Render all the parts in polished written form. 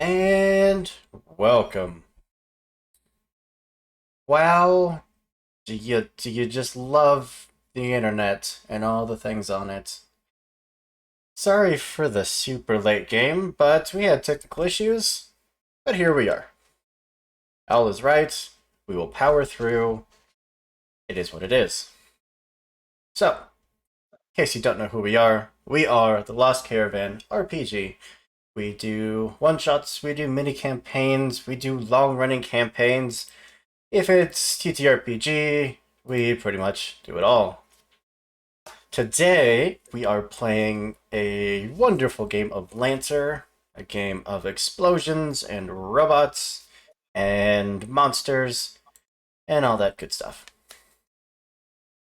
And welcome. Wow, do you just love the internet and all the things on it? Sorry for the super late game, but we had technical issues. But here we are. All is right. We will power through. It is what it is. So, in case you don't know who we are the Lost Caravan RPG. We do one-shots, we do mini-campaigns, we do long-running campaigns. If it's TTRPG, we pretty much do it all. Today, we are playing a wonderful game of Lancer, a game of explosions and robots and monsters and all that good stuff.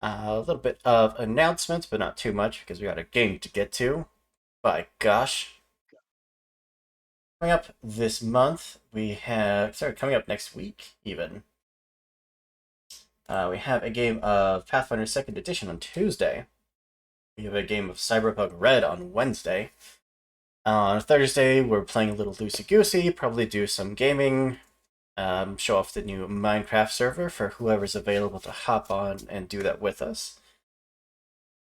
A little bit of announcements, but not too much because we got a game to get to. By gosh. Coming up this month, coming up next week, even. We have a game of Pathfinder 2nd Edition on Tuesday. We have a game of Cyberpunk Red on Wednesday. On Thursday, we're playing a little loosey-goosey, probably do some gaming, show off the new Minecraft server for whoever's available to hop on and do that with us.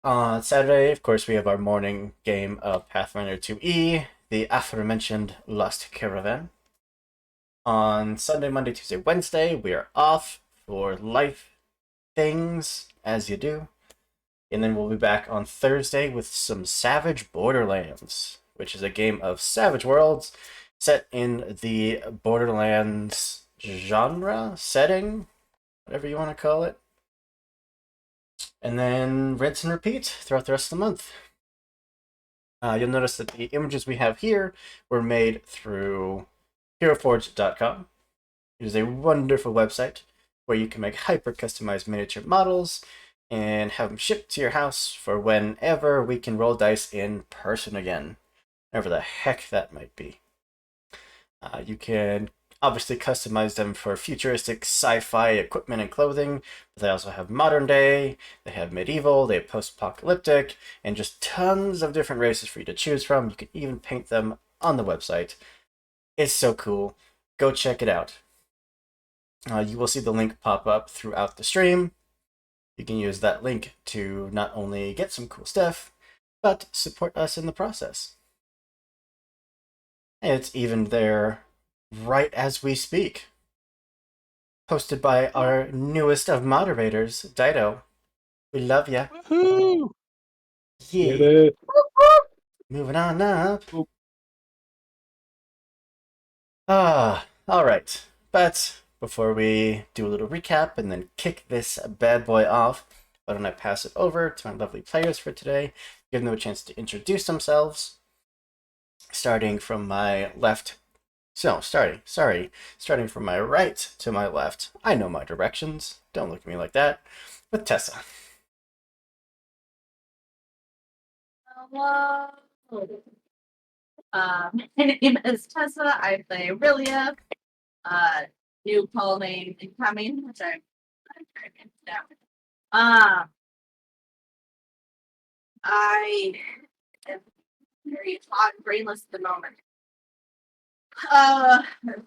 On Saturday, of course, we have our morning game of Pathfinder 2E, the aforementioned Lost Caravan. On Sunday, Monday, Tuesday, Wednesday, we are off for life things, as you do. And then we'll be back on Thursday with some Savage Borderlands, which is a game of Savage Worlds set in the Borderlands genre, setting, whatever you want to call it. And then rinse and repeat throughout the rest of the month. You'll notice that the images we have here were made through HeroForge.com. It is a wonderful website where you can make hyper customized miniature models and have them shipped to your house for whenever we can roll dice in person again. Whatever the heck that might be. You can obviously customize them for futuristic sci-fi equipment and clothing, but they also have modern day, they have medieval, they have post-apocalyptic, and just tons of different races for you to choose from. You can even paint them on the website. It's so cool. Go check it out. You will see the link pop up throughout the stream. You can use that link to not only get some cool stuff, but support us in the process. And it's even there right as we speak. Hosted by our newest of moderators, Dido. We love ya. Woohoo! Get Yeah. it? Moving on up. Alright. But before we do a little recap and then kick this bad boy off, why don't I pass it over to my lovely players for today, give them a chance to introduce themselves. Starting from my left. Starting from my right to my left. I know my directions. Don't look at me like that. With Tessa. Hello. My name is Tessa. I play Aurelia. New call name incoming, which I'm typing down. I am very hot and brainless at the moment.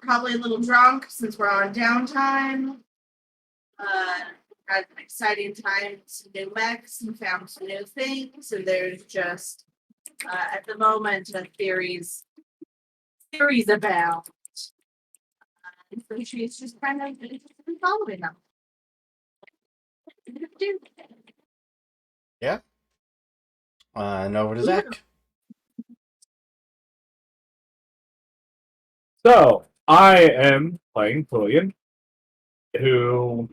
Probably a little drunk since we're on downtime. Had an exciting time, some new mechs and found some new things, and there's just at the moment theories about. So she's just kind of following them. Yeah. And over to Zach. So, I am playing William, who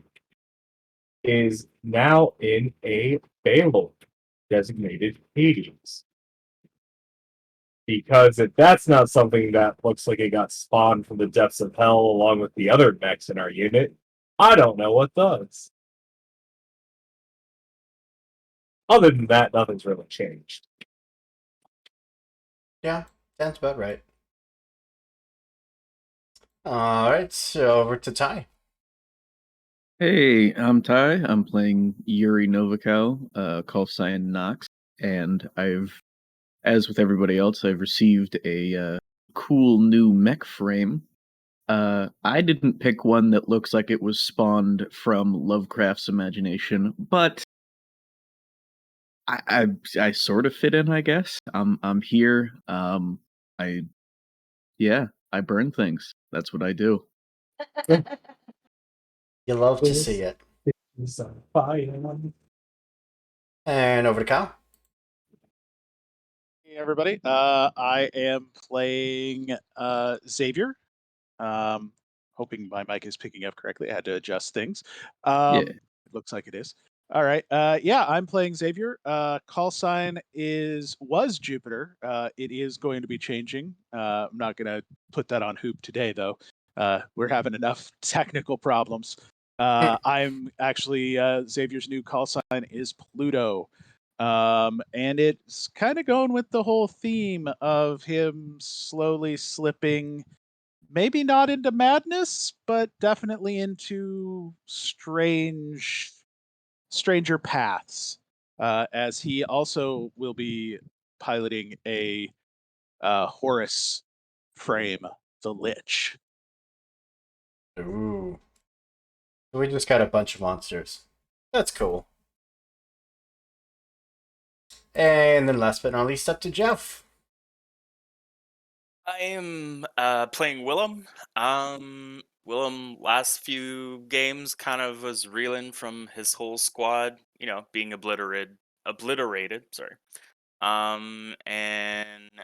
is now in a Balor designated Hades. Because if that's not something that looks like it got spawned from the depths of hell along with the other mechs in our unit, I don't know what does. Other than that, nothing's really changed. Yeah, sounds about right. Alright, so over to Ty. Hey, I'm Ty. I'm playing Yuri Novikov, call sign Nox, and as with everybody else, I've received a cool new mech frame. I didn't pick one that looks like it was spawned from Lovecraft's imagination, but I sort of fit in, I guess. I'm here. I I burn things. That's what I do. You love to see it. It's a fire. And over to Kyle. Hey everybody, I am playing Xavier. Hoping my mic is picking up correctly. I had to adjust things. Yeah. It looks like it is. All right. Yeah, I'm playing Xavier. Call sign was Jupiter. It is going to be changing. I'm not going to put that on Hoop today, though. We're having enough technical problems. I'm actually Xavier's new call sign is Pluto. And it's kind of going with the whole theme of him slowly slipping, maybe not into madness, but definitely into stranger paths. As he also will be piloting a Horus frame, the Lich. Ooh. We just got a bunch of monsters. That's cool. And then last but not least, up to Jeff. I am playing Willem. Willem last few games kind of was reeling from his whole squad, being obliterated, sorry. And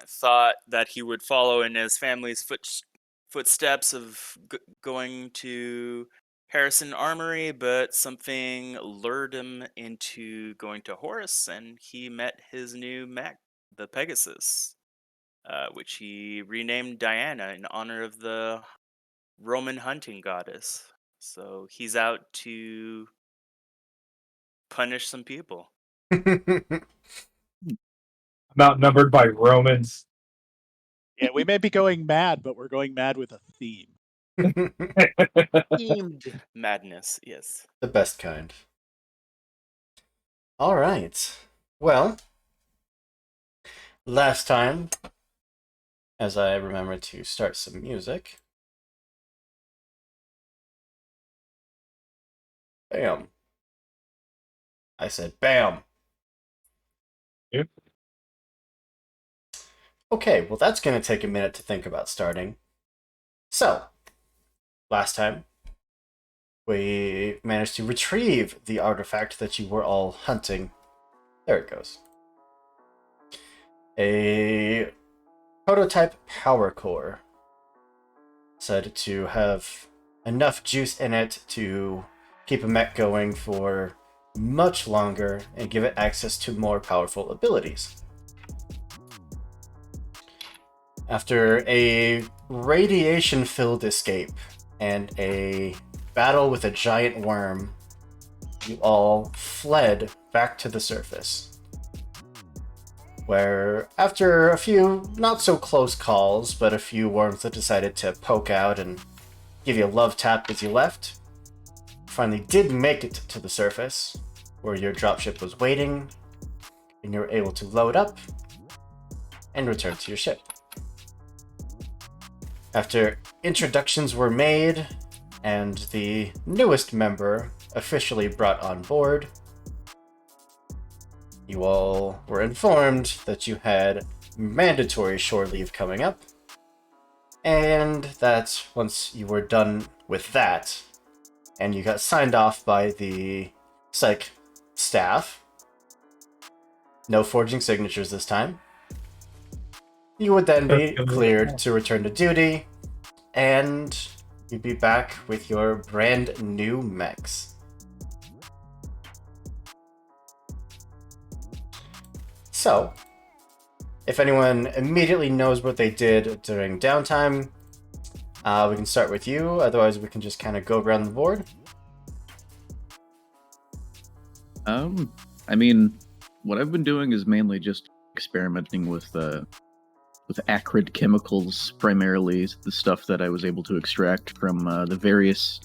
thought that he would follow in his family's footsteps of going to Harrison Armory, but something lured him into going to Horus, and he met his new mech, the Pegasus, which he renamed Diana in honor of the Roman hunting goddess. So he's out to punish some people. I'm outnumbered by Romans. Yeah, we may be going mad, but we're going mad with a theme. Themed madness, yes. The best kind. All right. Well, last time, as I remember to start some music. Bam. I said bam. Yep. Okay, well that's going to take a minute to think about starting. So, last time, we managed to retrieve the artifact that you were all hunting. There it goes. A prototype power core. Said to have enough juice in it to keep a mech going for much longer and give it access to more powerful abilities. After a radiation-filled escape and a battle with a giant worm, you all fled back to the surface, where after a few not so close calls, but a few worms that decided to poke out and give you a love tap as you left, finally did make it to the surface, where your dropship was waiting, and you were able to load up and return to your ship. After introductions were made and the newest member officially brought on board, you all were informed that you had mandatory shore leave coming up, and that once you were done with that, and you got signed off by the psych staff, no forging signatures this time, you would then be cleared to return to duty, and you'd be back with your brand new mechs. So, if anyone immediately knows what they did during downtime, we can start with you. Otherwise, we can just kind of go around the board. I mean, what I've been doing is mainly just experimenting with acrid chemicals, primarily the stuff that I was able to extract from the various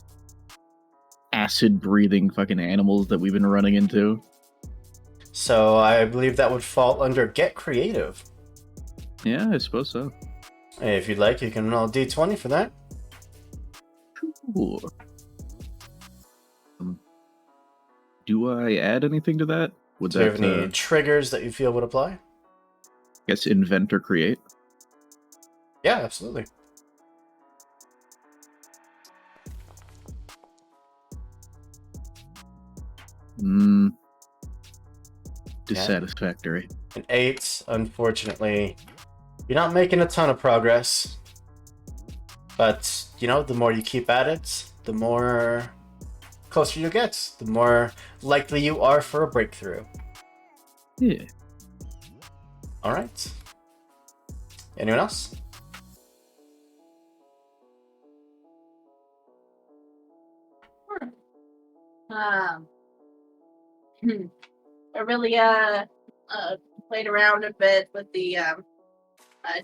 acid-breathing fucking animals that we've been running into. So I believe that would fall under Get Creative. Yeah, I suppose so. If you'd like, you can roll d20 for that. Cool. Do I add anything to that? Would Do you that, have any triggers that you feel would apply? guess, invent or create? Yeah, absolutely. Dissatisfactory. An 8, unfortunately. You're not making a ton of progress. But, the more you keep at it, the more closer you get. The more likely you are for a breakthrough. Yeah. Alright. Anyone else? Um, I really played around a bit with the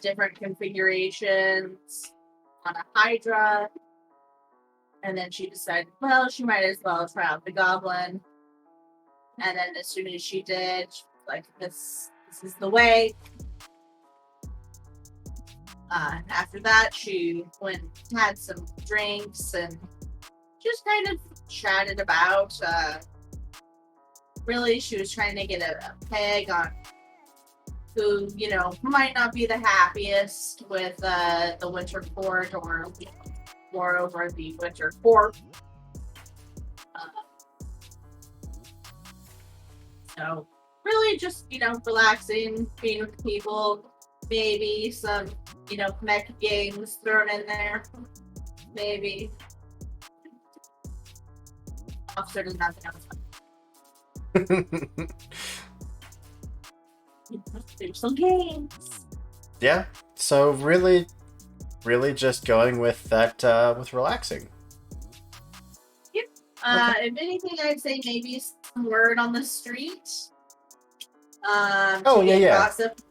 different configurations on a Hydra, and then she decided, well, she might as well try out the Goblin. And then as soon as she did, she was like, this is the way. After that, she went and had some drinks and just kind of chatted about. Really, she was trying to get a peg on who, might not be the happiest with the Winter Court or moreover the Winter Court. So really just, relaxing, being with people, maybe some, mech games thrown in there. Maybe. Officer does nothing else. There's some games. Yeah, so really just going with that, with relaxing. Yep. Okay. If anything, I'd say maybe some word on the street. Oh, to yeah, get yeah. Gossip.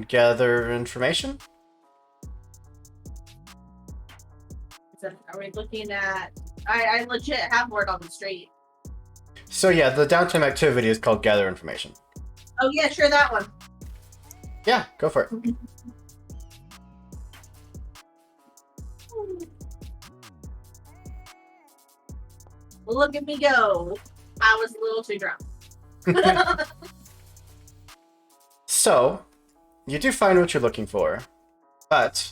Gather information? Are we looking at... I legit have word on the street. So yeah, the downtime activity is called gather information. Oh yeah, sure, that one. Yeah, go for it. Look at me go. I was a little too drunk. So, you do find what you're looking for, but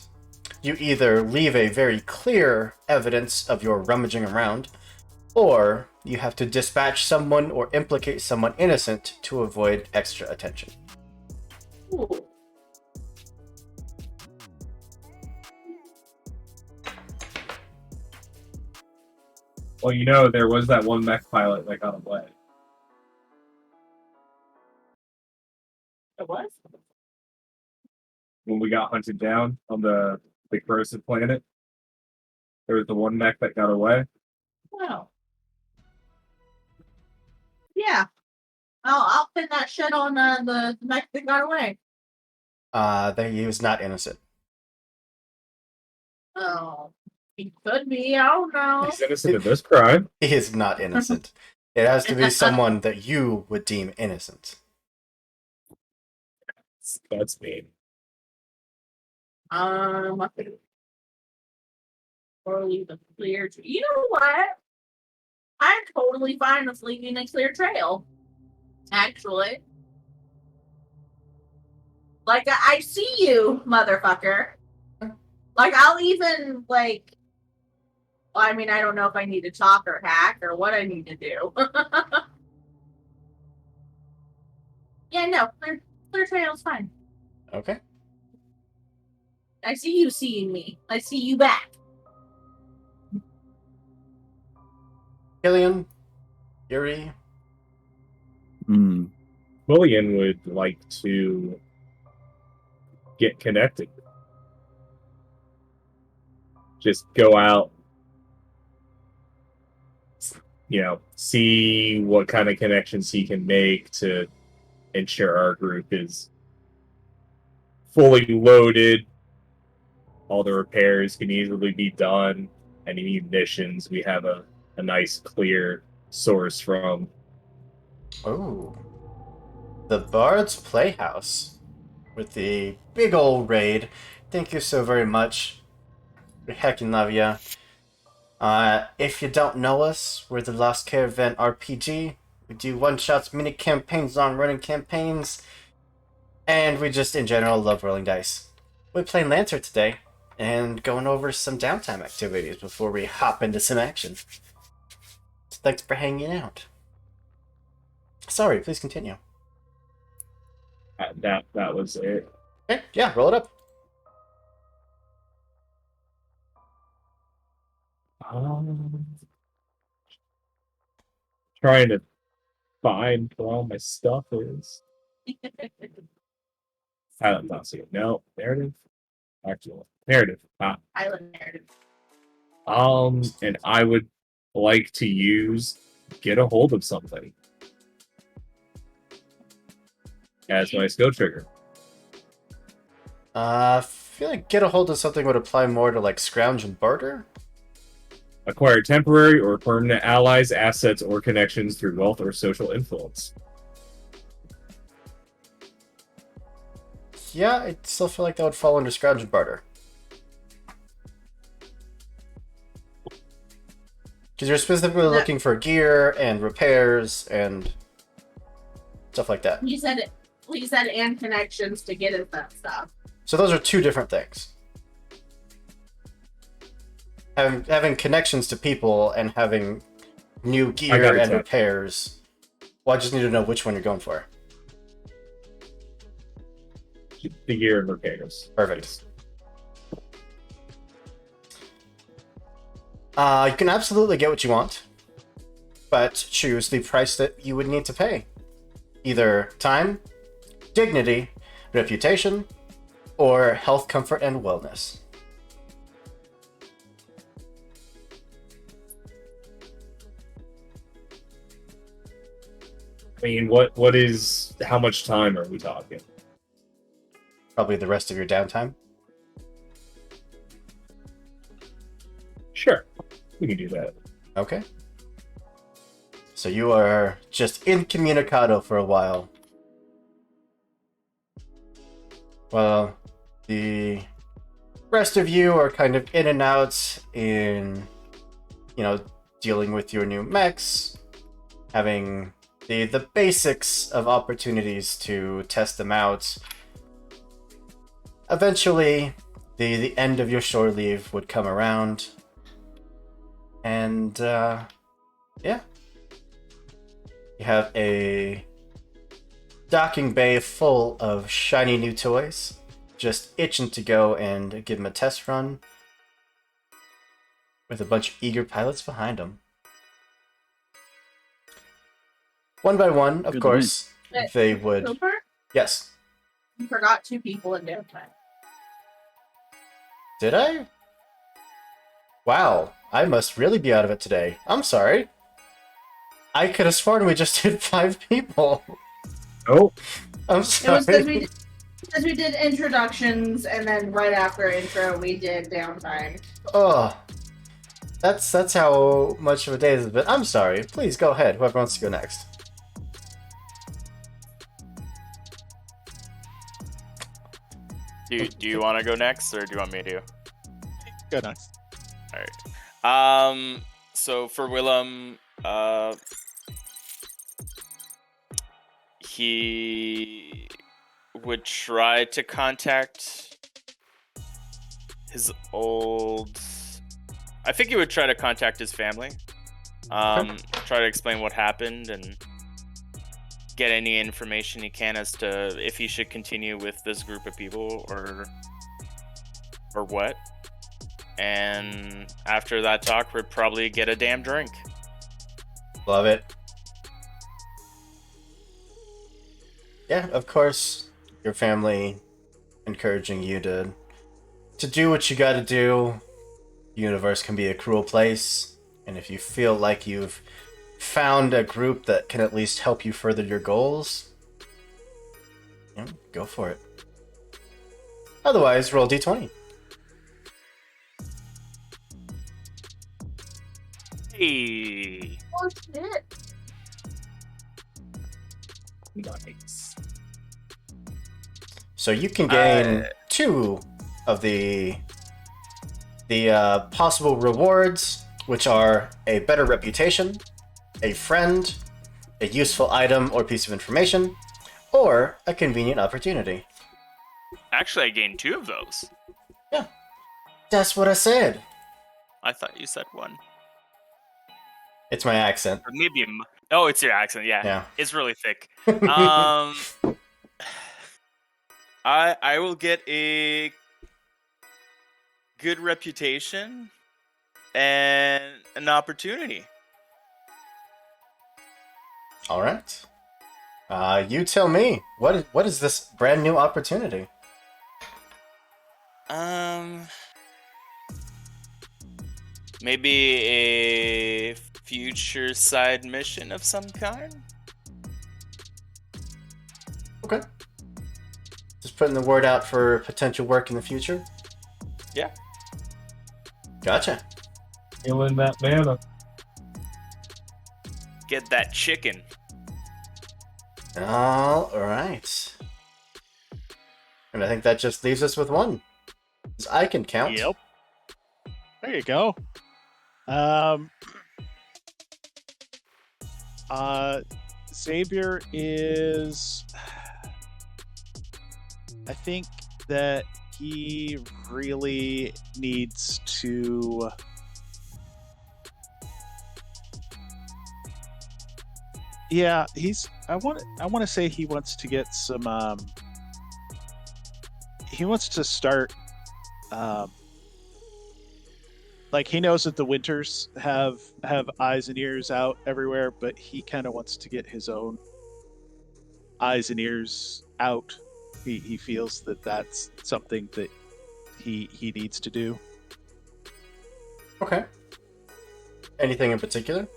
you either leave a very clear evidence of your rummaging around, or you have to dispatch someone or implicate someone innocent to avoid extra attention. Ooh. Well, there was that one mech pilot that got away. It was? When we got hunted down on the corrosive planet, there was the one mech that got away. Wow. Yeah. I'll pin that shit on the mech that got away. That he was not innocent. Oh. He could be, I don't know. He's innocent of this crime. He is not innocent. It has to be someone that you would deem innocent. That's mean. Or leave a clear trail. You know what? I'm totally fine with leaving a clear trail. Actually. Like, I see you, motherfucker. Like, I'll even, I mean, I don't know if I need to talk or hack or what I need to do. Yeah, no, clear trail's fine. Okay. I see you seeing me. I see you back. Killian, Yuri. William would like to get connected. Just go out, see what kind of connections he can make to ensure our group is fully loaded. All the repairs can easily be done. Any munitions, we have a nice, clear source from. Oh. the Bard's Playhouse with the big old raid. Thank you so very much. We heckin' love ya. If you don't know us, we're the Lost Caravan RPG. We do one-shots, mini campaigns, long-running campaigns, and we just, in general, love rolling dice. We're playing Lancer today, and going over some downtime activities before we hop into some action. So thanks for hanging out. Sorry, please continue. That was it. Okay, yeah, roll it up. Trying to find where all my stuff is. Silent Nazi. No, narrative. Actual narrative. Island narrative. And I would like to use get a hold of something as my skill trigger. I feel like get a hold of something would apply more to like scrounge and barter. Acquire temporary or permanent allies, assets, or connections through wealth or social influence. Yeah, I still feel like that would fall under scrounge and barter. Because you're specifically looking for gear and repairs and stuff like that. He said and connections to get us that stuff. So those are two different things. Having connections to people and having new gear and repairs. Well, I just need to know which one you're going for. The gear and repairs. Perfect. You can absolutely get what you want, but choose the price that you would need to pay. Either time, dignity, reputation, or health, comfort, and wellness. I mean, how much time are we talking? Probably the rest of your downtime. Sure, we can do that. Okay. So you are just incommunicado for a while. Well, the rest of you are kind of in and out in, dealing with your new mechs, having the basics of opportunities to test them out. Eventually, the end of your shore leave would come around, and yeah, you have a docking bay full of shiny new toys, just itching to go and give them a test run, with a bunch of eager pilots behind them. One by one, of course, they would. Cooper? Yes. You forgot 2 people in downtime. Did I? Wow, I must really be out of it today. I'm sorry. I could have sworn we just did 5 people. Oh, I'm sorry. It was because we did introductions, and then right after intro we did downtime. Oh, that's how much of a day this has been. I'm sorry. Please go ahead. Whoever wants to go next. Do you want to go next, or do you want me to? Go next. All right. So for Willem, he would try to contact his old. I think he would try to contact his family. Try to explain what happened and get any information he can as to if he should continue with this group of people or what. And after that talk, we'd probably get a damn drink. Love it. Yeah, of course, your family encouraging you to do what you gotta do. The universe can be a cruel place, and if you feel like you've found a group that can at least help you further your goals, go for it. Otherwise, roll d20. Hey. Oh shit! Nice. So you can gain 2 of the possible rewards, which are a better reputation, a friend, a useful item or piece of information, or a convenient opportunity. Actually, I gained 2 of those. Yeah, that's what I said. I thought you said 1. It's my accent. Or maybe oh, it's your accent. Yeah, Yeah. it's really thick. I will get a good reputation and an opportunity. All right. You tell me. What is this brand new opportunity? Maybe a future side mission of some kind. Okay. Just putting the word out for potential work in the future. Yeah. Gotcha. Feeling that mana. Get that chicken. All right. And I think that just leaves us with 1. 'Cause I can count. Yep. There you go. Xavier is. I think that he really needs to. Yeah, he's. I want to say he wants to get some. He wants to start. Like he knows that the winters have eyes and ears out everywhere, but he kind of wants to get his own eyes and ears out. He feels that that's something that he needs to do. Okay. Anything in particular?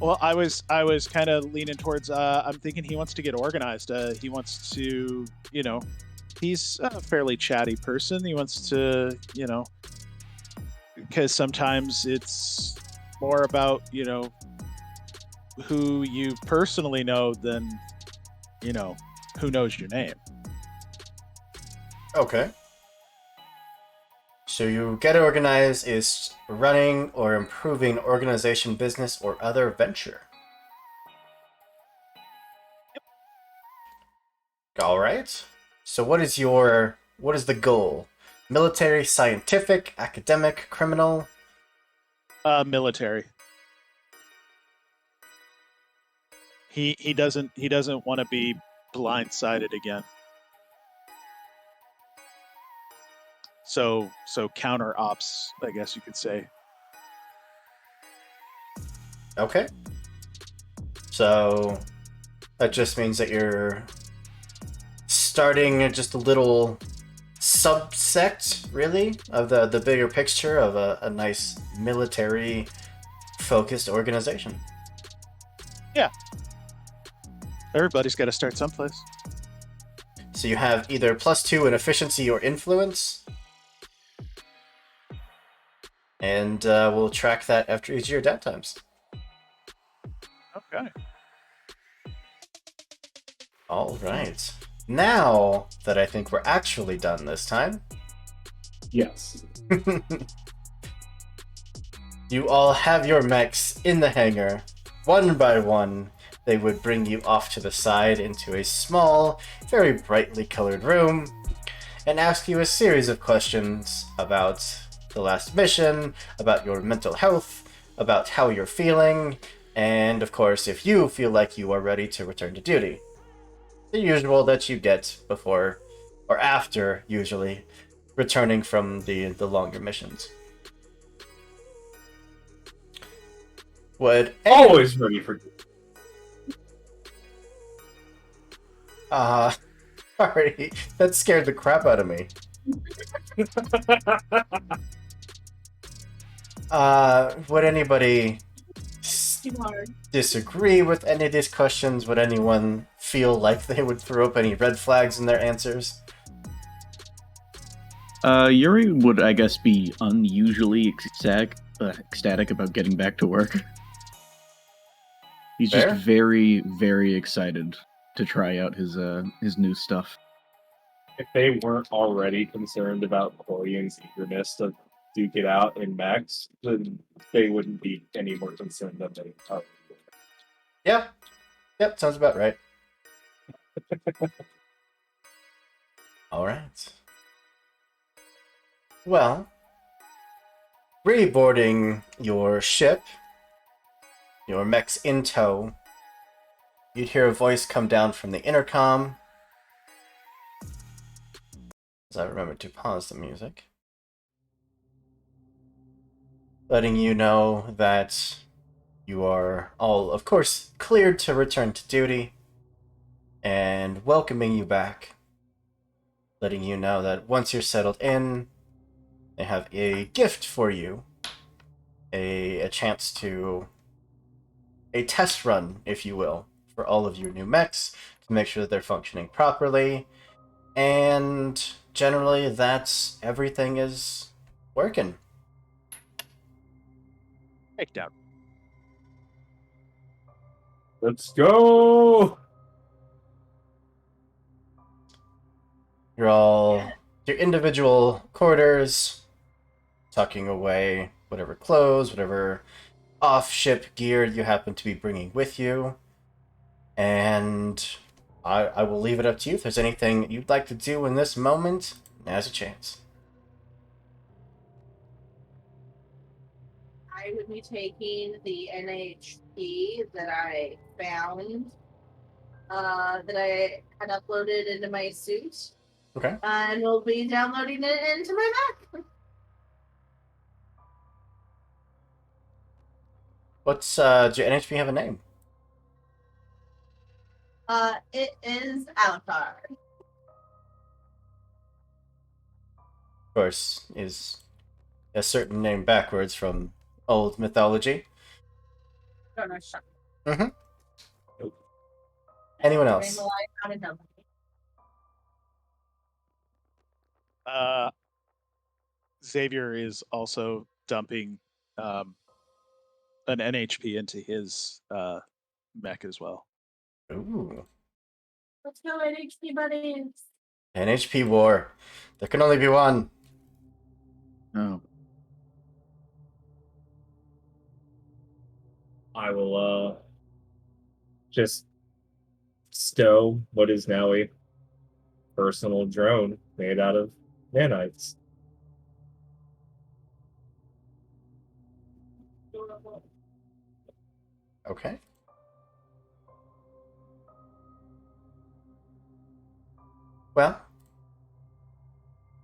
Well, I was kind of leaning towards. I'm thinking he wants to get organized. He wants to, he's a fairly chatty person. He wants to, because sometimes it's more about, who you personally know than, who knows your name. Okay. So you get organized is running or improving organization, business, or other venture. Yep. All right. So what is the goal? Military, scientific, academic, criminal? Military. He doesn't want to be blindsided again. So counter ops, I guess you could say. Okay. So that just means that you're starting just a little subsect, really, of the bigger picture of a nice military focused organization. Yeah. Everybody's got to start someplace. So you have either +2 in efficiency or influence. And we'll track that after each of your downtimes. Okay. All right. Now that I think we're actually done this time, Yes. you all have your mechs in the hangar. One by one, they would bring you off to the side into a small, very brightly colored room and ask you a series of questions about the last mission, about your mental health, about how you're feeling, and of course, if you feel like you are ready to return to duty. The usual that you get before, or after, usually, returning from the longer missions. Would Always ready for. sorry, that scared the crap out of me. Would anybody Too hard. disagree with any of these questions? Would anyone feel like they would throw up any red flags in their answers? Yuri would, I guess, be unusually ecstatic about getting back to work. He's Fair. just very, very excited to try out his new stuff. If they weren't already concerned about Corian's eagerness to duke it out in mechs, then they wouldn't be any more concerned than they are. Yeah. Yep, sounds about right. All right. Well, reboarding your ship, your mech's in tow, you'd hear a voice come down from the intercom. As I remember to pause the music. Letting you know that you are all, of course, cleared to return to duty, and welcoming you back. Letting you know that once you're settled in, they have a gift for you. A chance to... a test run, if you will, for all of your new mechs, to make sure that they're functioning properly, and generally that's everything is working. Takedown. Let's go! You're all your individual quarters, tucking away whatever clothes, whatever off-ship gear you happen to be bringing with you. And I will leave it up to you. If there's anything you'd like to do in this moment, now's a chance. I would be taking the NHP that I found, that I had uploaded into my suit, Okay. and we'll be downloading it into my Mac. What's does your NHP have a name? It is Alucard. Of course, is a certain name backwards from old mythology. Don't know, shut Mm-hmm. Nope. Anyone Rainbow else? Eye, not a dummy. Xavier is also dumping an NHP into his mech as well. Ooh. Let's go, NHP buddies. NHP war. There can only be one. Oh, I will just stow what is now a personal drone made out of nanites. Okay. Well,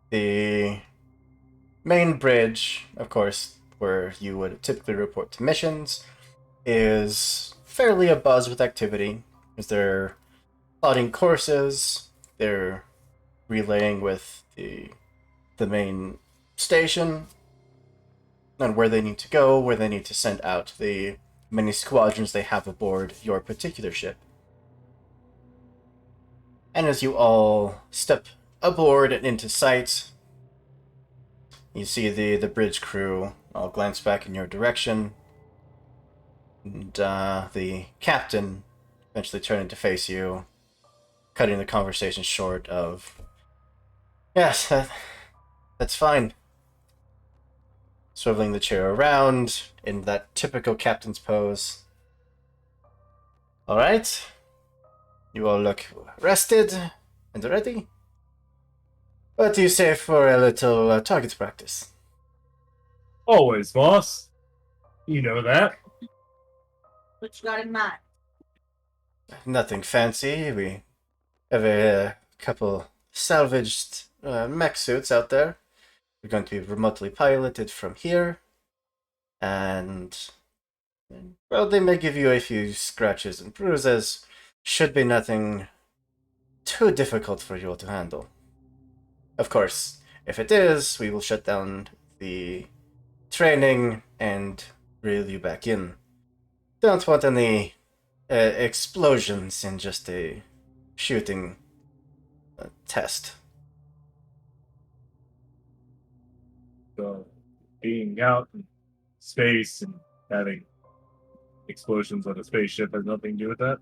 the main bridge, of course, where you would typically report to missions, is fairly abuzz with activity, as they're plotting courses, they're relaying with the main station on where they need to go, where they need to send out the many squadrons they have aboard your particular ship. And as you all step aboard and into sight, you see the bridge crew all glance back in your direction, and the captain eventually turning to face you, cutting the conversation short of, yes, that's fine. Swiveling the chair around in that typical captain's pose. Alright. You all look rested and ready. What do you say for a little target practice? Always, boss. You know that. What you got in mind? Nothing fancy. We have a couple salvaged mech suits out there. We're going to be remotely piloted from here. And, well, they may give you a few scratches and bruises. Should be nothing too difficult for you to handle. Of course, if it is, we will shut down the training and reel you back in. Don't want any explosions in just a shooting test. So being out in space and having explosions on a spaceship has nothing to do with that?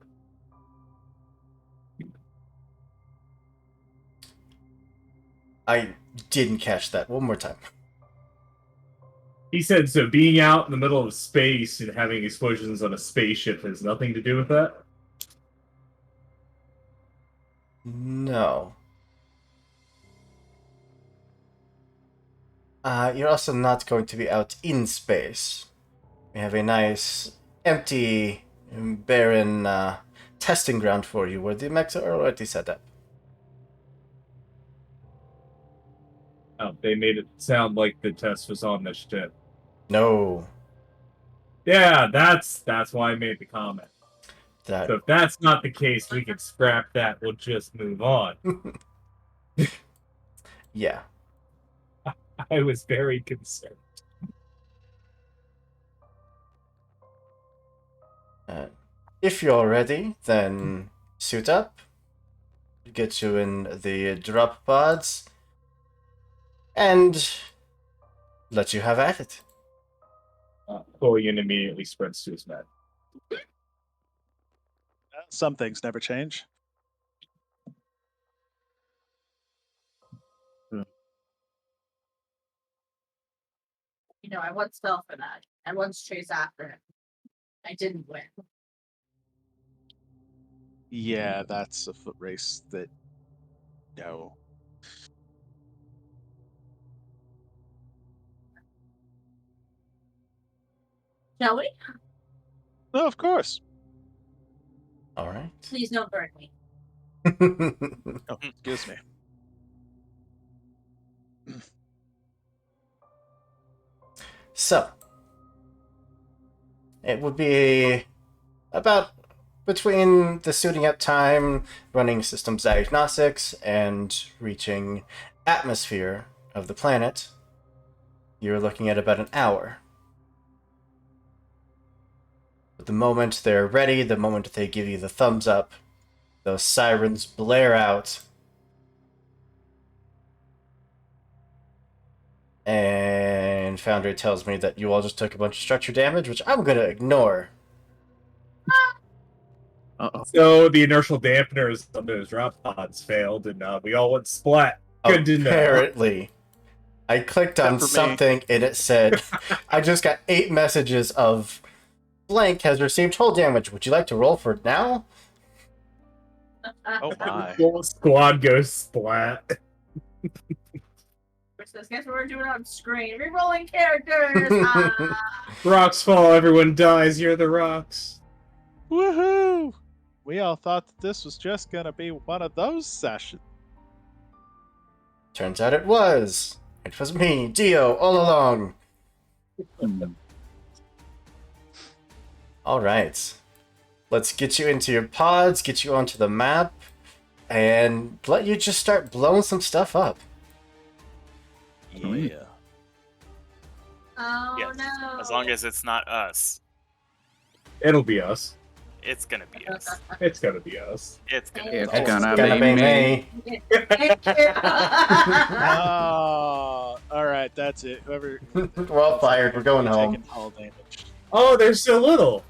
I didn't catch that. One more time. He said, so being out in the middle of space and having explosions on a spaceship has nothing to do with that? No. You're also not going to be out in space. We have a nice, empty, barren testing ground for you where the mechs are already set up. Oh, they made it sound like the test was on the ship. No. Yeah, that's why I made the comment. That. So if that's not the case, we can scrap that. We'll just move on. Yeah. I was very concerned. If you're ready, then suit up. Get you in the drop pods. And let you have at it. Quillian immediately sprints to his med. Some things never change. You know, I once fell for that. I once chased after him. I didn't win. Yeah, that's a foot race that. No. Shall we? No, of course. All right. Please don't burn me. Oh, excuse me. So, it would be about between the suiting up time, running systems diagnostics, and reaching atmosphere of the planet, you're looking at about an hour. But the moment they're ready, the moment they give you the thumbs up, those sirens blare out. And Foundry tells me that you all just took a bunch of structure damage, which I'm going to ignore. Uh-oh. So the inertial dampeners on those drop pods failed, and we all went splat. Good to know. Apparently. I clicked on Except for me. something and it said, I just got 8 messages of blank has received hull damage. Would you like to roll for it now? Oh my. Whole squad goes splat. Guess what we're doing on screen. Rerolling characters. Rocks fall, everyone dies. You're the rocks. Woohoo! We all thought that this was just gonna be one of those sessions. Turns out it was. It was me, Dio, all along. Hmm. Alright. Let's get you into your pods, get you onto the map, and let you just start blowing some stuff up. Yeah. Oh Yes, no. as long as it's not us. It'll be us. It's gonna be us. It's gonna be us. It's gonna It's be It's us. gonna be me. Oh, all right, that's it. Whoever. We're all fired. We're going home. Taking hull damage. Oh, there's so little.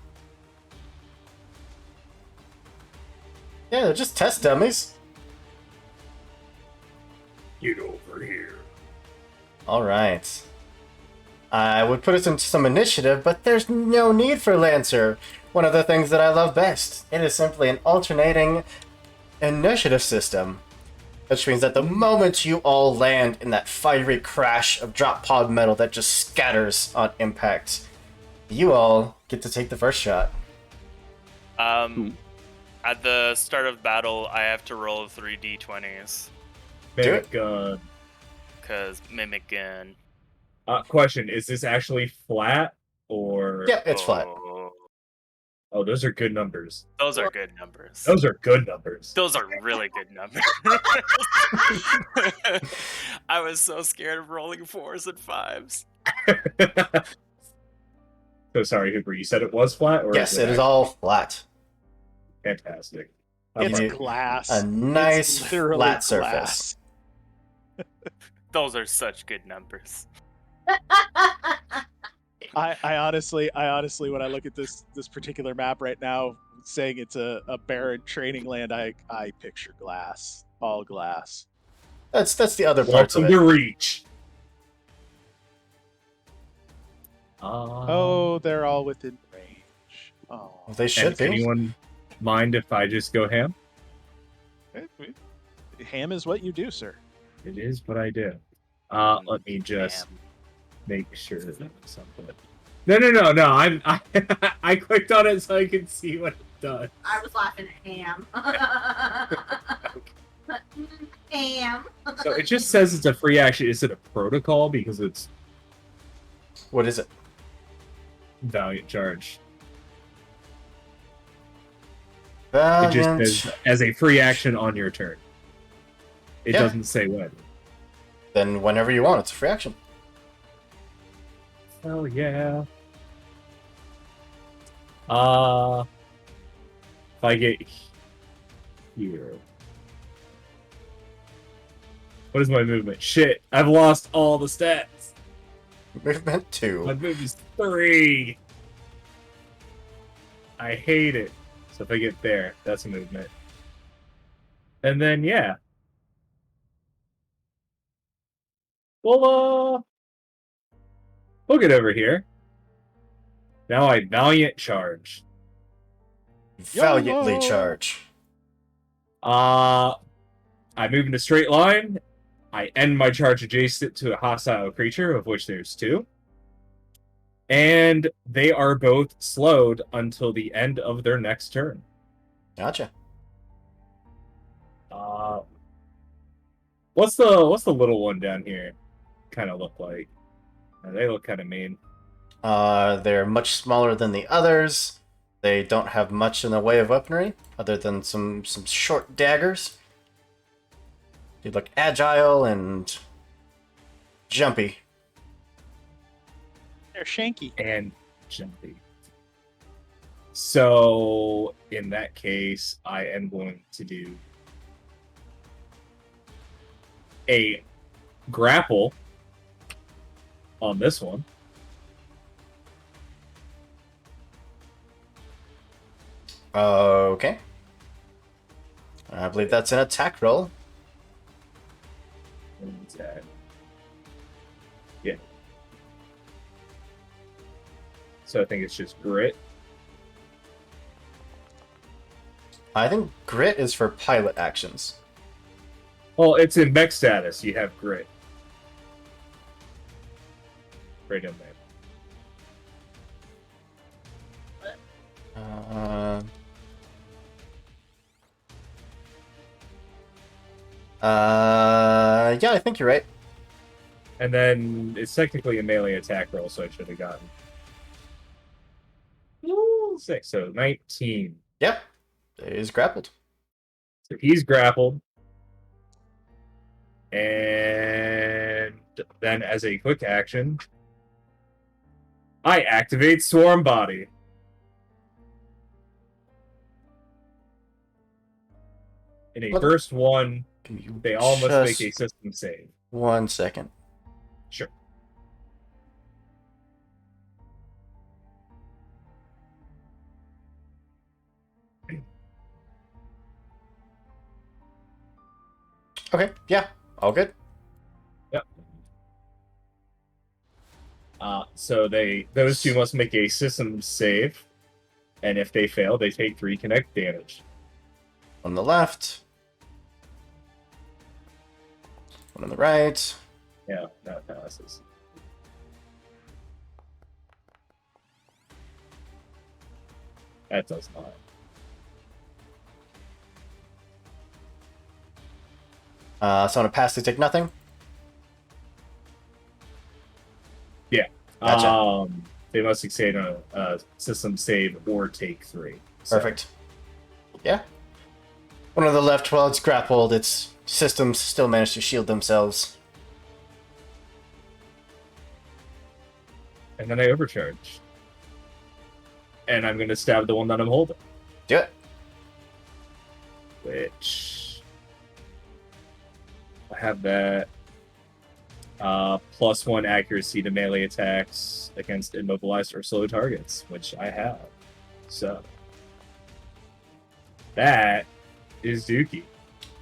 Yeah, they're just test dummies. Get over here. Alright. I would put us into some initiative, but there's no need for Lancer. One of the things that I love best. It is simply an alternating initiative system. Which means that the moment you all land in that fiery crash of drop pod metal that just scatters on impact, you all get to take the first shot. At the start of battle, I have to roll 3 d20s Do it. Gun. because mimic gun. Question: is this actually flat or? Yep, it's flat. Oh, those are good numbers. Those are good numbers. Those are good numbers. Those are really good numbers. I was so scared of rolling 4s and 5s. So sorry, Hooper. You said it was flat, or Yes, it is actually all flat. fantastic? It's You- glass. A nice It's literally flat glass. surface. Those are such good numbers. I honestly, when I look at this particular map right now, saying it's a barren training land, I picture glass, all glass. That's the other parts of Welcome it. to Reach. Oh, they're all within range. Oh, Well, they should And be. anyone mind if I just go ham? ham is what you do, sir. It is what I do. Let me just make sure that something. No. I clicked on it so I could see what it does. I was laughing at ham. Ham. So it just says it's a free action. Is it a protocol? Because it's What is it? Valiant Charge. It Valiant. just says as a free action on your turn. It Yeah. doesn't say when. Then whenever you want, it's a free action. Oh yeah. If I get here. What is my movement? Shit, I've lost all the stats. Movement My 2. move is 3. I hate it. So if I get there, that's a movement. And then yeah. Well, we'll get over here. Now I Valiant Charge. Valiantly YOLO! charge. I move in a straight line. I end my charge adjacent to a hostile creature, of which there's 2. And they are both slowed until the end of their next turn. Gotcha. What's the little one down here kind of look like? They look kind of mean. They're much smaller than the others. They don't have much in the way of weaponry, other than some short daggers. They look agile and jumpy. They're shanky. And jumpy. So in that case, I am going to do a grapple on this one. Okay. I believe that's an attack roll. What's that? Yeah. So I think it's just grit. I think grit is for pilot actions. Well, it's in mech status. You have grit. Right in there. Yeah, I think you're right. And then it's technically a melee attack roll, so I should have gotten 6, so 19. Yep. He's grappled. So he's grappled. And then as a quick action, I activate Swarm Body. In a What? first one, Can you they all must make just- a system save. 1 second. Sure. Okay, yeah, all good. Yep. So those two must make a system save, and if they fail, they take 3 connect damage. On the left. One on the right. Yeah, that passes. That does not. So on a pass, they take nothing. Gotcha. They must succeed on a system save or take 3. So, Perfect. Yeah. One on the left, while it's grappled, its systems still manage to shield themselves. and then I overcharge. And I'm going to stab the one that I'm holding. Do it. Which... I have that. +1 accuracy to melee attacks against immobilized or slow targets, which I have. So that is Dookie.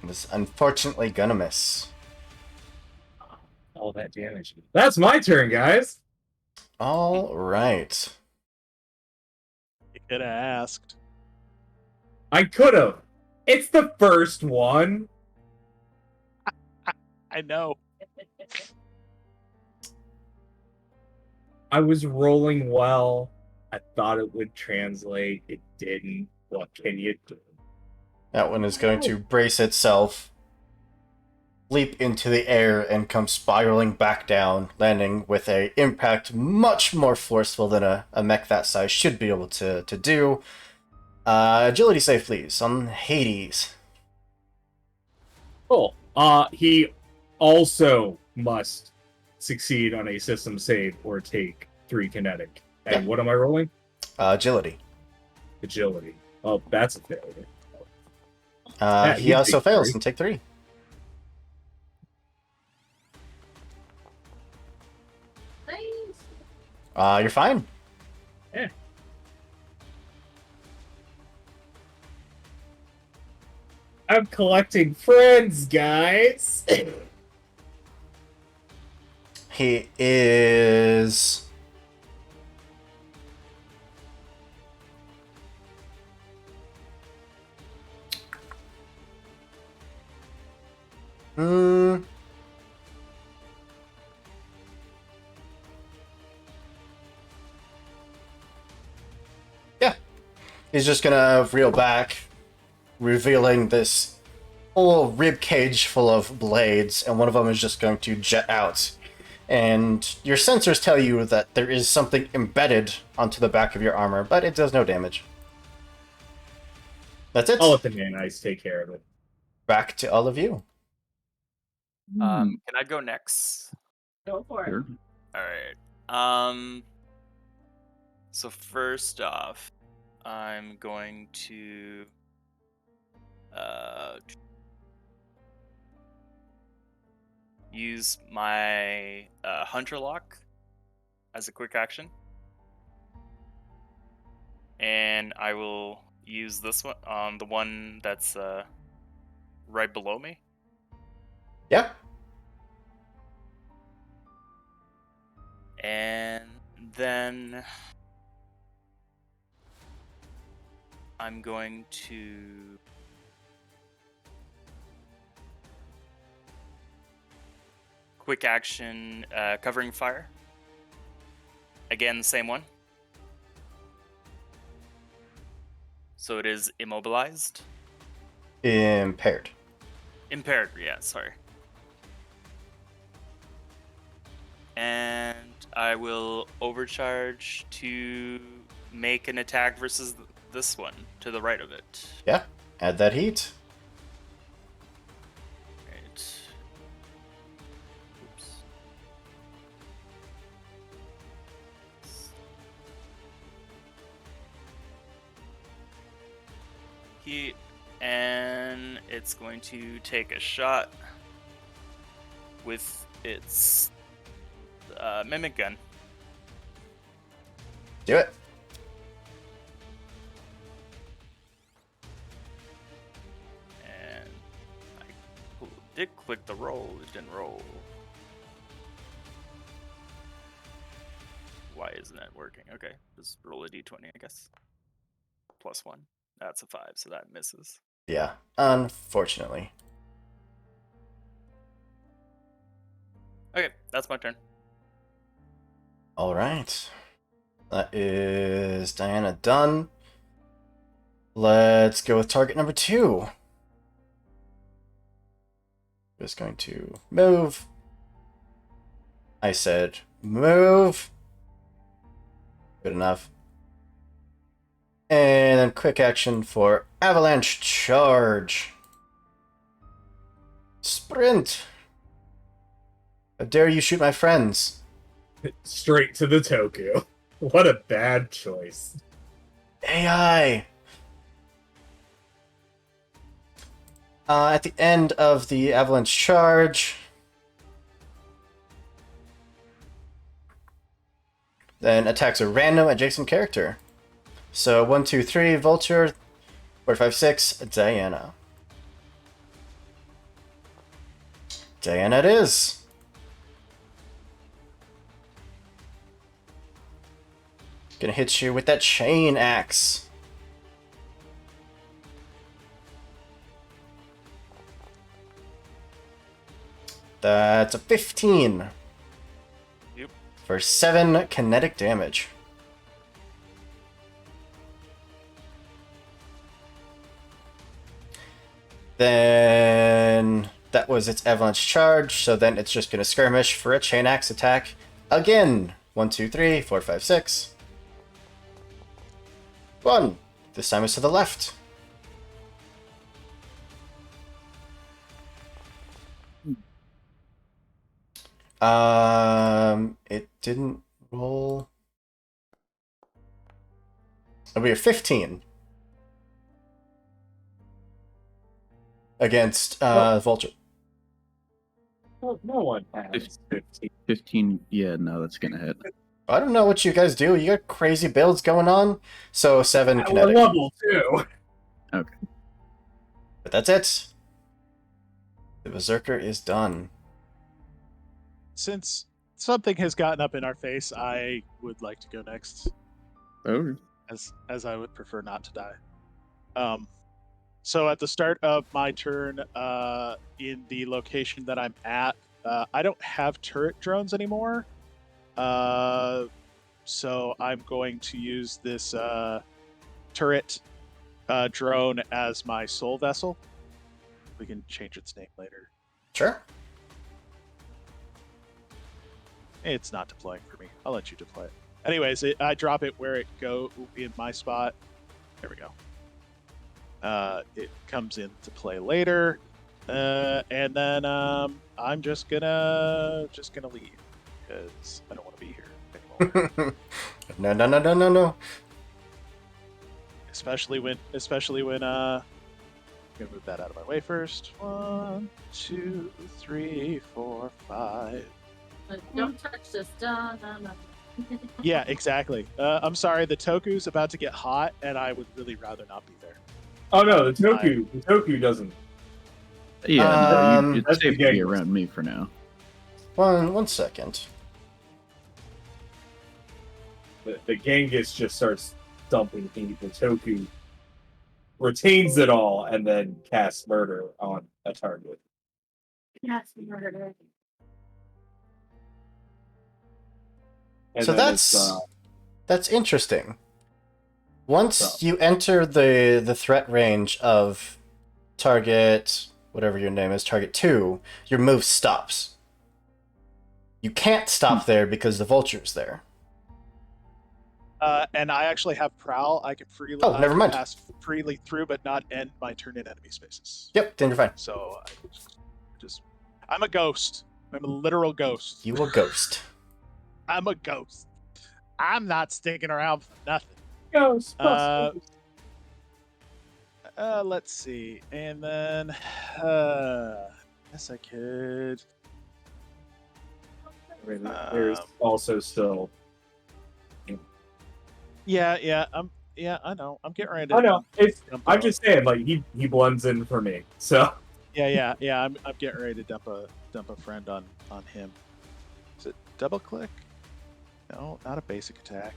It's unfortunately gonna miss. All that damage. That's my turn, guys. All right. You could have asked. I could have. It's the first one. I know. I was rolling well. I thought it would translate. It didn't. What can you do? That one is going to brace itself, leap into the air, and come spiraling back down, landing with a impact much more forceful than a mech that size should be able to do. Agility save, please, on Hades. Cool. He also must succeed on a system save or take 3 kinetic. And Yeah. what am I rolling? Agility. Agility. Oh, that's a failure. He you also take fails 3. and take 3. Nice. You're fine. I'm collecting friends, guys. He is... Yeah. He's just gonna reel back, revealing this whole rib cage full of blades, and one of them is just going to jet out. And your sensors tell you that there is something embedded onto the back of your armor, but it does no damage. That's it. I'll let the man ice take care of it. Back to all of you. Can I go next? Go for it. Sure. All right. So first off, I'm going to use my Hunter Lock as a quick action, and I will use this one on the one that's right below me. Yeah. And then I'm going to quick action covering fire. Again, the same one. So it is immobilized. Impaired. Impaired, yeah, sorry. And I will overcharge to make an attack versus this one to the right of it. Yeah. Add that heat. Right. Oops. Heat, and it's going to take a shot with its mimic gun. Do it. And I did click the roll, it didn't roll. Why isn't it working? Okay, just roll a d20, I guess. +1. That's a 5, so that misses. Yeah. Unfortunately. Okay, that's my turn. All right. That is Diana done. Let's go with target number 2. Just going to move. I said move. Good enough. And then quick action for avalanche charge. Sprint. How dare you shoot my friends? Straight to the Toku. What a bad choice. AI. At the end of the avalanche charge, Then attacks a random adjacent character. So 1, 2, 3, Vulture. 4, 5, 6, Diana. Diana it is. Gonna hit you with that chain axe. That's a 15. Yep. For 7 kinetic damage. Then that was its avalanche charge, so then it's just gonna skirmish for a chain axe attack again. 1, 2, 3, 4, 5, 6. 1. This time it's to the left. It didn't roll. It'll be a 15 against Vulture. No one has 15. 15. Yeah, no, that's gonna hit. I don't know what you guys do. You got crazy builds going on. So 7 We're kinetic. level 2. Okay. But that's it. The Berserker is done. Since something has gotten up in our face, I would like to go next, Oh, as I would prefer not to die. So at the start of my turn, in the location that I'm at, I don't have turret drones anymore. So I'm going to use this turret drone as my soul vessel. We can change its name later. Sure. It's not deploying for me. I'll let you deploy it. Anyways, I drop it where it go in my spot. There we go. It comes into play later, and then I'm just gonna leave because I don't want to be here anymore. No. especially when I'm gonna move that out of my way first. 1, 2, 3, 4, 5. Don't touch this. No. Yeah, exactly. I'm sorry, the Toku's about to get hot, and I would really rather not be there. Oh no, the Toku doesn't. yeah, no, Um, it's That's safe the to be game. around me for now. One second. The Genghis just starts dumping heat. The Toku retains it all and then casts murder on a target. Yes, murder. And So then that's interesting. Once So- you enter the threat range of target, whatever your name is, target 2, your move stops. You can't stop there because the Vulture's there. And I actually have Prowl. I can freely Oh, never mind. pass freely through, but not end my turn in enemy spaces. Yep, then you're fine. So I'm a ghost. I'm a literal ghost. You a ghost. I'm a ghost. I'm not sticking around for nothing. Ghostbusters. Let's see, and then yes, I could. I mean, there's also still. Yeah. I know. I'm getting ready to. I know. dump I'm a- just saying, like he blends in for me. So Yeah. I'm getting ready to dump a friend on him. Is it double click? No, not a basic attack.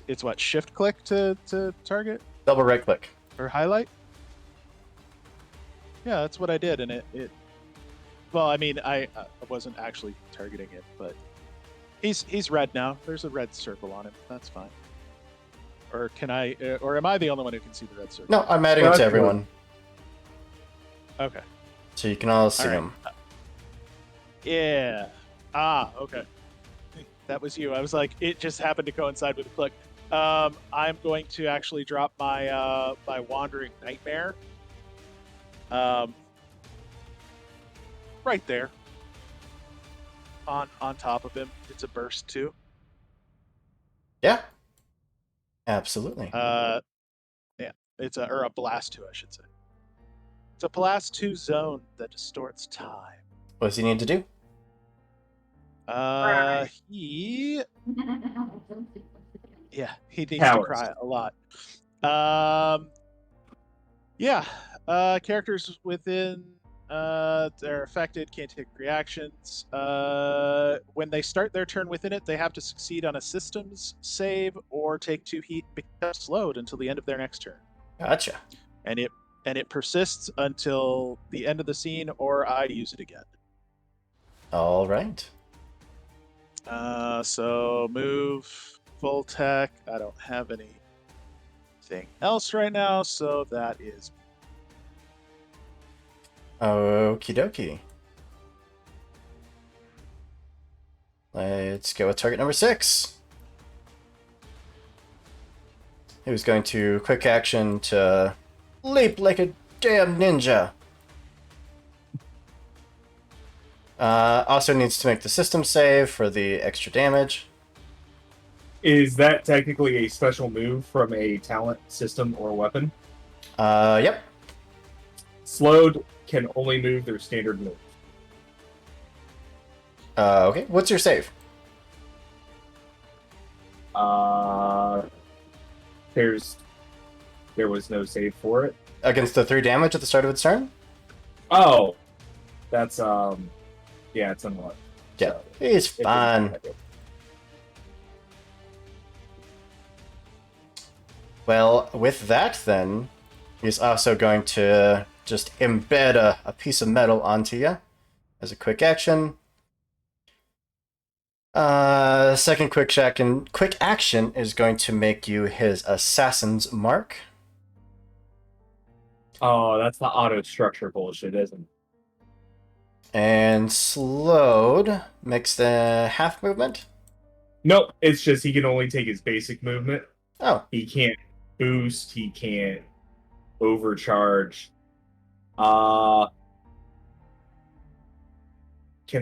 It's what, shift click to target Double right click. or highlight? Yeah, that's what I did, and it. Well, I mean, I wasn't actually targeting it, but he's red now. There's a red circle on him. That's fine. Or can I? Or am I the only one who can see the red circle? No, I'm adding it That's to good. everyone. Okay. So you can all see All right. him. Yeah. Okay. That was you. I was like, it just happened to coincide with the click. I'm going to actually drop my my Wandering Nightmare. Right there. On top of him. It's a burst too. Yeah. Absolutely. Yeah. It's a blast 2, I should say. It's a blast 2 zone that distorts time. What does he need to do? Right. He needs to Cowards. cry a lot. Yeah. Characters within they're affected can't take reactions. When they start their turn within it, they have to succeed on a systems save or take 2 heat and become slowed until the end of their next turn. Gotcha. And it persists until the end of the scene or I use it again. All right. So move, full tech. I don't have anything else right now, so that is Okie dokie. Let's go with target number 6. Who's going to quick action to leap like a damn ninja. Also needs to make the system save for the extra damage. Is that technically a special move from a talent, system, or weapon? Yep. Slowed can only move their standard move. Okay, what's your save? There was no save for it. Against the 3 damage at the start of its turn? Oh, that's yeah, it's unlocked. Yeah, So, he's it fine. didn't matter. Well, with that then, he's also going to just embed a piece of metal onto you as a quick action. Second quick action is going to make you his assassin's mark. Oh, that's the auto structure bullshit, isn't it? And slowed makes the half movement. Nope, it's just he can only take his basic movement. Oh, He can't boost, he can't overcharge. Can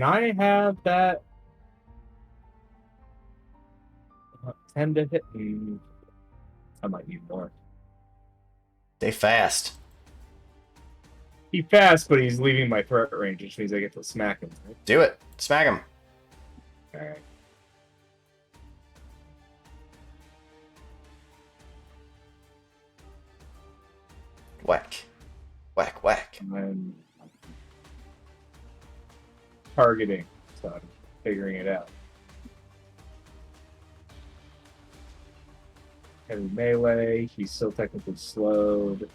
I have that 10 to hit? I might need more. stay fast. He's fast, but he's leaving my threat range, which means I get to smack him. Right? Do it. Smack him. Alright. Whack. Whack, whack. I'm targeting, so I'm figuring it out. Heavy melee, he's still technically slowed.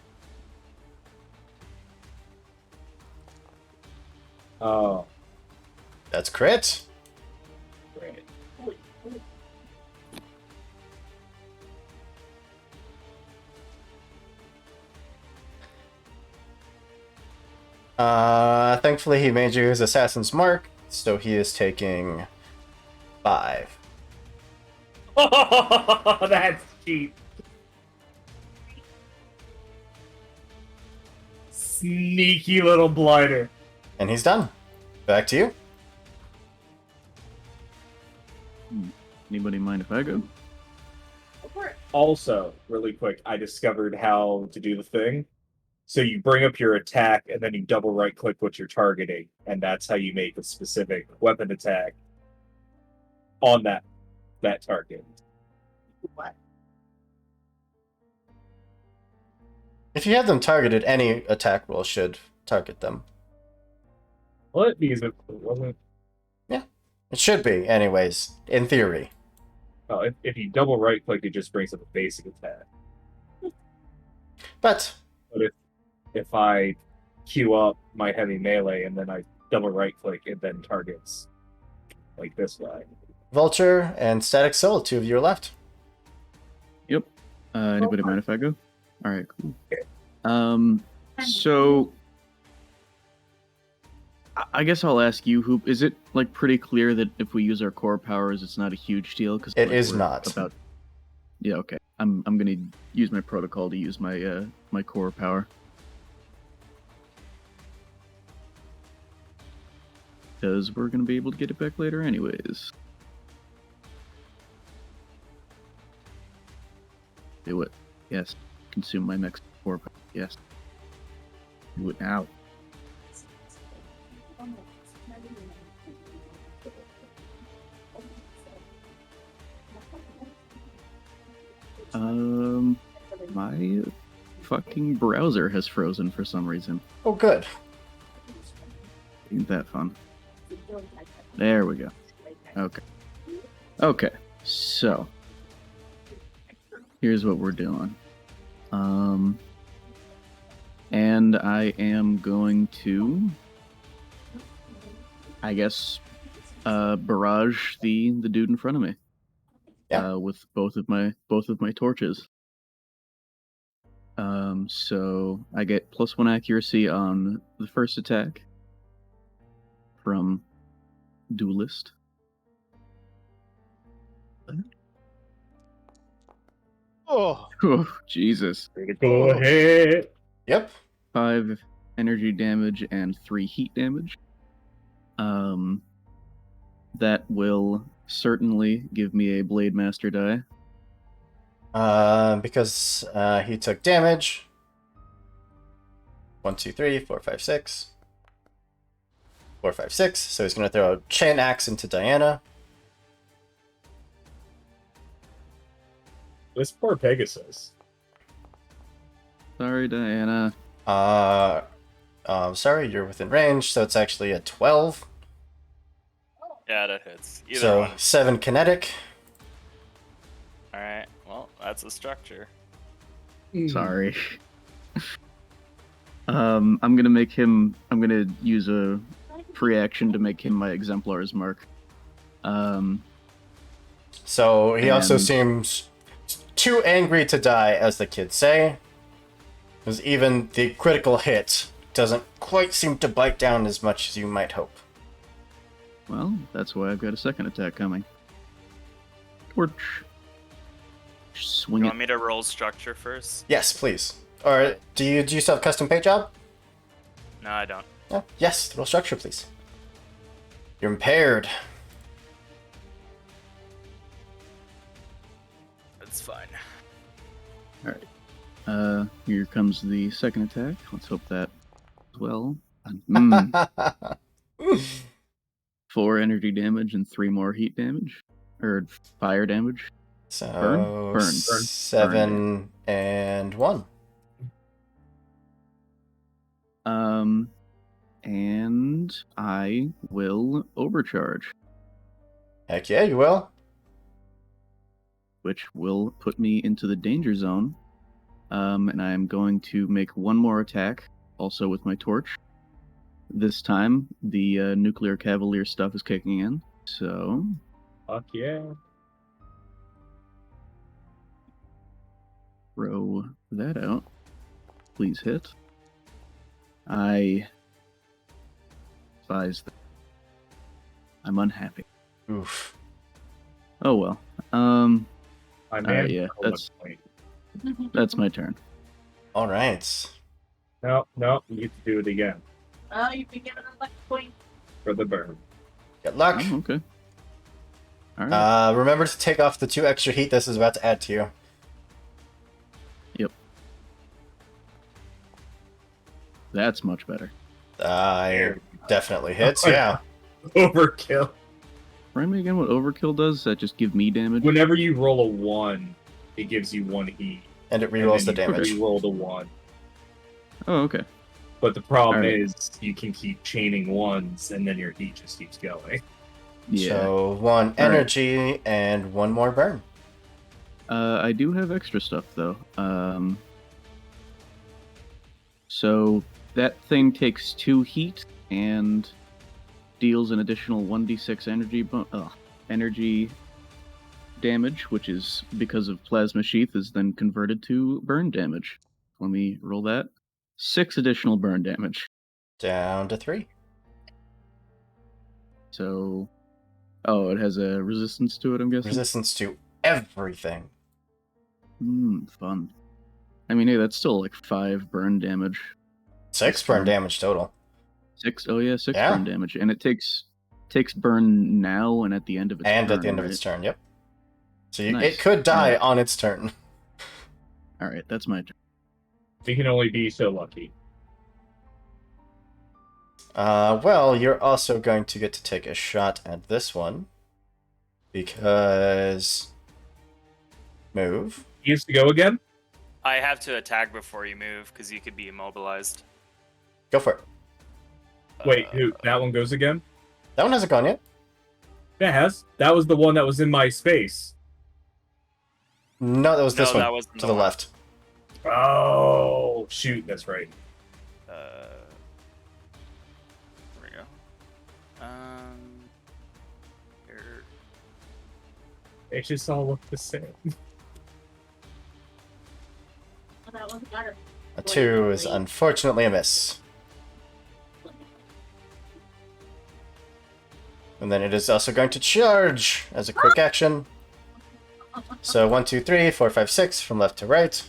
Oh, That's crit. great. Thankfully he made you his assassin's mark, so he is taking 5. That's cheap. Sneaky little blighter. And he's done. Back to you. Anybody mind if I go? Go for it. Also, really quick, I discovered how to do the thing. So you bring up your attack and then you double right click what you're targeting, and that's how you make a specific weapon attack on that target. What? If you have them targeted, any attack roll should target them. What? Because it wasn't. It should be, anyways, in theory. Oh, if you double right click, it just brings up a basic attack. But But if I queue up my heavy melee and then I double right click, it then targets like this way. Vulture and Static Soul, 2 of you are left. Yep. Anybody for mind if I go? All right, cool. Okay. So I guess I'll ask you, Hoop. Is it like pretty clear that if we use our core powers, it's not a huge deal? Because It is not. Yeah. Okay. I'm gonna use my protocol to use my my core power. Because we're gonna be able to get it back later, anyways. Do it. Yes. Consume my next core power. Yes. Do it now. My fucking browser has frozen for some reason. Oh, good. Ain't that fun? There we go. Okay. Okay. So here's what we're doing. And I am going to, I guess, barrage the dude in front of me. Yeah. With both of my torches. So I get +1 accuracy on the first attack from Duelist. Oh, Oh, Jesus. Go ahead. Yep. 5 energy damage and 3 heat damage. That will certainly give me a Blade Master die. Because he took damage. 1, 2, 3, 4, 5, 6. 4, 5, 6. So he's going to throw a chain axe into Diana. This poor Pegasus. Sorry, Diana. Sorry, you're within range, so it's actually a 12. Yeah, that hits. Either So one. 7 kinetic. Alright, well, that's a structure. Sorry. I'm gonna use a free action to make him my Exemplar's mark. So he also And- seems too angry to die, as the kids say. Because even the critical hit doesn't quite seem to bite down as much as you might hope. Well, that's why I've got a second attack coming. Torch. Swing You it. want me to roll structure first? Yes, please. Or do you still have custom paint job? No, I don't. Oh, yes, roll structure, please. You're impaired. That's fine. Here comes the second attack. Let's hope that as well. 4 energy damage and 3 more heat damage. Or fire damage. So Burn. 7 and 1. And I will overcharge, Heck yeah, you will. which will put me into the danger zone. And I am going to make one more attack, also with my torch. This time, the nuclear cavalier stuff is kicking in. So, Fuck yeah. throw that out. Please hit. I despise that. I'm unhappy. Oof. Oh well. My man. yeah, hold that's- on, wait. That's my turn. All right. No, you get to do it again Oh, you've been given a luck point. for the burn. Good luck. Oh, okay. All right. Remember to take off the 2 extra heat this is about to add to you. Yep. That's much better. It definitely hits, yeah. Overkill. Remind me again what overkill does? Does that just give me damage? Whenever you roll a 1, it gives you 1 heat. And it and rerolls the then damage. You roll the 1. Oh, okay. But the problem Alright. is you can keep chaining 1s and then your heat just keeps going. Yeah. So 1 energy and 1 more burn. I do have extra stuff though. So that thing takes 2 heat and deals an additional 1d6 energy damage, which is because of plasma sheath is then converted to burn damage. Let me roll that. 6 additional burn damage. Down to 3. So, it has a resistance to it, I'm guessing. Resistance to everything. Fun. I mean, hey, that's still like 5 burn damage. 6 burn damage total. 6. Oh yeah, 6 Yeah. burn damage, and it takes burn now and at the end of its And turn, at the end of right? its turn, yep. So Nice. it could die Alright. on its turn. All right, that's my turn. You can only be so lucky. Well, you're also going to get to take a shot at this one. Because... Move. He used to go again? I have to attack before you move because you could be immobilized. Go for it. Wait, who? That one goes again? That one hasn't gone yet. Yeah, it has. That was the one that was in my space. No, that was this No, one that wasn't to the the one. left. Oh, shoot, that's right. There we go. Here. They just all look the same. That one's got a A 2 is unfortunately a miss. And then it is also going to charge as a quick action. So 1, 2, 3, 4, 5, 6 from left to right.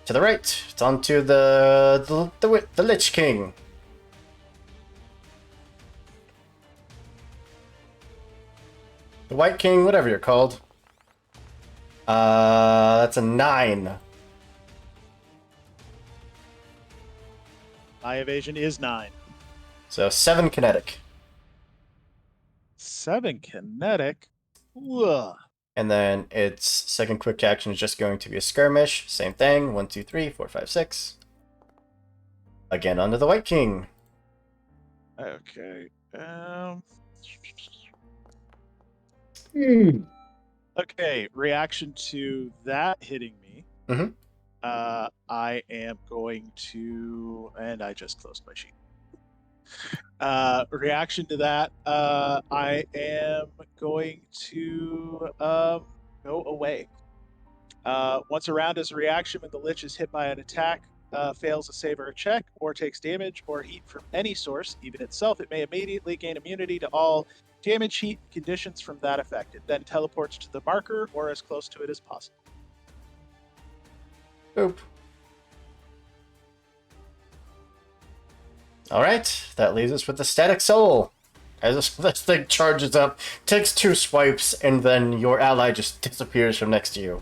To the right. It's on to the Lich King. The White King, whatever you're called. That's a 9. My evasion is 9. So 7 kinetic. 7 kinetic. Ugh. And then its second quick action is just going to be a skirmish. Same thing. 1, 2, 3, 4, 5, 6. Again onto the White King. Okay. Hmm. Okay. Reaction to that hitting me. Mhm. I am going to, and I just closed my sheet. Reaction to that, I am going to go away. Once a round as a reaction, when the Lich is hit by an attack, fails a save or a check, or takes damage or heat from any source, even itself, it may immediately gain immunity to all damage, heat, conditions from that effect. It then teleports to the marker or as close to it as possible. Boop. Alright, that leaves us with the Static Soul. As this thing charges up, takes 2 swipes, and then your ally just disappears from next to you.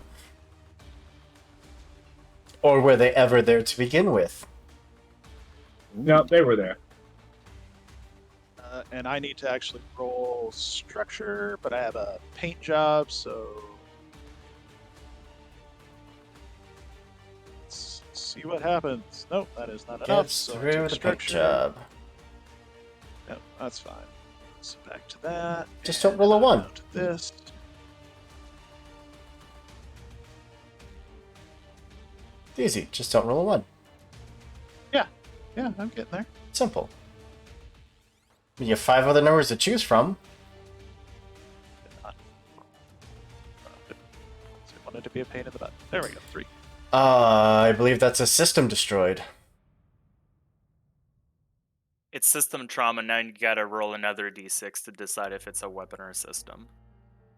Or were they ever there to begin with? No, they were there. And I need to actually roll structure, but I have a paint job, so let's see what happens. Nope, that is not enough. Gets So I through took the paint structure. job. Yep, that's fine. So back to that. Just don't roll a 1. Down to this. Easy, just don't roll a 1. Yeah, I'm getting there. Simple. You have 5 other numbers to choose from. I wanted to be a pain in the butt. There we go. 3. I believe that's a system destroyed. It's system trauma. Now you gotta roll another d6 to decide if it's a weapon or a system.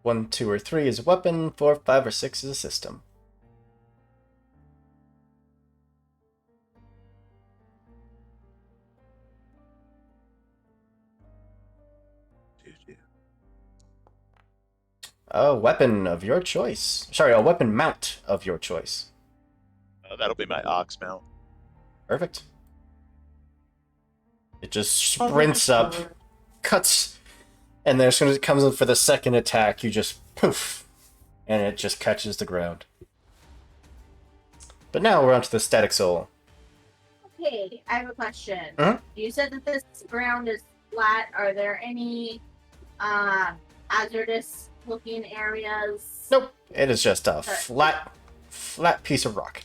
1, 2, or 3 is a weapon, 4, 5, or 6 is a system. A weapon of your choice. Sorry, a weapon mount of your choice. That'll be my ox mount. Perfect. It just sprints up, cuts, and then as soon as it comes in for the second attack, you just poof, and it just catches the ground. But now we're on to the Static Soul. Okay, I have a question. Mhm. You said that this ground is flat. Are there any hazardous looking areas? Nope, it is just a flat piece of rock.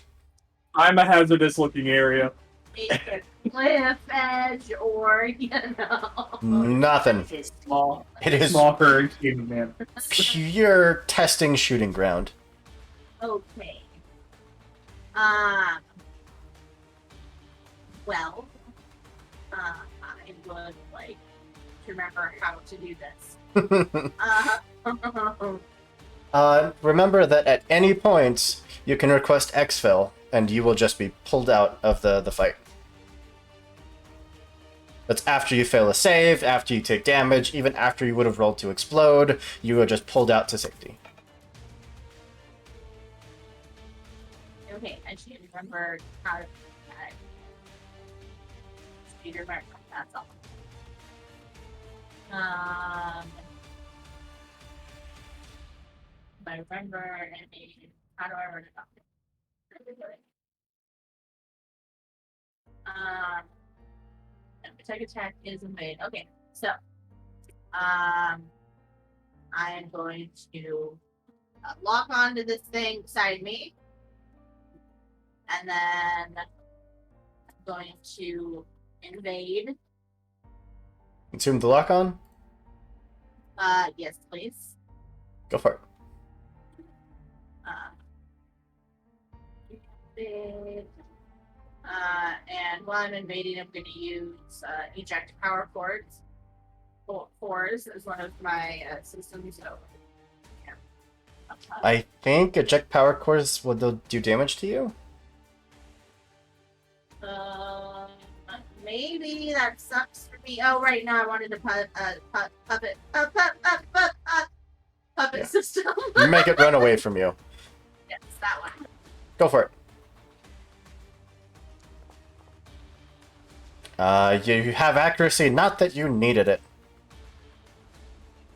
I'm a hazardous looking area. A cliff edge or, you know. Nothing. It's small. It is Small for a human man. pure testing shooting ground. Okay. Well, I would like to remember how to do this. Remember that at any point you can request exfil, and you will just be pulled out of the fight. That's after you fail a save, after you take damage, even after you would have rolled to explode, you are just pulled out to safety. Okay, I should remember how to do that. Just need to remember, that's all. If I remember any How do I run it up? Attack attack is invade. Okay, so I am going to lock onto this thing beside me, and then I'm going to invade. Consume the lock on. Yes, please. Go for it. Invade. And while I'm invading, I'm going to use eject power cords. Fours is one of my systems. So, yeah. I think eject power cores will do damage to you. Maybe that sucks for me. Oh, right now I wanted to puppet Yeah. system. Make it run away from you. Yes, that one. Go for it. You have accuracy, not that you needed it.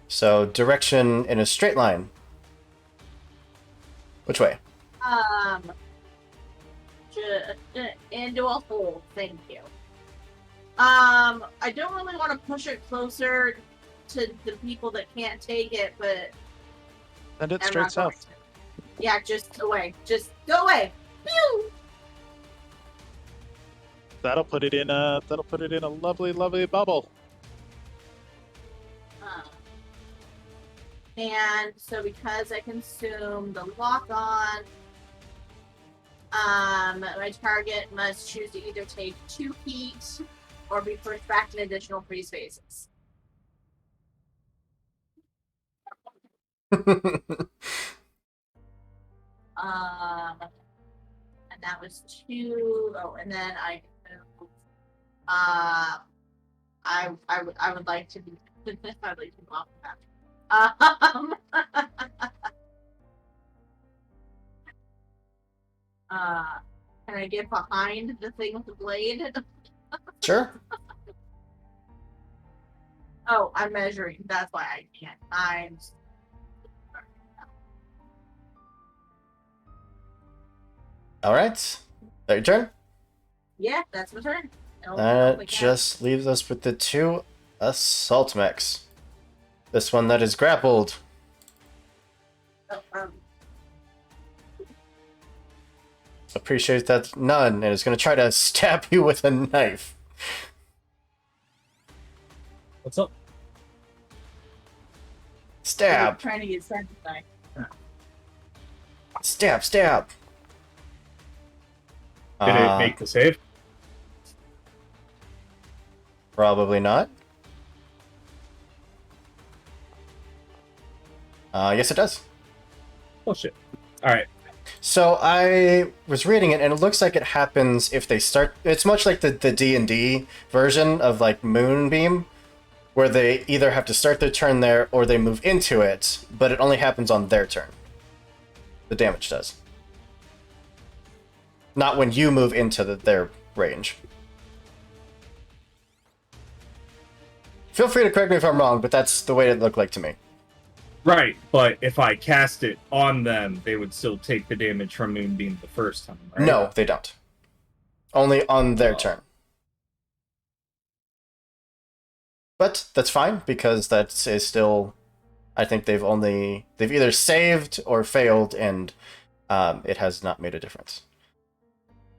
So, direction in a straight line. Which way? Into a hole. Thank you. I don't really want to push it closer to the people that can't take it, but Send it I'm straight not going south. to. Yeah, just away. Just go away. Pew! That'll put it in a lovely, lovely bubble. And so because I consume the lock on, my target must choose to either take 2 heat or be pushed back an additional 3 spaces. And that was 2. Oh, and then I would like to be I'd like to move off the map. Can I get behind the thing with the blade? Sure. Oh, I'm measuring. That's why I can't. Alright. Your turn. Yeah, that's my turn. That just leaves us with the 2 assault mechs. This one that is grappled. Appreciate that none, and is going to try to stab you with a knife. What's up? Stab! Trying to get started tonight. Stab, stab! Did it make the save? Probably not. Yes, it does. Bullshit. Alright. So I was reading it, and it looks like it happens if they start. It's much like the D&D version of like Moonbeam, where they either have to start their turn there or they move into it, but it only happens on their turn. The damage does. Not when you move into their range. Feel free to correct me if I'm wrong, but that's the way it looked like to me. Right, but if I cast it on them, they would still take the damage from Moonbeam the first time, right? No, they don't. Only on their turn. But that's fine, because that is still... I think they've either saved or failed, and it has not made a difference.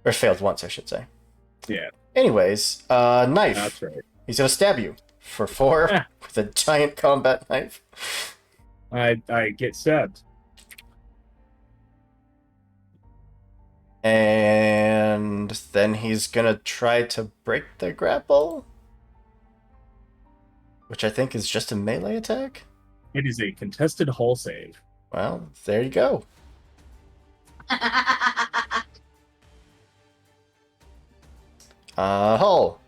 Or failed once, I should say. Yeah. Anyways, knife. That's right. He's gonna stab you for 4 with a giant combat knife. I get stabbed. And then he's gonna try to break the grapple, which I think is just a melee attack. It is a contested hull save. Well, there you go. Hull.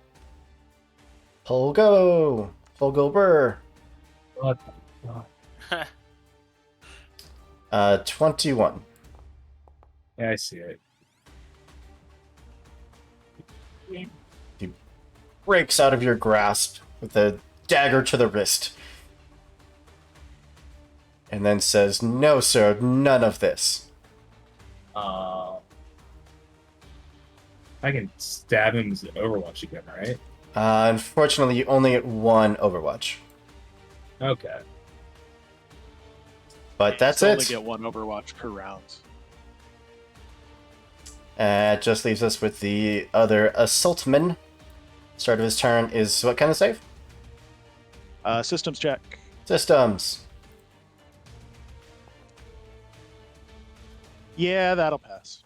Hull go. Hull go burr. What? 21. Yeah, I see it. He breaks out of your grasp with a dagger to the wrist. And then says, "No, sir, none of this." I can stab him as an Overwatch again, right? Unfortunately, you only get one Overwatch. Okay. But You that's still only it. get one Overwatch per round. It just leaves us with the other Assaultman. Start of his turn is what kind of save? Systems check. Systems. Yeah, that'll pass.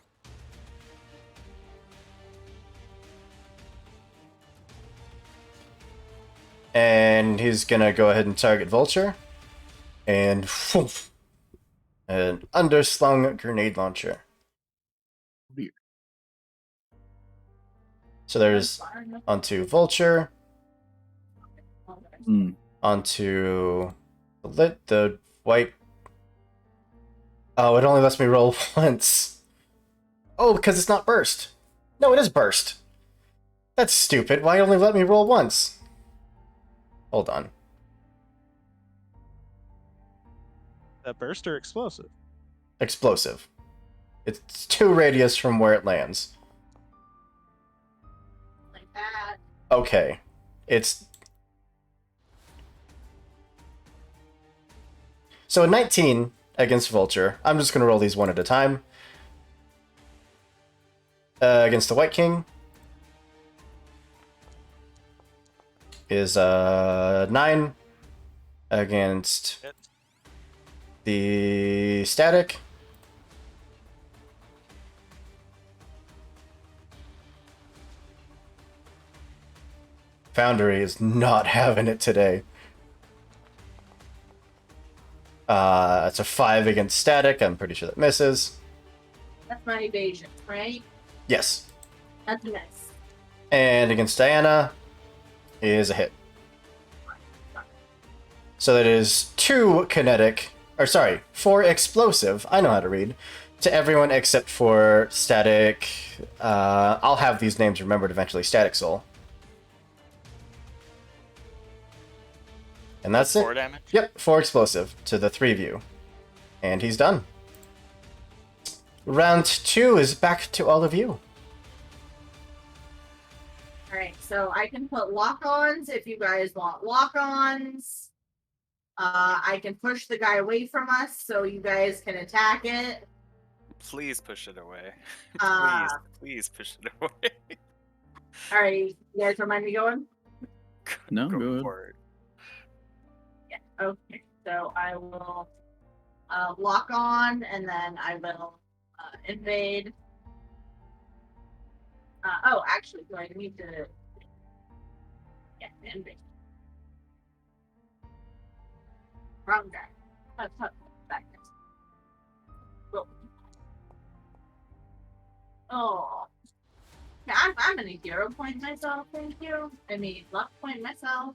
And he's gonna go ahead and target Vulture. And an underslung grenade launcher. Weird. So there's onto Vulture, Hmm. onto the white. Oh, it only lets me roll once. Oh, because it's not burst. No, it is burst. That's stupid. Why only let me roll once? Hold on. That burst or explosive? Explosive. It's 2 radius from where it lands. Like that. Okay. It's... So a 19 against Vulture. I'm just going to roll these one at a time. Against the White King is 9. Against Hit. the Static. Foundry is not having it today. It's a 5 against Static. I'm pretty sure that misses. That's my evasion, right? Yes. That's a miss. And against Diana is a hit. So that is 2 kinetic, or sorry, 4 explosive, I know how to read, to everyone except for Static. I'll have these names remembered eventually. Static Soul. And that's 4 it. damage. Yep, 4 explosive to the 3 of you. And he's done. Round 2 is back to all of you. Alright, so I can put lock-ons if you guys want lock-ons. I can push the guy away from us so you guys can attack it. Please push it away. Uh, Please push it away. Alright, you guys don't mind me going? No, go ahead. for it. Yeah, okay. So I will lock on and then I will invade. Oh, actually, do I need to? Yeah, invade. Wrong guy. Back. Whoa. Oh. Yeah, I'm gonna hero point myself, thank you. I mean, luck point myself.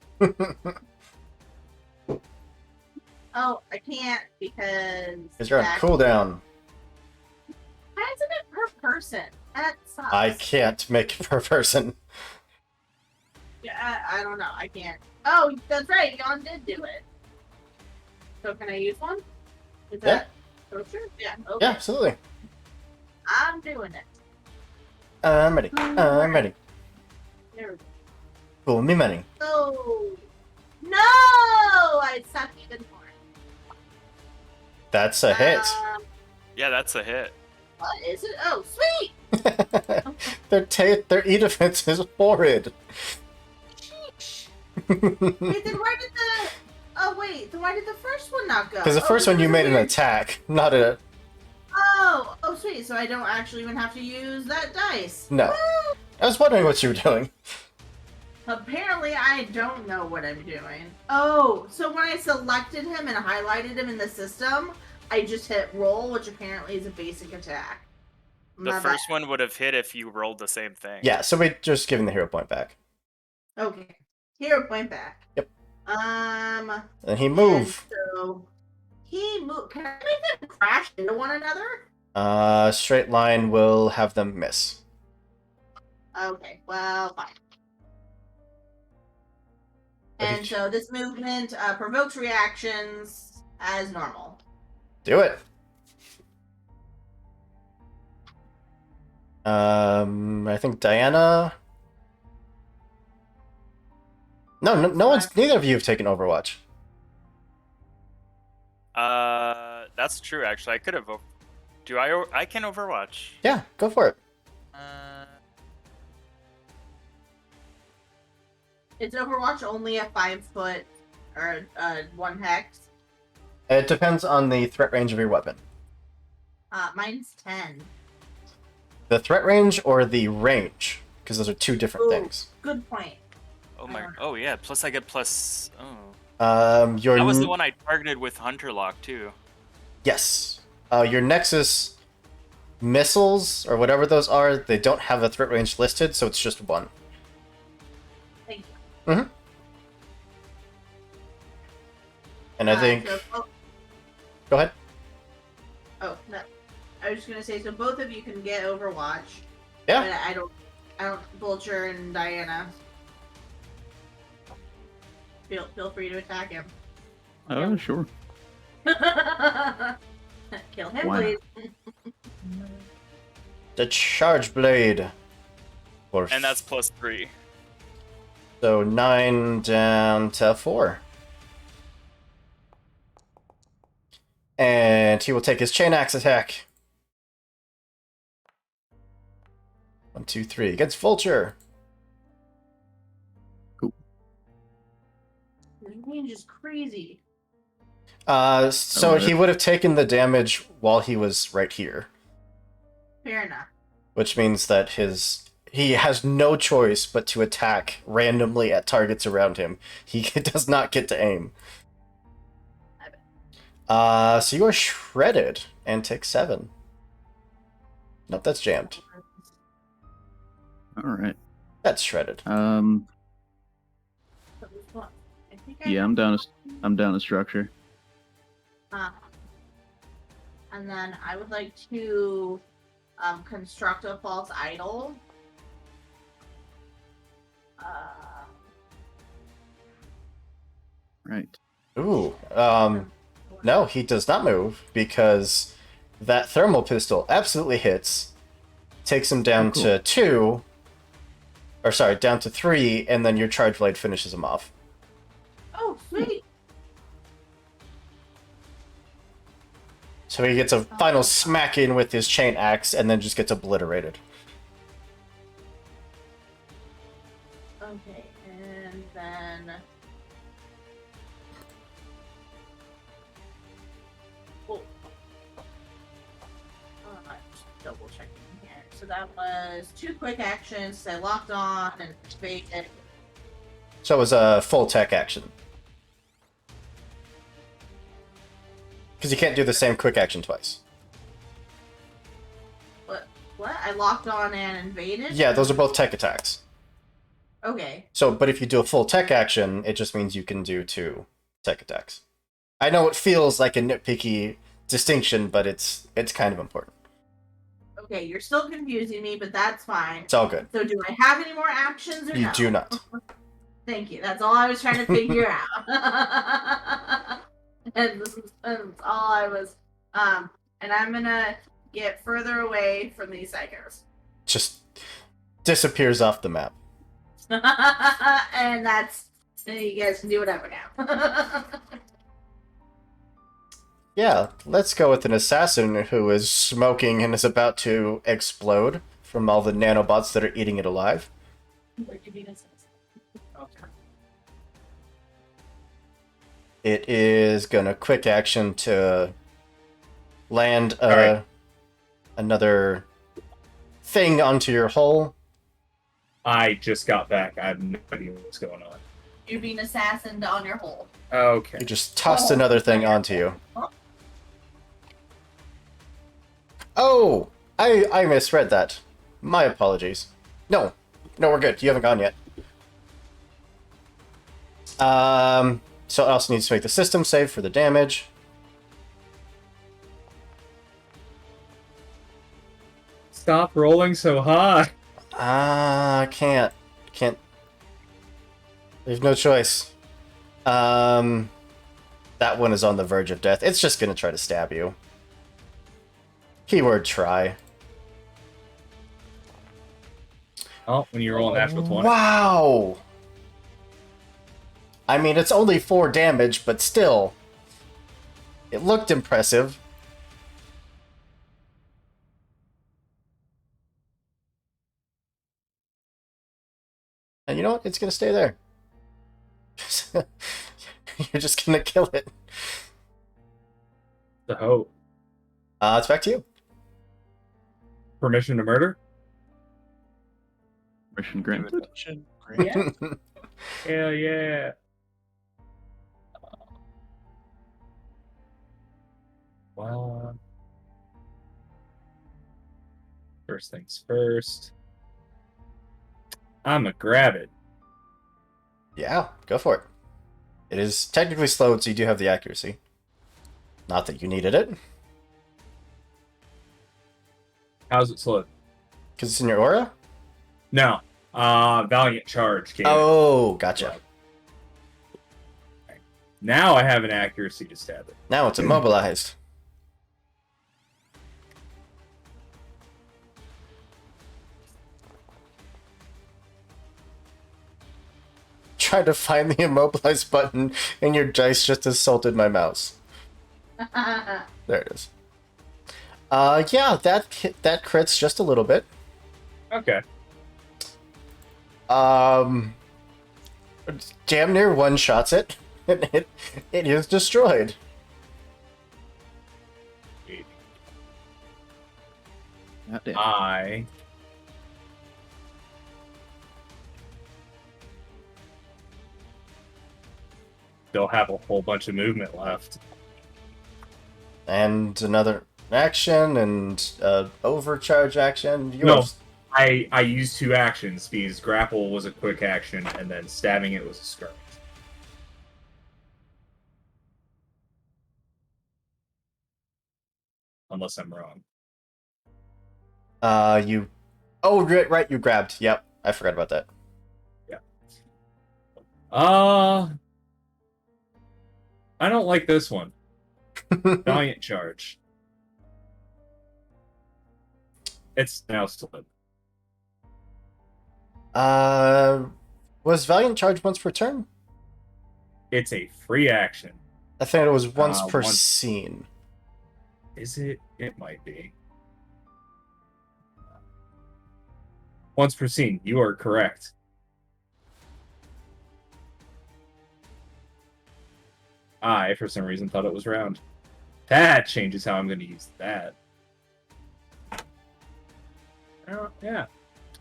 Oh, I can't because. Because you're on that- cooldown. Why isn't it per person? That sucks. I can't make it per person. Yeah, I don't know. I can't. Oh, that's right. Jan did do it. So can I use one? Is Yeah. that? Oh, sure. Yeah. Okay. Yeah, absolutely. I'm doing it. I'm ready. I'm ready. There we go. Cool me money. Oh. No! I suck even more. That's a hit. Yeah, that's a hit. What is it? Oh, sweet! Their E-defense is horrid. Sheesh. Wait, then why did the... Oh, wait. Then why did the first one not go? Because the first Oh, one you because made of an weird- attack, not a... Oh, sweet. So I don't actually even have to use that dice. No. Woo! I was wondering what you were doing. Apparently, I don't know what I'm doing. Oh, so when I selected him and highlighted him in the system, I just hit roll, which apparently is a basic attack. The My first one would have hit if you rolled the same thing. Yeah, so we're just giving the hero point back. bad. Okay. Hero point back. Yep. And And he move. so he move. Can I make them crash into one another? Straight line will have them miss. Okay. Well, fine. But he And so this movement provokes reactions as normal. Do it. I think Diana. No one's. Neither of you have taken Overwatch. That's true. Actually, I could have. Do I? I can Overwatch. Yeah, go for it. Is Overwatch only a 5 foot or 1 hex? It depends on the threat range of your weapon. Mine's 10. The threat range or the range, because those are two different Ooh. things. Good point. Oh my. Oh yeah. Plus I get plus. Oh. Your That was the one I targeted with Hunter Lock too. Yes. Your Nexus missiles or whatever those are, they don't have a threat range listed, so it's just one. Thank you. Mm-hmm. And I think. Go ahead. Oh no, I was just gonna say. So both of you can get Overwatch. Yeah. But I don't. Vulture and Diana. Feel free to attack him. Oh, sure. Kill him, Why please. The Charge Blade. And that's plus 3. So 9 down to 4. And he will take his Chain Axe attack. 1, 2, 3. Against Vulture. His range is crazy. So he would have taken the damage while he was right here. Fair enough. Which means that he has no choice but to attack randomly at targets around him. He does not get to aim. So you are shredded and take 7. Nope, that's jammed. All right. That's shredded. Yeah, I'm down a structure. And then I would like to construct a false idol. Right. Ooh. No, he does not move because that thermal pistol absolutely hits, takes him down to 2, or sorry, down to 3, and then your charge blade finishes him off. Oh, sweet. So he gets a final smack in with his chain axe and then just gets obliterated. Okay, and then... Oh. Just double checking here. So that was 2 quick actions. I locked on and evaded. So it was a full tech action. Because you can't do the same quick action twice. What? I locked on and invaded? Yeah, those are both tech attacks. Okay. So, but if you do a full tech action, it just means you can do 2 tech attacks. I know it feels like a nitpicky distinction, but it's kind of important. Okay, you're still confusing me, but that's fine. It's all good. So do I have any more actions or no? You do not. Thank you. That's all I was trying to figure out. And that's all I was. And I'm gonna get further away from these psychos. Just disappears off the map. And that's. You guys can do whatever now. Yeah, let's go with an assassin who is smoking and is about to explode from all the nanobots that are eating it alive. It is gonna quick action to land another thing onto your hull. I just got back. I have no idea what's going on. You're being assassined on your hole. Okay. You just tossed another thing onto you. Oh! I misread that. My apologies. No, we're good. You haven't gone yet. So it also needs to make the system save for the damage. Stop rolling so high. Can't. We have no choice. That one is on the verge of death. It's just gonna try to stab you. Keyword try. Oh, when you roll a natural 20. Wow! I mean, it's only 4 damage, but still. It looked impressive. And you know what? It's gonna stay there. You're just gonna kill it. The hope. It's back to you. Permission to murder? Mission granted. Great. Yeah. Hell yeah. Well, first things first. I'm gonna grab it. Yeah, go for it. It is technically slowed, so you do have the accuracy. Not that you needed it, How's it slowed? because it's in your aura? No. Valiant Charge came. Oh, gotcha. Now I have an accuracy to stab it. Now it's immobilized. Trying to find the immobilize button, and your dice just assaulted my mouse. There it is. Yeah, that crits just a little bit. Okay. Damn near one-shots it, and it is destroyed. God damn. I still have a whole bunch of movement left. And another action, and overcharge action. You No. have- I used 2 actions because grapple was a quick action and then stabbing it was a skirmish. Unless I'm wrong. you. Oh, right, you grabbed. Yep, I forgot about that. I don't like this one. Valiant Charge. It's now split. Was Valiant Charge once per turn? It's a free action. I think it was once per once- scene. Is it? It might be. Once per scene. You are correct. I, for some reason, thought it was round. That changes how I'm going to use that. Yeah.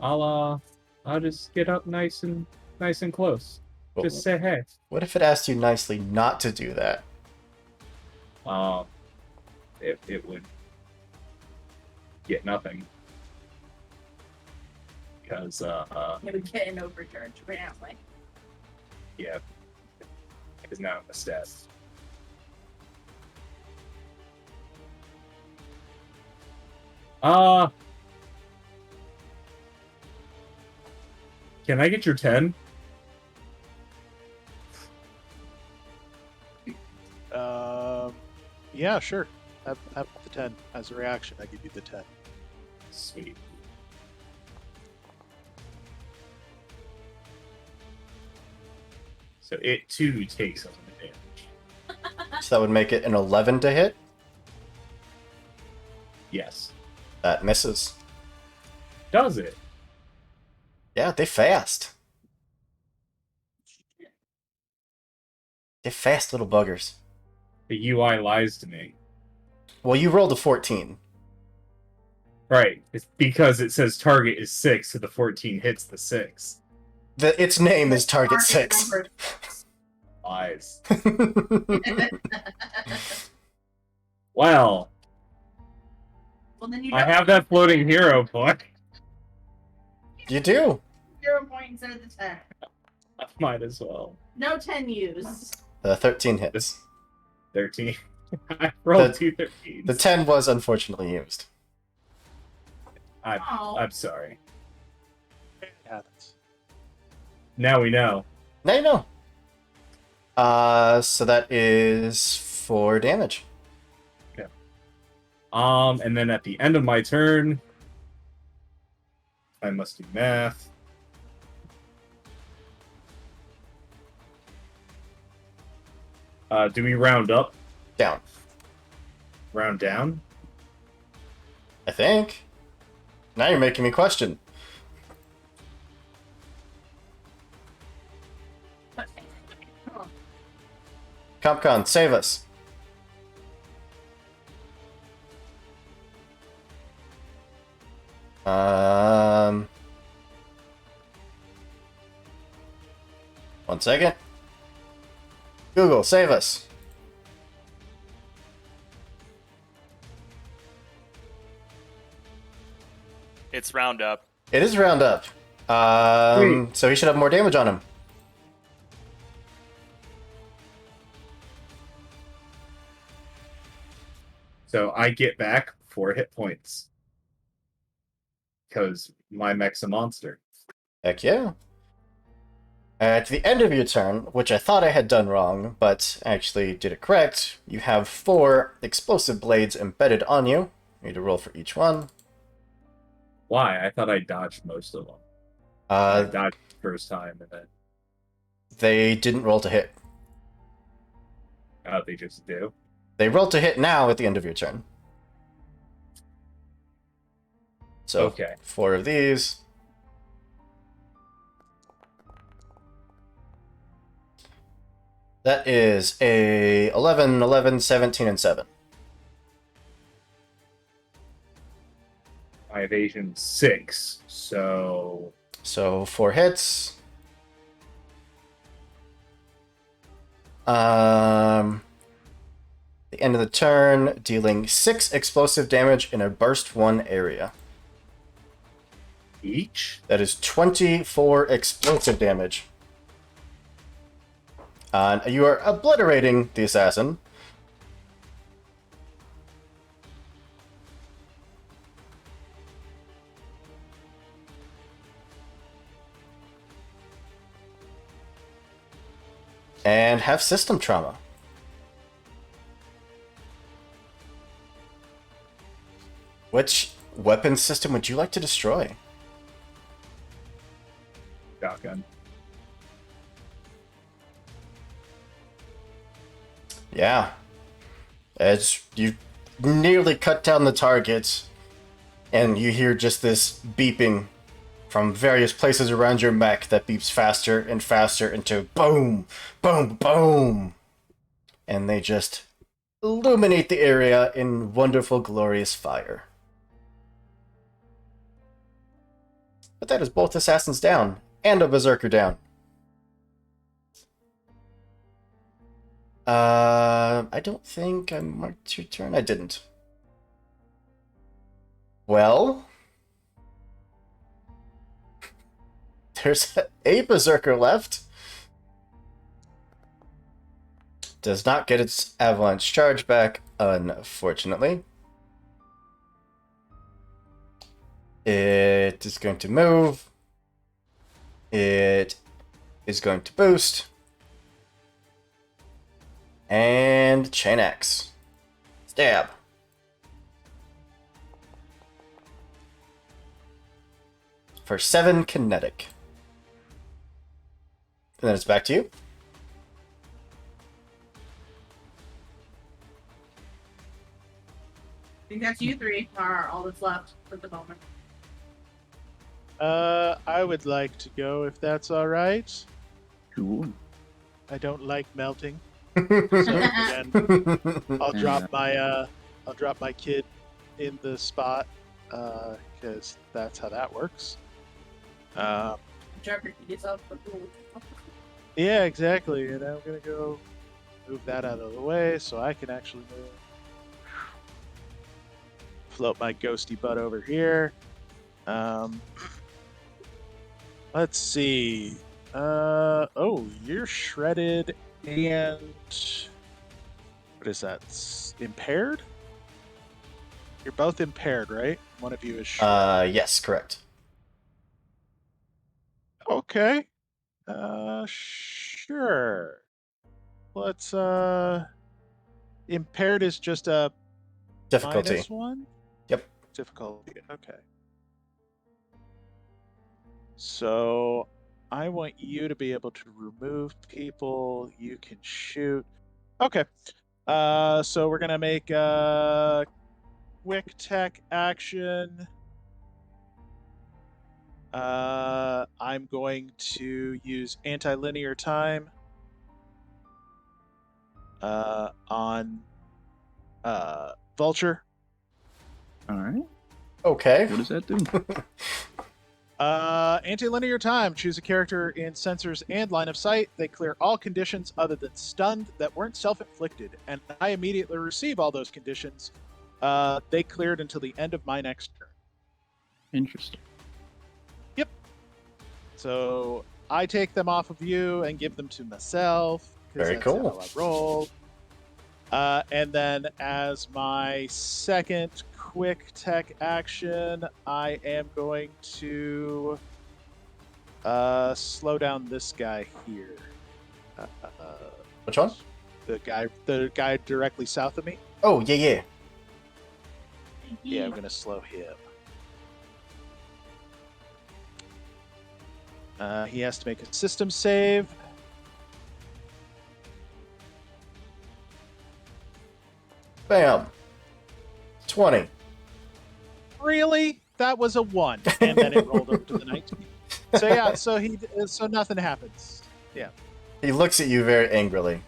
I'll just get up nice and close. Just say hey. What if it asked you nicely not to do that? It would get nothing. Because It would get an overcharge, apparently. yeah. Because now I'm a stat. Can I get your 10? Yeah, sure. Have the 10 as a reaction. I give you the 10. Sweet. So it too takes some of the damage. So that would make it an 11 to hit. Yes. That misses. Does it? Yeah, they fast. They're fast little buggers. The UI lies to me. Well, you rolled a 14. Right. It's because it says target is 6, so the 14 hits the 6. Its name is Target 6. number. Lies. Well, Well, then you I don't have that floating hero point. You do. 0 point instead of the 10. I might as well. No 10 used. 13 hits. 13. I rolled The- 2 13s. The 10 was unfortunately used. Oh. I'm sorry. It happens. Now we know. Now you know. So that is 4 damage. And then at the end of my turn, I must do math. Do we round up, Down. round down? I think. Now you're making me question. Compcon, save us. One second. Google, save us. It's round up. It is round up. So he should have more damage on him. So I get back 4 hit points. Because my mech's a monster. Heck yeah. At the end of your turn, which I thought I had done wrong, but actually did it correct, you have 4 explosive blades embedded on you. You need to roll for each one. Why? I thought I dodged most of them. I Uh, dodged the first time and then they didn't roll to hit. they just do. They roll to hit now at the end of your turn. So, Okay. 4 of these. That is a 11, 11, 17, and 7. My evasion 6, so So 4 hits. The end of the turn, dealing 6 explosive damage in a burst 1 area. each. That is 24 explosive damage. You are obliterating the assassin. And have system trauma. Which weapon system would you like to destroy? Shotgun. Yeah. As you nearly cut down the target, and you hear just this beeping from various places around your mech that beeps faster and faster into boom, boom, boom. And they just illuminate the area in wonderful, glorious fire. But that is both assassins down and a berserker down. I don't think I marked your turn. I didn't. Well, there's a berserker left. Does not get its avalanche charge back, unfortunately. It is going to move. It is going to boost. And chain axe. Stab. For 7 kinetic. And then it's back to you. I think that's you 3 are all that's left for the moment. I would like to go if that's all right. Cool. I don't like melting. So again, I'll drop my kid in the spot because that's how that works. Drop your yourself for cool. Yeah, exactly. And I'm gonna go move that out of the way so I can actually move. Float my ghosty butt over here. Let's see. Oh, you're shredded and what is that? Impaired? You're both impaired, right? One of you is shredded. Yes, correct. Okay. Sure. Let's impaired is just a Difficulty. -1? Yep. Difficulty. Okay. So I want you to be able to remove people. You can shoot. Okay. So we're gonna make a quick tech action. I'm going to use anti-linear time on Vulture. All right. Okay. What does that do? Anti-linear time. Choose a character in sensors and line of sight. They clear all conditions other than stunned that weren't self-inflicted, and I immediately receive all those conditions. They cleared until the end of my next turn. Interesting. So I take them off of you and give them to myself because Very that's cool. how I roll. And then as my second quick tech action, I am going to slow down this guy here. Which one? The guy directly south of me. Oh, yeah. Yeah, I'm gonna slow him. He has to make a system save. Bam. 20. Really? That was a 1, and then it rolled over to the 19. So yeah, so nothing happens. Yeah, He looks at you very angrily.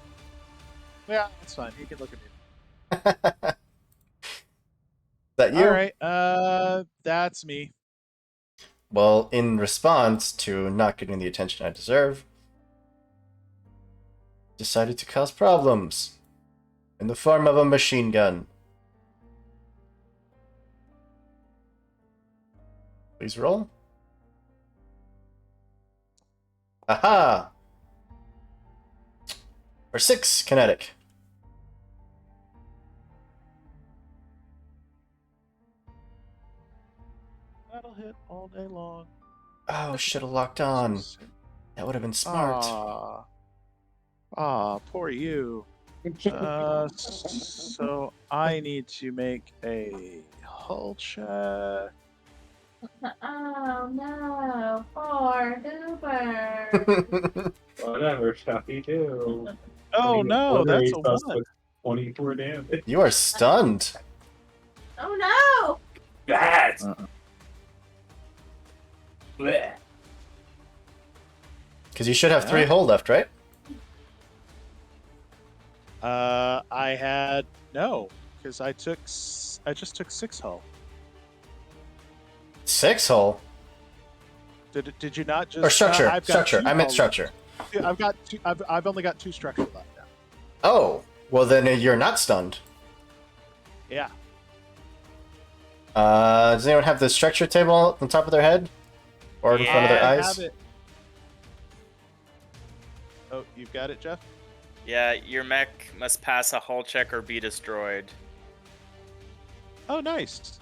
yeah, it's fine. He can look at me. Is that you? All right, that's me. Well, in response to not getting the attention I deserve, decided to cause problems in the form of a machine gun. Please roll. Aha! For 6 kinetic. That'll hit all day long. Oh, should have locked on. That would have been smart. Poor you. So I need to make a hull check. Oh no, poor Hooper. Whatever, Stuffy, too. Oh no, that's a 1. 24 damage. You are stunned. Oh no! Bad! Because you should have 3 Yeah. hull left, right? I had no, because I just took 6 hull. 6 hull? Did you not just? Or structure. I've got Structure. 2 I meant hull structure. left. I've got 2. I've only got 2 structure left now. Oh, well then you're not stunned. Yeah. Does anyone have the structure table on top of their head? Or in front of their I eyes? have it. Oh, you've got it, Jeff? Yeah, your mech must pass a hull check or be destroyed. Oh, nice.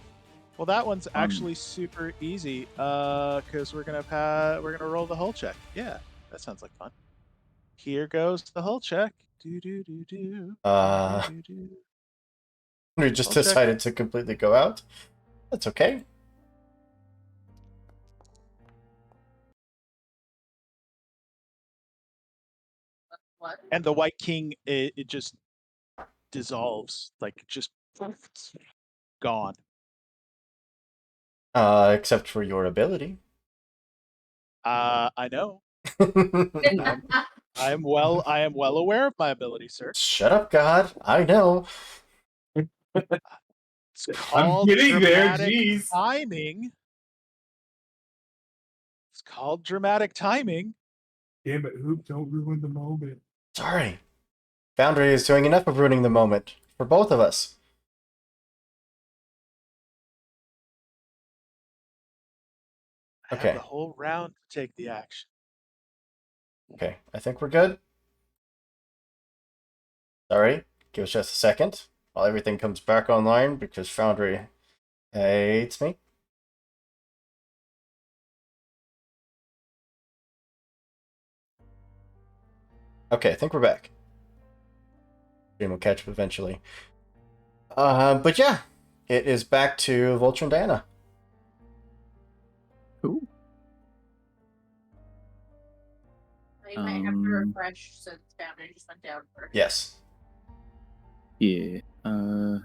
Well, that one's actually super easy. Because we're gonna roll the hull check. Yeah, that sounds like fun. Here goes the hull check. Do do do do. Do, do. We just I'll check. decided to completely go out. That's okay. What? And the White King, it just dissolves, like just gone. Except for your ability. I know. I am well aware of my ability, sir. Shut up, God. I know. It's called getting there, dramatic jeez. timing. It's called dramatic timing. Damn it, Hoop, don't ruin the moment. Sorry. Foundry is doing enough of ruining the moment. For both of us. I Okay. have the whole round to take the action. Okay, I think we're good. Sorry, give us just a second while everything comes back online because Foundry hates me. Okay, I think we're back. Stream will catch up eventually. But yeah, it is back to Vulture and Diana. Cool. You might have to refresh since Foundry just went down first. Yes. Yeah. I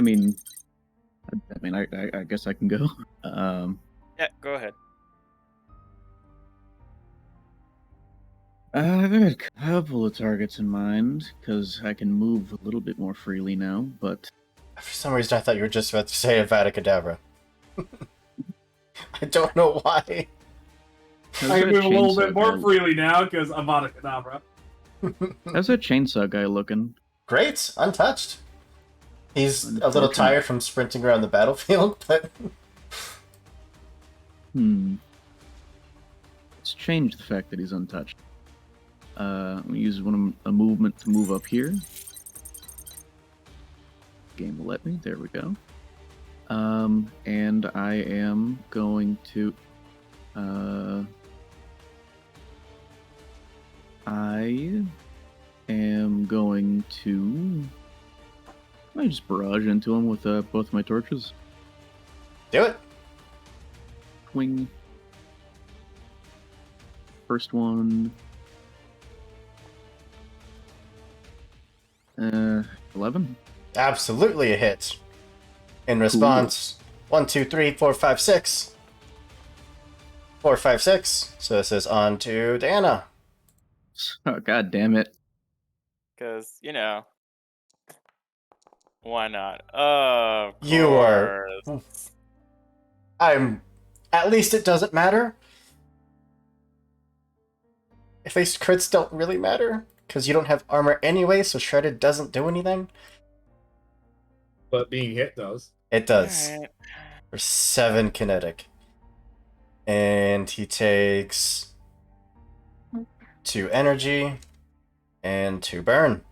mean, I guess I can go. Yeah, go ahead. I've got a couple of targets in mind because I can move a little bit more freely now. But For some reason, I thought you were just about to say Avada Kedavra. I don't know why. how's I can that move a little chainsaw bit more guy- freely now because I'm on a Kadabra. How's that chainsaw guy looking? Great, untouched. He's a little Unfortunate. tired from sprinting around the battlefield, but Let's change the fact that he's untouched. I'm gonna use a movement to move up here. Game will let me. There we go. And I am going to. I am going to. I just barrage into him with both my torches. do it. Wing. First one. 11. Absolutely a hit. In response, 1, 2, 3, 4, 5, 6. 4, 5, 6. So this is on to Diana. Oh, god damn it. Because, why not? Of You are- course. At least it doesn't matter. At least crits don't really matter, because you don't have armor anyway, so Shredded doesn't do anything. But being hit does. It does. Alright. For 7 kinetic. And he takes 2 energy and 2 burn.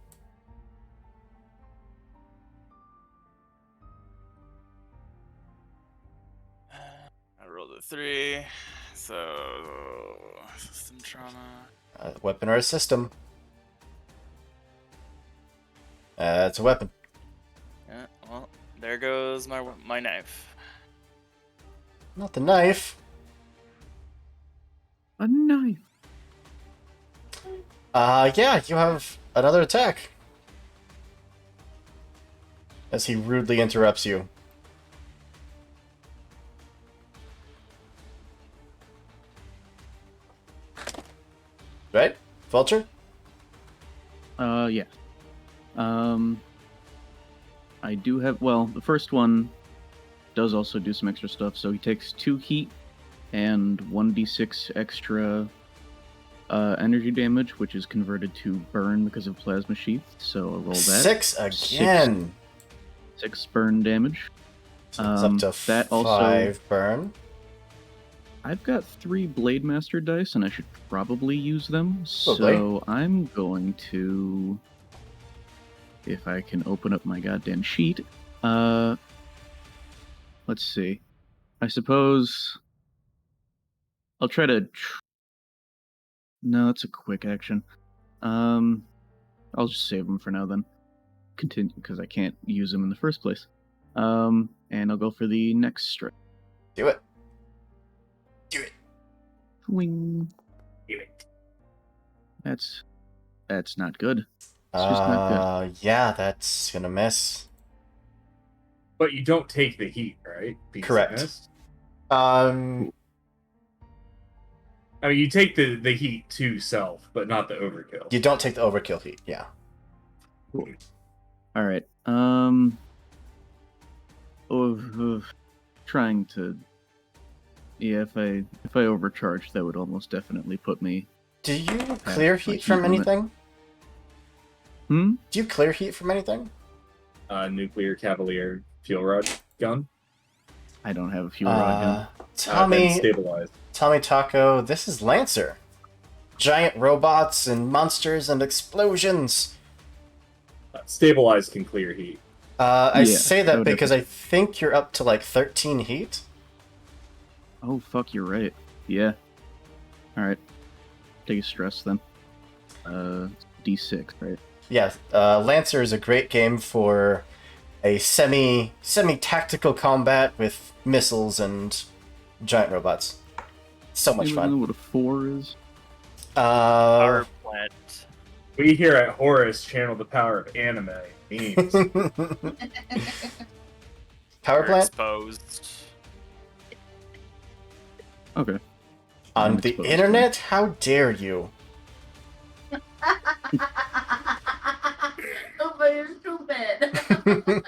I rolled a 3, so system trauma. A weapon or a system. It's a weapon. Yeah, well, there goes my knife. Not the knife. A knife. Yeah, you have another attack. As he rudely interrupts you. Right? Vulture? Yeah. I do have, well, the first one does also do some extra stuff, so he takes 2 heat and 1d6 extra energy damage, which is converted to burn because of plasma sheath, so I'll roll that. 6 again. 6 burn damage. So it's up to that 5 also- burn. I've got 3 Blade Master dice, and I should probably use them. Probably. So I'm going to, if I can open up my goddamn sheet. Let's see. I suppose I'll try to. No, it's a quick action. I'll just save them for now then. Continue because I can't use them in the first place. And I'll go for the next strike. Do it. Do it. Wing. That's not good. It's just not good. Yeah, that's gonna miss. But you don't take the heat, right? Being Correct. missed? Um, I mean, you take the heat to self, but not the overkill. you don't take the overkill heat. Yeah. All right. Trying to. Yeah, if I overcharge, that would almost definitely put me. Do you clear my heat from heat limit. anything? Hmm. Do you clear heat from anything? Nuclear Cavalier fuel rod gun. I don't have a fuel rod gun. Tommy, Stabilized. Tommy Taco, this is Lancer. Giant robots and monsters and explosions. Stabilized can clear heat. I Yeah, say that that would because I think you're up to like 13 heat. Oh fuck, you're right. Yeah. All right. Take a stress then. D6, right? Yeah, Lancer is a great game for a semi-tactical combat with missiles and giant robots. So much Anyone know fun. what a 4 is? Uh, Power plant. We here at Horus channel the power of anime memes. Power You're plant exposed. Okay. on I'm the exposed, internet? How dare you? Oh, but you're stupid.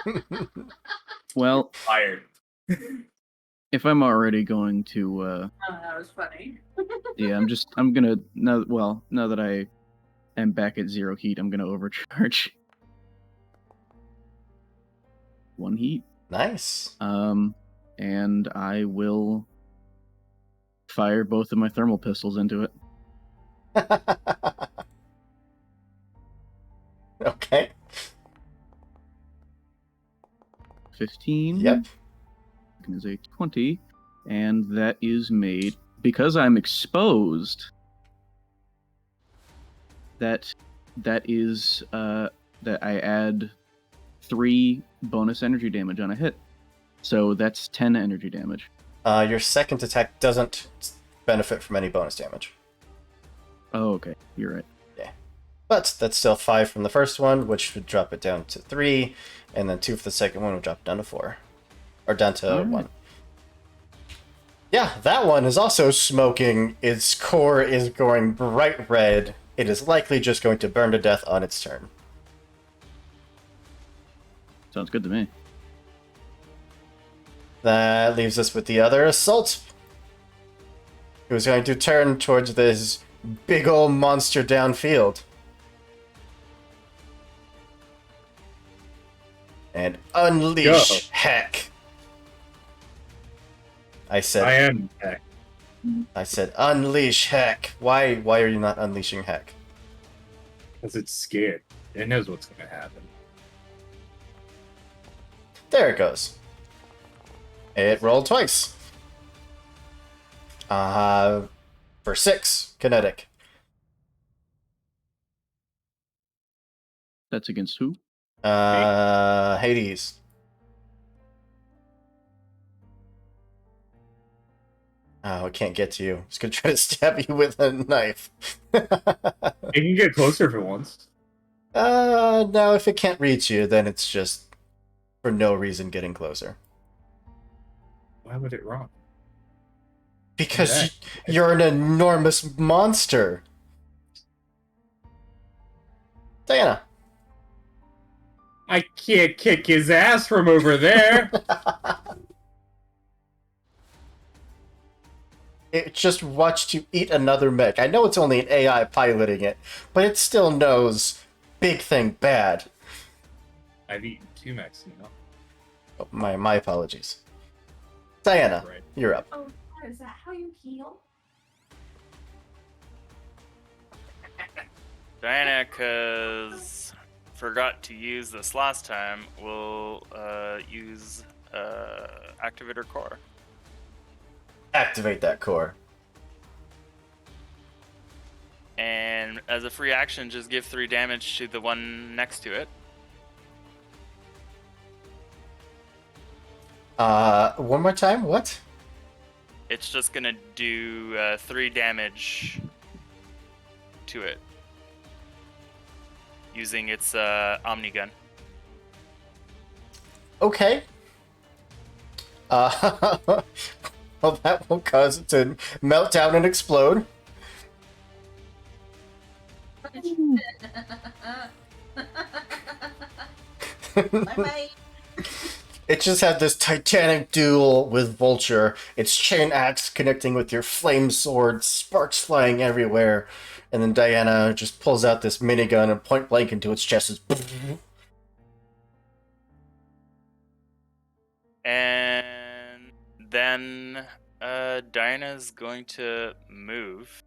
Well, Fired. if I'm already going to, Oh, that was funny. yeah, I'm gonna now that I am back at 0 heat, I'm gonna overcharge 1 heat. Nice. And I will fire both of my thermal pistols into it. Okay. 15. Yep. Is a 20, and that is made because I'm exposed. That is that I add 3 bonus energy damage on a hit, so that's 10 energy damage. Your second attack doesn't benefit from any bonus damage. Oh, okay, you're right. But that's still 5 from the first one, which would drop it down to 3, and then 2 for the second one would drop it down to 4. Or down to Alright. 1. Yeah, that one is also smoking. Its core is going bright red. It is likely just going to burn to death on its turn. Sounds good to me. That leaves us with the other assault. Who's going to turn towards this big ol' monster downfield. And unleash Go. heck. I I said am heck. unleash heck. Why are you not unleashing heck? Because it's scared. It knows what's going to happen. There it goes. It rolled twice. For 6 kinetic. That's against who? Hades. Oh, it can't get to you. It's gonna try to stab you with a knife. It can get closer if it wants. No, if it can't reach you, then it's just for no reason getting closer. Why would it run? Because Okay. you're an enormous monster. Diana. I can't kick his ass from over there. It just watched you eat another mech. I know it's only an AI piloting it, but it still knows big thing bad. I've eaten 2 mechs, you know. Oh, my apologies. Diana, Right. you're up. Oh, is that how you heal? Diana, cause forgot to use this last time, will use Activator Core. Activate that core. And as a free action, just give 3 damage to the one next to it. One more time? What? It's just gonna do 3 damage to it using its Omnigun. Okay. Well, that will cause it to melt down and explode. Bye-bye. It just had this titanic duel with Vulture. Its chain axe connecting with your flame sword, sparks flying everywhere. And then Diana just pulls out this minigun and point blank into its chest. And then Diana's going to move.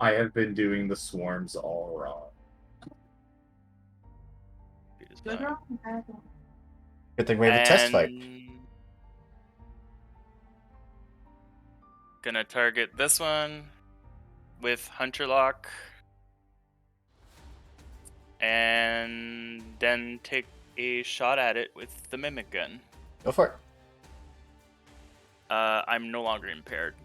I have been doing the swarms all wrong. Good wrong, bad wrong. Good thing we have a test fight. Gonna target this one with Hunter Lock. And then take a shot at it with the Mimic Gun. Go for it. I'm no longer impaired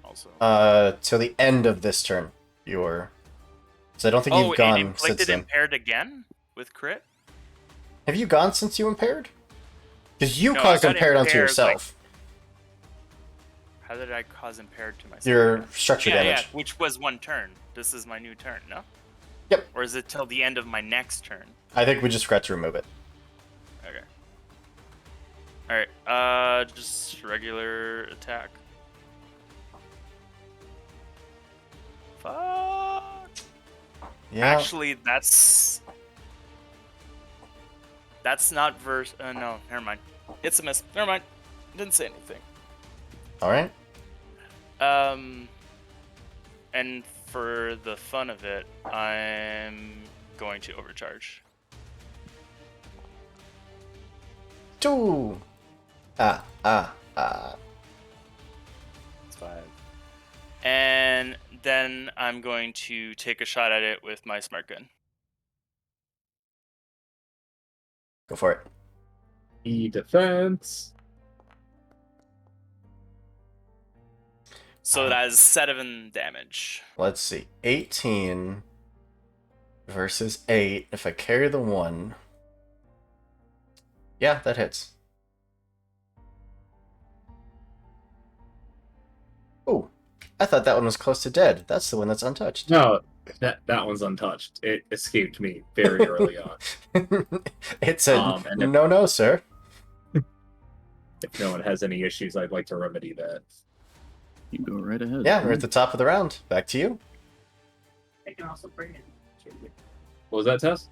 also. Till the end of this turn. So I don't think Oh, you've it gone since inflicted then. impaired again with crit? Have you gone since you impaired? Because you No, I caused got impaired onto impaired, yourself. How did I cause impaired to myself? Your structure Yeah, damage. which was 1 turn. This is my new turn, no? Yep. Or is it till the end of my next turn? I think we just forgot to remove it. Okay. Alright, just regular attack. Fuck. Yeah. Actually, that's not verse. No, never mind. It's a miss. Never mind. Didn't say anything. All right. And for the fun of it, I'm going to overcharge. 2. It's 5. And then I'm going to take a shot at it with my smart gun. Go for it. Defense. So that is 7 damage. Let's see. 18 versus 8. If I carry the 1. Yeah, that hits. Oh, I thought that one was close to dead. That's the one that's untouched. No, that one's untouched. It escaped me very early on. It said, And if, no, sir. if no one has any issues, I'd like to remedy that. You go right ahead. Yeah, we're at the top of the round. Back to you. I can also bring it to you. What was that, Tess?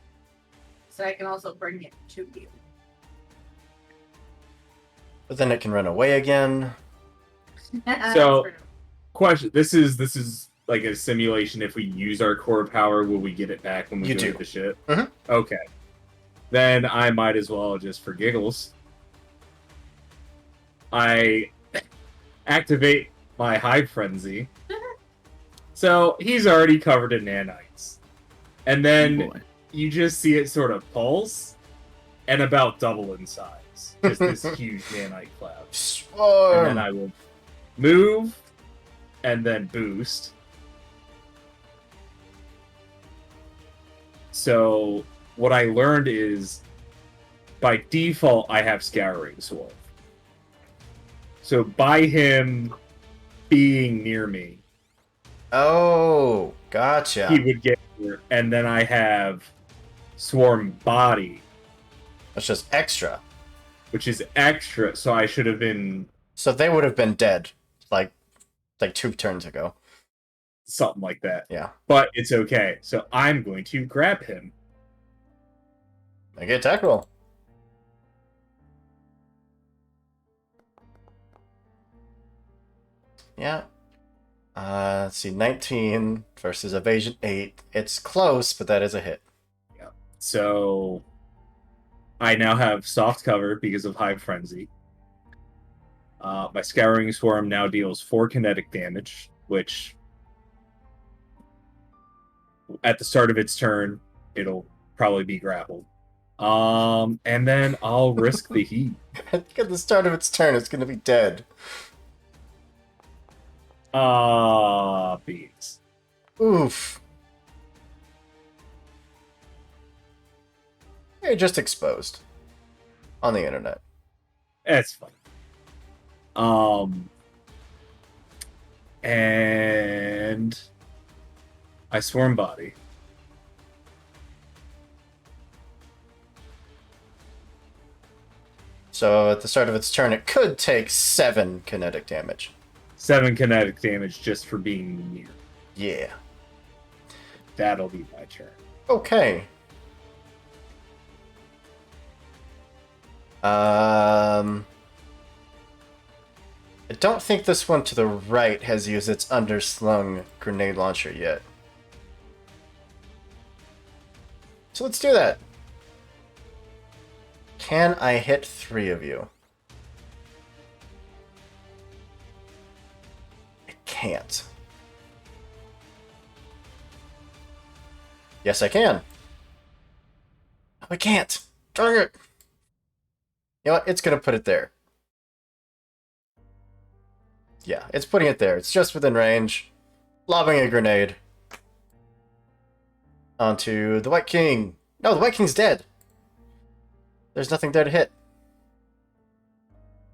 So I can also bring it to you. But then it can run away again. So, question: This is like a simulation. If we use our core power, will we get it back when we You go do. to the ship? Mhm. Okay. Then I might as well just for giggles. I activate my Hive Frenzy. So he's already covered in nanites. And then Oh boy. you just see it sort of pulse and about double in size. Just this huge nanite cloud. And Swarm. then I will move and then boost. So what I learned is by default I have Scouring Swarm. So by him being near me, Oh, gotcha. he would get here, and then I have Swarm Body, That's just extra. which is extra, so I should have been So they would have been dead, like 2 turns ago. something like that. Yeah. But it's okay. So I'm going to grab him. Make an attack roll. Yeah. Let's see. 19 versus evasion 8. It's close, but that is a hit. So I now have soft cover because of Hive Frenzy. My Scouring Swarm now deals 4 kinetic damage, which at the start of its turn, it'll probably be grappled. And then I'll risk the heat. I think at the start of its turn, it's going to be dead. Beats. Oof. You're just exposed on the internet. That's fine. And I Swarm Body. So at the start of its turn, it could take 7 kinetic damage. 7 kinetic damage just for being near. Yeah. That'll be my turn. Okay. I don't think this one to the right has used its underslung grenade launcher yet. So let's do that. Can I hit 3 of you? I can't. Yes, I can. No, I can't. Darn it. You know what? It's going to put it there. Yeah, it's putting it there. It's just within range. Lobbing a grenade. Onto the White King. No, the White King's dead. There's nothing there to hit.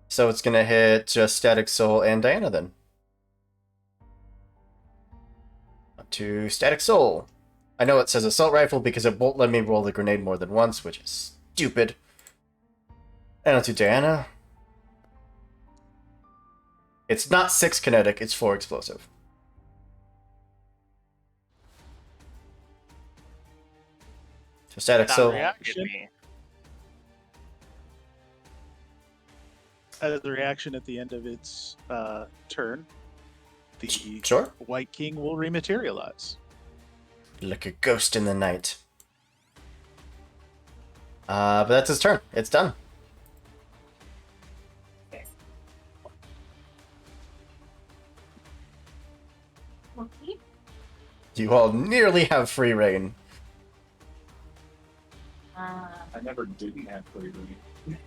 So it's gonna hit just Static Soul and Diana then. To Static Soul. I know it says Assault Rifle because it won't let me roll the grenade more than once, which is stupid. And onto Diana. It's not 6 kinetic, it's 4 explosive. So Static That Soul. won't hit reaction. me. As a reaction at the end of its turn, the Sure. White King will rematerialize. Like a ghost in the night. But that's his turn. It's done. Okay. You all nearly have free reign. I never didn't have free reign.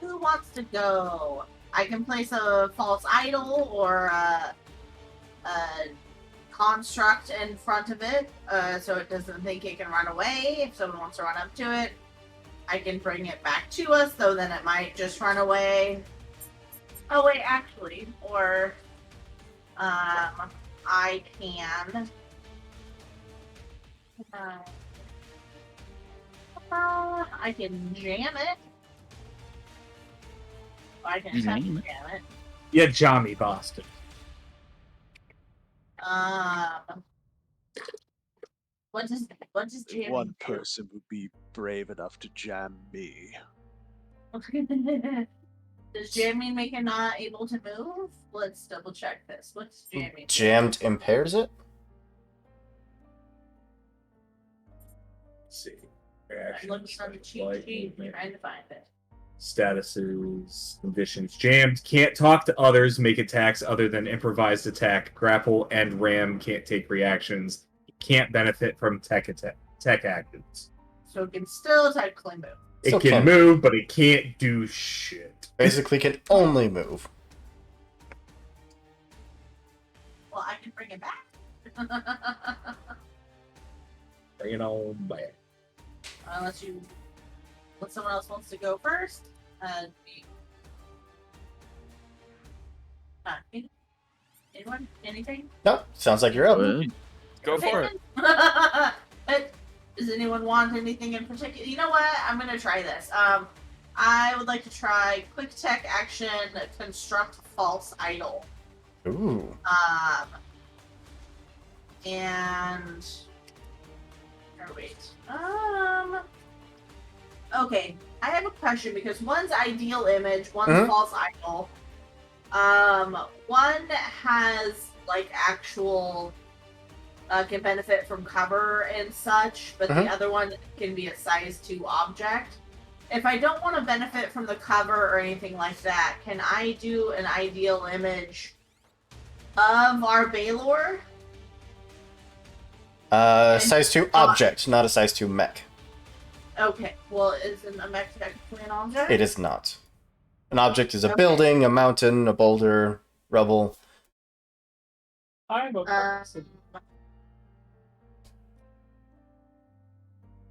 Who wants to go? I can place a false idol or a construct in front of it, so it doesn't think it can run away. If someone wants to run up to it, I can bring it back to us, so then it might just run away. Oh wait, actually, or I can. I can jam it. I can attempt to Jam it? jam it. Yeah, Johnny Boston. What does jamming One do? person would be brave enough to jam me. Does jamming make it not able to move? Let's double check this. What's jamming? do? Jammed impairs it? Let's see. I'm looking on the cheat sheet and trying to find it. Statuses, conditions. Jammed. Can't talk to others, make attacks other than improvised attack. Grapple and ram can't take reactions. Can't benefit from tech actions. So it can still technically move. It Still can can. move, but it can't do shit. Basically can only move. Well, I can bring it back. Bring it on back. Unless someone else wants to go first. Anyone? Anything? No, sounds like you're up. Good. Go for it. Does anyone want anything in particular? You know what? I'm gonna try this. I would like to try quick tech action construct false idol. Ooh. And or wait. Okay, I have a question because one's ideal image, one's Mhm. false idol. One has like actual can benefit from cover and such, but Mhm. the other one can be a size 2 object. If I don't want to benefit from the cover or anything like that, can I do an ideal image of our Baylor? Size 2 object, not a size 2 mech. Okay, well, isn't a mech technically an object? It is not. An object is a Okay. building, a mountain, a boulder, rubble. I'm a person.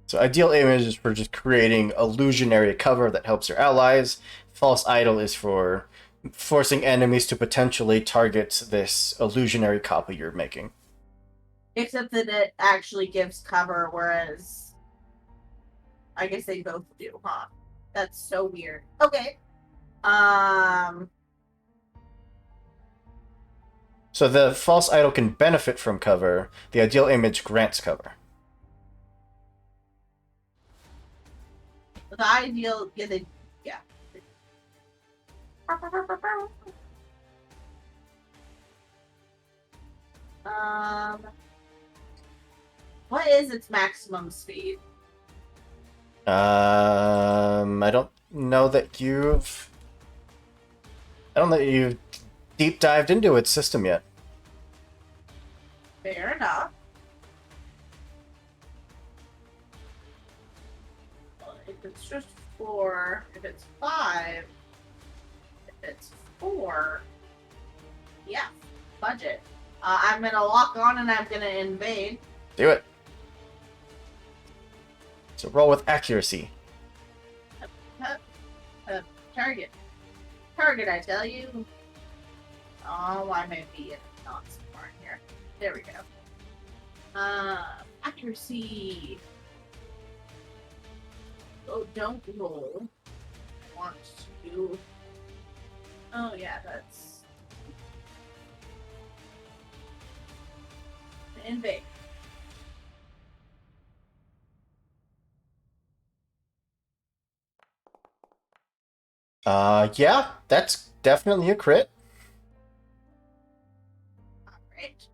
So ideal image is for just creating illusionary cover that helps your allies. False idol is for forcing enemies to potentially target this illusionary copy you're making. Except that it actually gives cover, whereas I guess they both do, huh? That's so weird. Okay. So the false idol can benefit from cover. The ideal image grants cover. The ideal, yeah. What is its maximum speed? I don't know that you've deep dived into its system yet. Fair enough. Well, if it's just 4, if it's 5, if it's 4, Yeah, budget. I'm gonna lock on and I'm gonna invade. Do it. So roll with accuracy. Target. Target, I tell you. Oh, why am I being not smart here? There we go. Accuracy. Oh, don't roll. I want to. Oh, yeah, that's. Invade. Yeah, that's definitely a crit. Alright.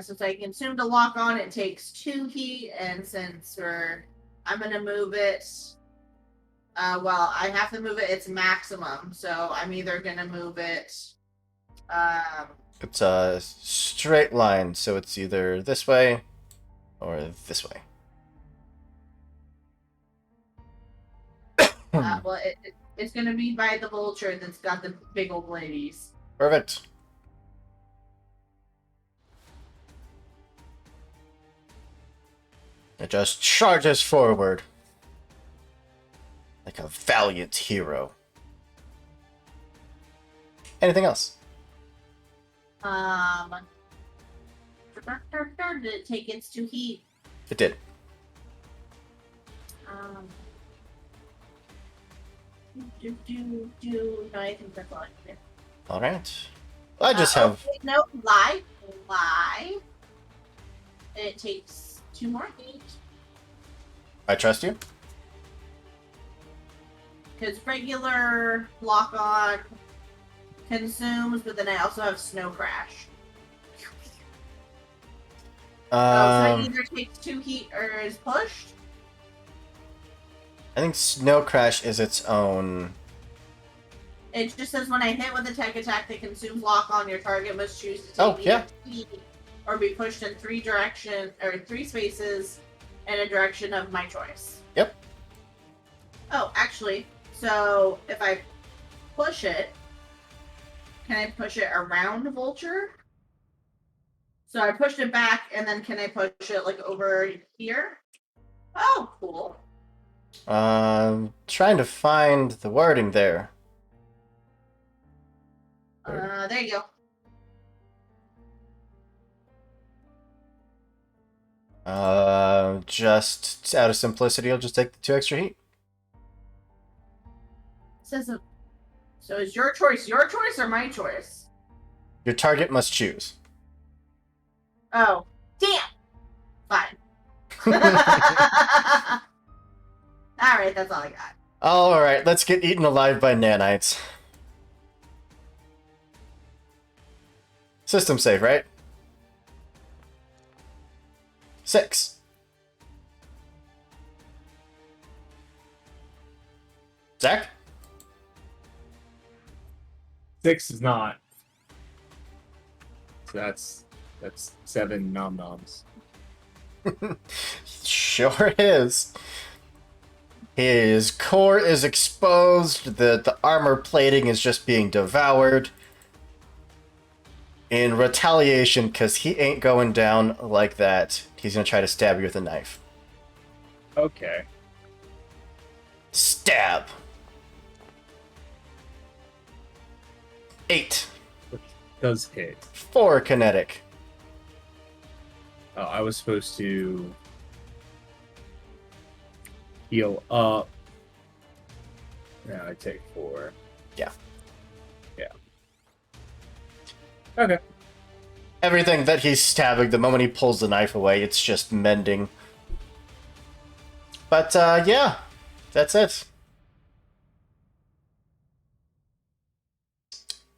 Since I consumed a lock on, it takes 2 heat, and since I'm gonna move it. Well, I have to move it its maximum, so I'm either gonna move it. It's a straight line, so it's either this way or this way. Well, it's gonna be by the vulture that's got the big old ladies. Perfect. It just charges forward like a valiant hero. Anything else? Did it take its 2 heat? It did. No, I think that's all I can do. All right. I just have. wait, no, lie. It takes 2 more heat. I trust you. Because regular lock on consumes, but then I also have snow crash. So it either takes 2 heat or is pushed. I think Snow Crash is its own. It just says when I hit with a tech attack that consumes lock on, your target must choose to take Oh, yeah. heat or be pushed in 3 spaces in a direction of my choice. Yep. Oh, actually, so if I push it, can I push it around Vulture? So I pushed it back, and then can I push it like over here? Oh, cool. Trying to find the wording there. There you go. Just out of simplicity, I'll just take the 2 extra heat. Says so is your choice or my choice? Your target must choose. Oh, damn. Fine. All right, that's all I got. All right, let's get eaten alive by nanites. System save, right? 6. Zach? 6 is not. So that's 7 nom noms. Sure is. His core is exposed, the armor plating is just being devoured. In retaliation, because he ain't going down like that, he's gonna try to stab you with a knife. Okay. Stab. 8. Does hit. 4 kinetic. Oh, I was supposed to heal up. Now I take 4. Yeah. Yeah. Okay. Everything that he's stabbing, the moment he pulls the knife away, it's just mending. But, yeah. That's it.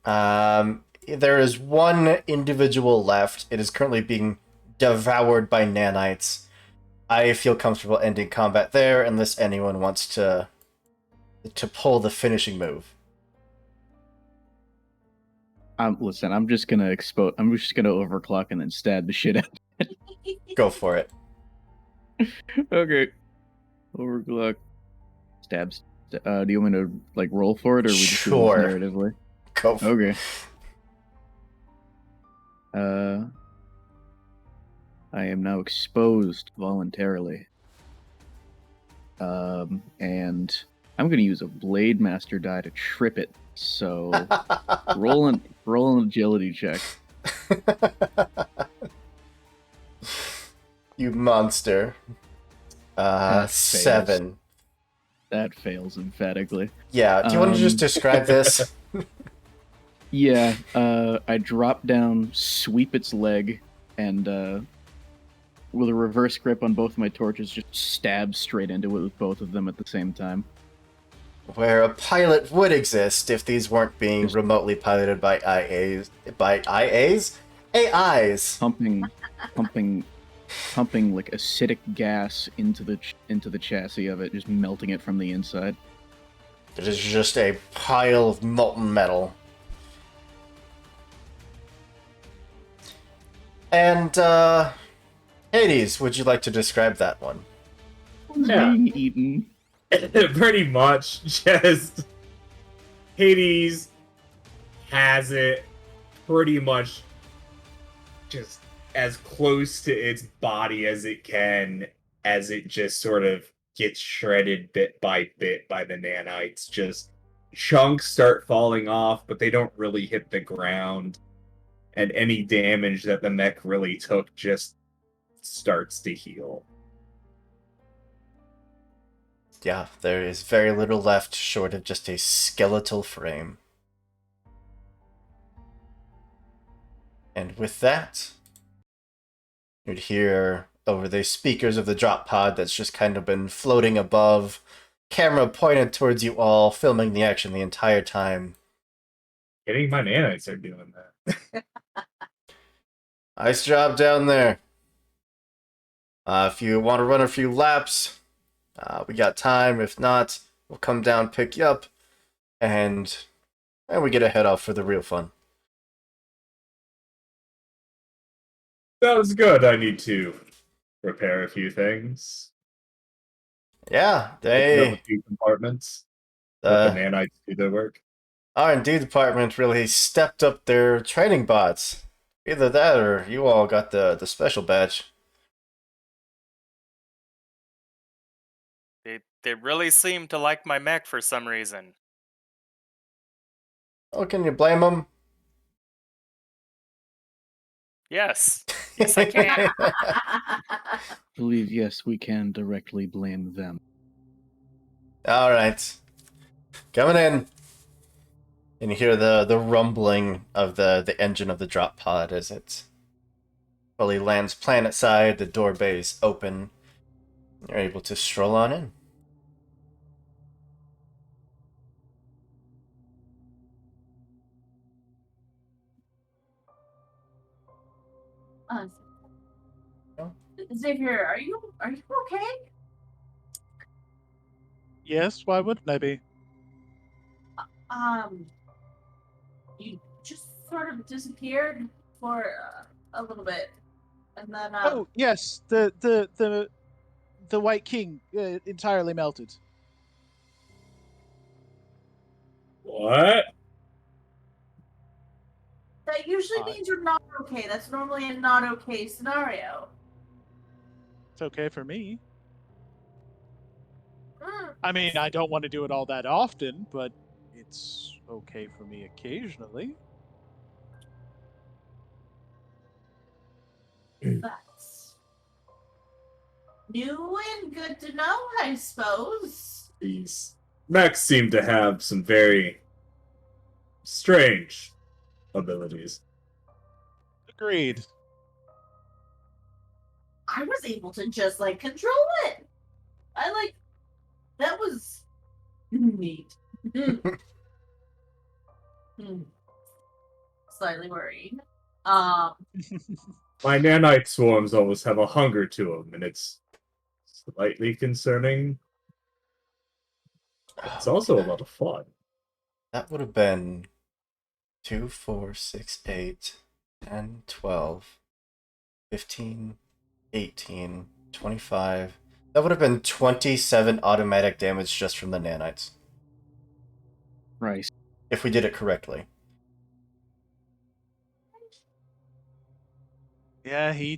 There is one individual left. It is currently being devoured by nanites. I feel comfortable ending combat there unless anyone wants to pull the finishing move. Listen, I'm just gonna overclock and then stab the shit out. Go for it. Okay. Overclock. Stabs. Do you want me to roll for it, or we just do this Sure. narratively? Go for it. Okay. I am now exposed voluntarily. And I'm going to use a Blade Master die to trip it. So roll an agility check. You monster. That 7. That fails emphatically. Yeah, do you want to just Um, describe this? Yeah, I drop down, sweep its leg, and with a reverse grip on both my torches, just stab straight into it with both of them at the same time. Where a pilot would exist if these weren't being remotely piloted by IAs. By IAs? AIs! Pumping like acidic gas into the chassis of it, just melting it from the inside. It is just a pile of molten metal. And, Hades, would you like to describe that one? Yeah. Being eaten. Pretty much just Hades has it pretty much just as close to its body as it can, as it just sort of gets shredded bit by the nanites. Just chunks start falling off, but they don't really hit the ground. And any damage that the mech really took just starts to heal. Yeah, there is very little left short of just a skeletal frame. And with that, you'd hear over the speakers of the drop pod that's just kind of been floating above, camera pointed towards you all, filming the action the entire time. Getting my nanites are doing that. Nice job down there. If you want to run a few laps, we got time. If not, we'll come down, pick you up, and we get a head off for the real fun. Sounds good. I need to repair a few things. Yeah, Open up a they few compartments. Let the the nanites do their work. R&D department really stepped up their training bots. Either that or you all got the special badge. They really seem to like my mech for some reason. Oh, can you blame them? Yes. Yes, I can. I believe, yes, we can directly blame them. All right, coming in. And you hear the rumbling of the engine of the drop pod as it fully lands planet side. The door bays open. You're able to stroll on in. Uh, No? Xavier, are you okay? Yes, why wouldn't I be? You just sort of disappeared for a little bit, and then Oh yes, the White King entirely melted. What? that usually Uh, means you're not okay. That's normally a not okay scenario. It's okay for me. Mm. I mean, I don't want to do it all that often, but it's okay for me occasionally. That's new and good to know, I suppose. These mechs seem to have some very strange abilities. Agreed. I was able to just control it. That was neat. Slightly worried. My nanite swarms always have a hunger to them, and it's slightly concerning. It's also a lot of fun. That would have been 2, 4, 6, 8, 10, 12, 15, 18, 25. That would have been 27 automatic damage just from the nanites. Right. If we did it correctly. Yeah, he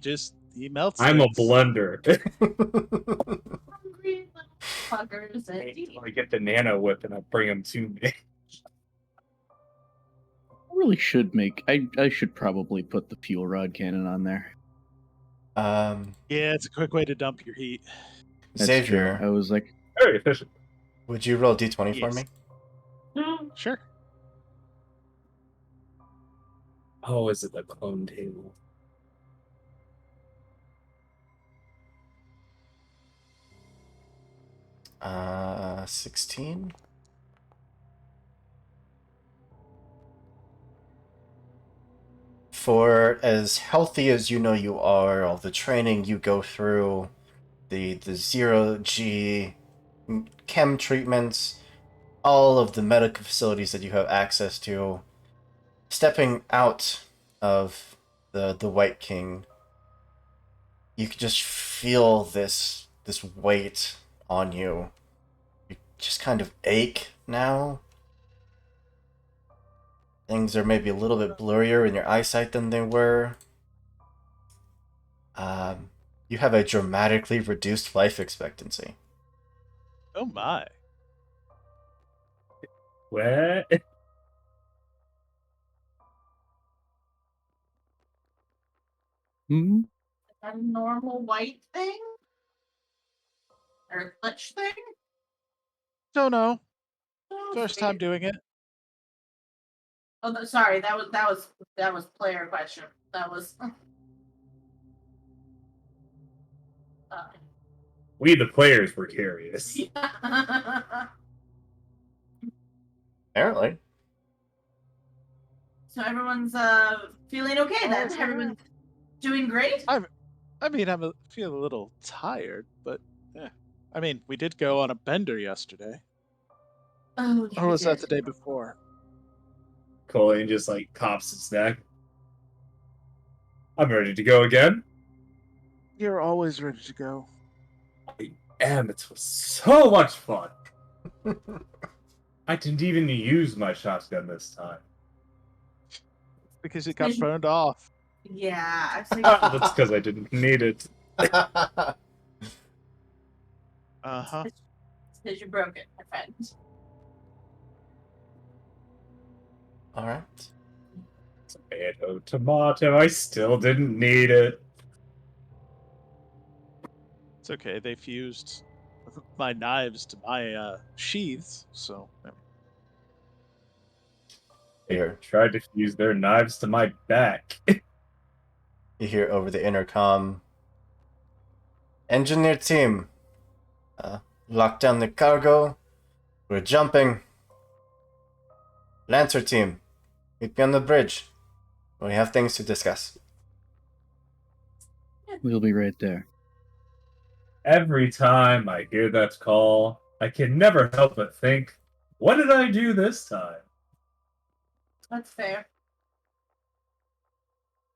melts I'm a things. blender. Hungry little fuckers. I get the nano whip and I bring them to me. I really should I should probably put the fuel rod cannon on there. Yeah, it's a quick way to dump your heat. That's true. Xavier, I was like, Very efficient. would you roll d20 for Yes. me? Sure. Oh, is it the clone table? Uh, 16. For as healthy as you know you are, all the training you go through, the 0G chem treatments, all of the medical facilities that you have access to, stepping out of the White King, you can just feel this weight on you. You just kind of ache now. Things are maybe a little bit blurrier in your eyesight than they were. You have a dramatically reduced life expectancy. Oh my. What? hmm? A normal white thing? Or glitch thing? Don't know. Oh, First time sweet. doing it. Oh, sorry, that was player question. That was. We, the players, were curious. Apparently. So everyone's feeling okay then. Oh, Everyone's doing great. I mean, feel a little tired, but yeah. I mean, we did go on a bender yesterday. Oh, Or was that the day before? Colleen just like cops his neck. I'm ready to go again. You're always ready to go. I am. It was so much fun. I didn't even use my shotgun this time. Because it got burned off. Yeah, I was like, That's because I didn't need it. Uh-huh. because you broke it, my friend. Alright. Tomato, tomato. I still didn't need it. It's okay. They fused my knives to my sheaths, so They Here. tried to fuse their knives to my back. You hear over the intercom. Engineer team. Lock down the cargo. We're jumping. Lancer team. Meet me on the bridge. We have things to discuss. We'll be right there. Every time I hear that call, I can never help but think, what did I do this time? That's fair.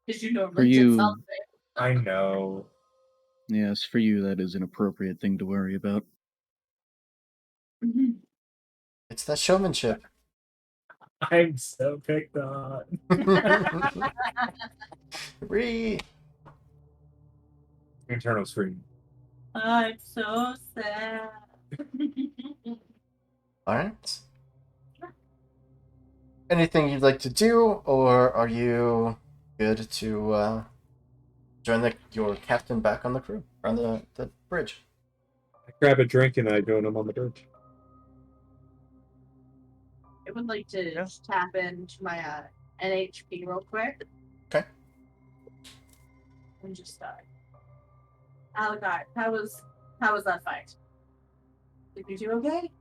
Because you normally For did you- something. I know. Yes, for you, that is an appropriate thing to worry about. It's that showmanship. I'm so picked on. Ree. Internal screen. I'm so sad. Alright. Anything you'd like to do, or are you good to join your captain back on the crew, on the bridge? I grab a drink and I join him on the bridge. I would like to Yeah. tap into my NHP real quick. Okay. And just start. Alagai, how was that fight? Did you do okay?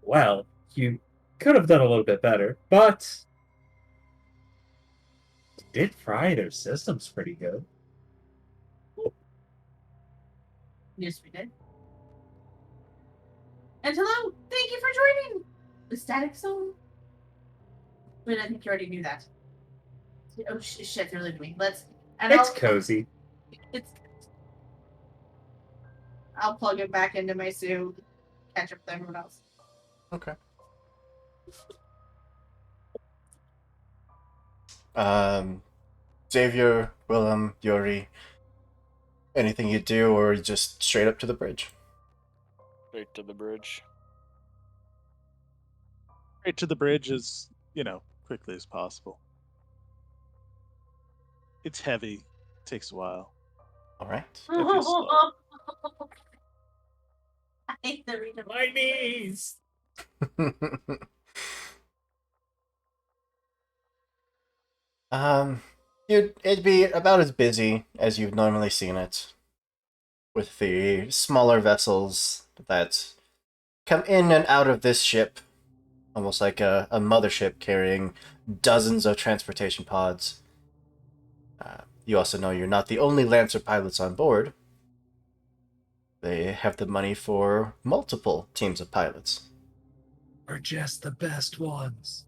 Well, you could have done a little bit better, but you did fry their systems pretty good. Yes, we did. And hello, thank you for joining the Static Zone. But I think you already knew that. Oh shit, they're leaving me. It's cozy. I'll plug it back into my suit, catch up with everyone else. Okay. Xavier, Willem, Yuri, anything you do, or just straight up to the bridge? Straight to the bridge. Right to the bridge as, quickly as possible. It's heavy. Takes a while. All right. If you're slow. I hate the read of My knees. um, it'd be about as busy as you've normally seen it, with the smaller vessels that come in and out of this ship, almost like a mothership carrying dozens of transportation pods. You also know you're not the only Lancer pilots on board. They have the money for multiple teams of pilots. Are just the best ones.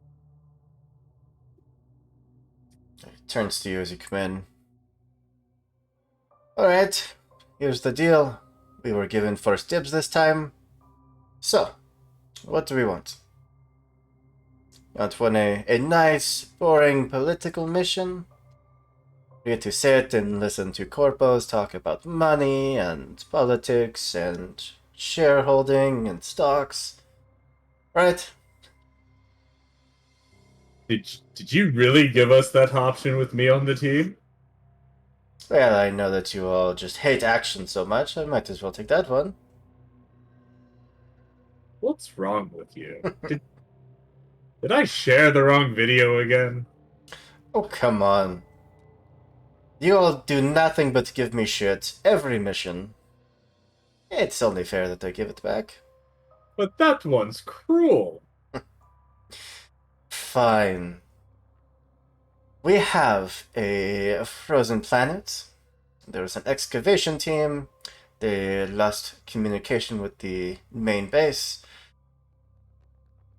He turns to you as you come in. Alright, here's the deal. We were given first dibs this time. So, what do we want? You want a nice, boring political mission? We get to sit and listen to corpos talk about money and politics and shareholding and stocks. Right? Did you really give us that option with me on the team? Well, I know that you all just hate action so much, I might as well take that one. What's wrong with you? Did I share the wrong video again? Oh, come on. You all do nothing but give me shit every mission. It's only fair that I give it back. But that one's cruel. Fine. We have a frozen planet. There's an excavation team. They lost communication with the main base.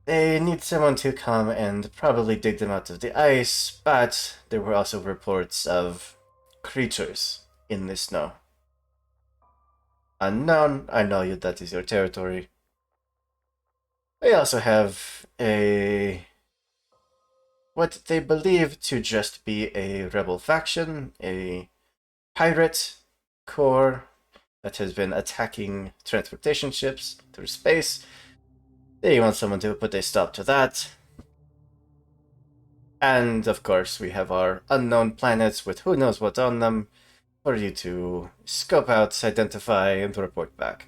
They need someone to come and probably dig them out of the ice, but there were also reports of creatures in the snow. Unknown, I know you, that is your territory. They also have what they believe to just be a rebel faction, a pirate corps that has been attacking transportation ships through space. They want someone to put a stop to that. And of course, we have our unknown planets with who knows what on them for you to scope out, identify, and report back.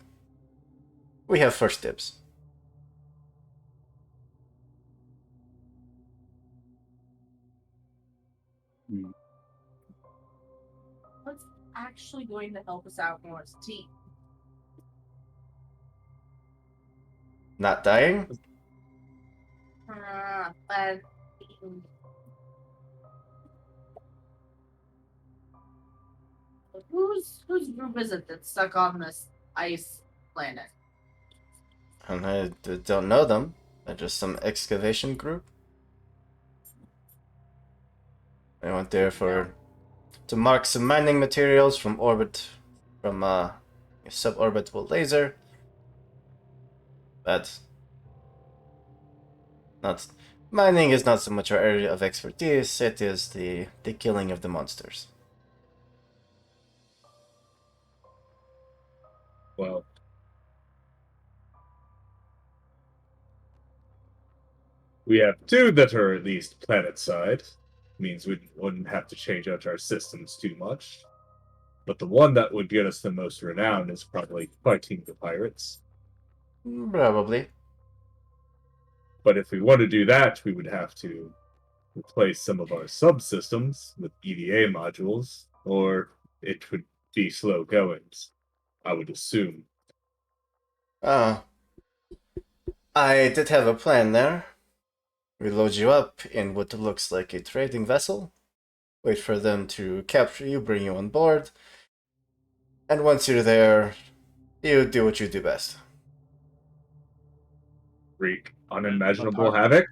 We have first dibs. what's actually going to help us out more as a team. Not dying? And whose group is it that's stuck on this ice planet? And I don't know them. They're just some excavation group. I went there to mark some mining materials from a suborbital laser. But mining is not so much our area of expertise. It is the killing of the monsters. Well, we have two that are at least planet-side. Means we wouldn't have to change out our systems too much. But the one that would get us the most renown is probably fighting the pirates. Probably. But if we want to do that, we would have to replace some of our subsystems with EVA modules, or it would be slow goings, I would assume. I did have a plan there. We load you up in what looks like a trading vessel, wait for them to capture you, bring you on board, and once you're there, you do what you do best. Wreak unimaginable havoc.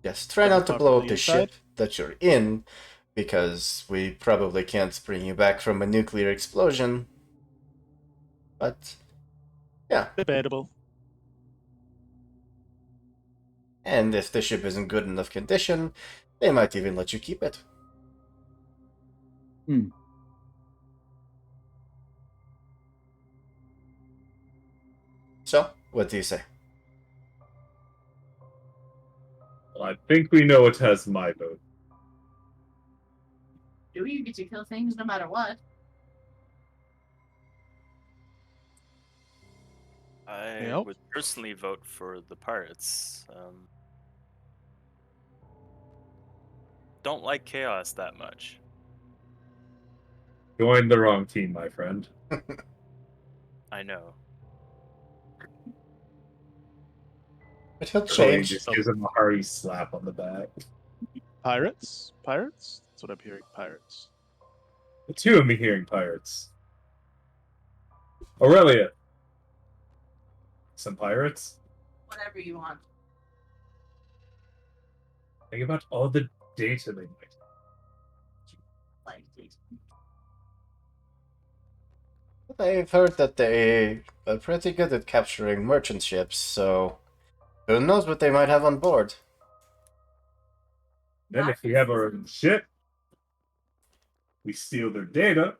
Yes, try From not the to top blow of up the the inside? ship that you're in, because we probably can't bring you back from a nuclear explosion. But, yeah. Debatable. And if the ship is in good enough condition, they might even let you keep it. So, what do you say? Well, I think we know what has my vote. Do you get to kill things no matter what? I Yep. would personally vote for the pirates. Don't like chaos that much. Joined the wrong team, my friend. I know. It will Chloe change. just gives him a hearty slap on the back. Pirates? Pirates? That's what I'm hearing. Pirates. The two of me hearing pirates. Aurelia. Some pirates? Whatever you want. Think about all the data they might. Like, it. I've heard that they are pretty good at capturing merchant ships, so who knows what they might have on board. Then if we have our own ship, we steal their data,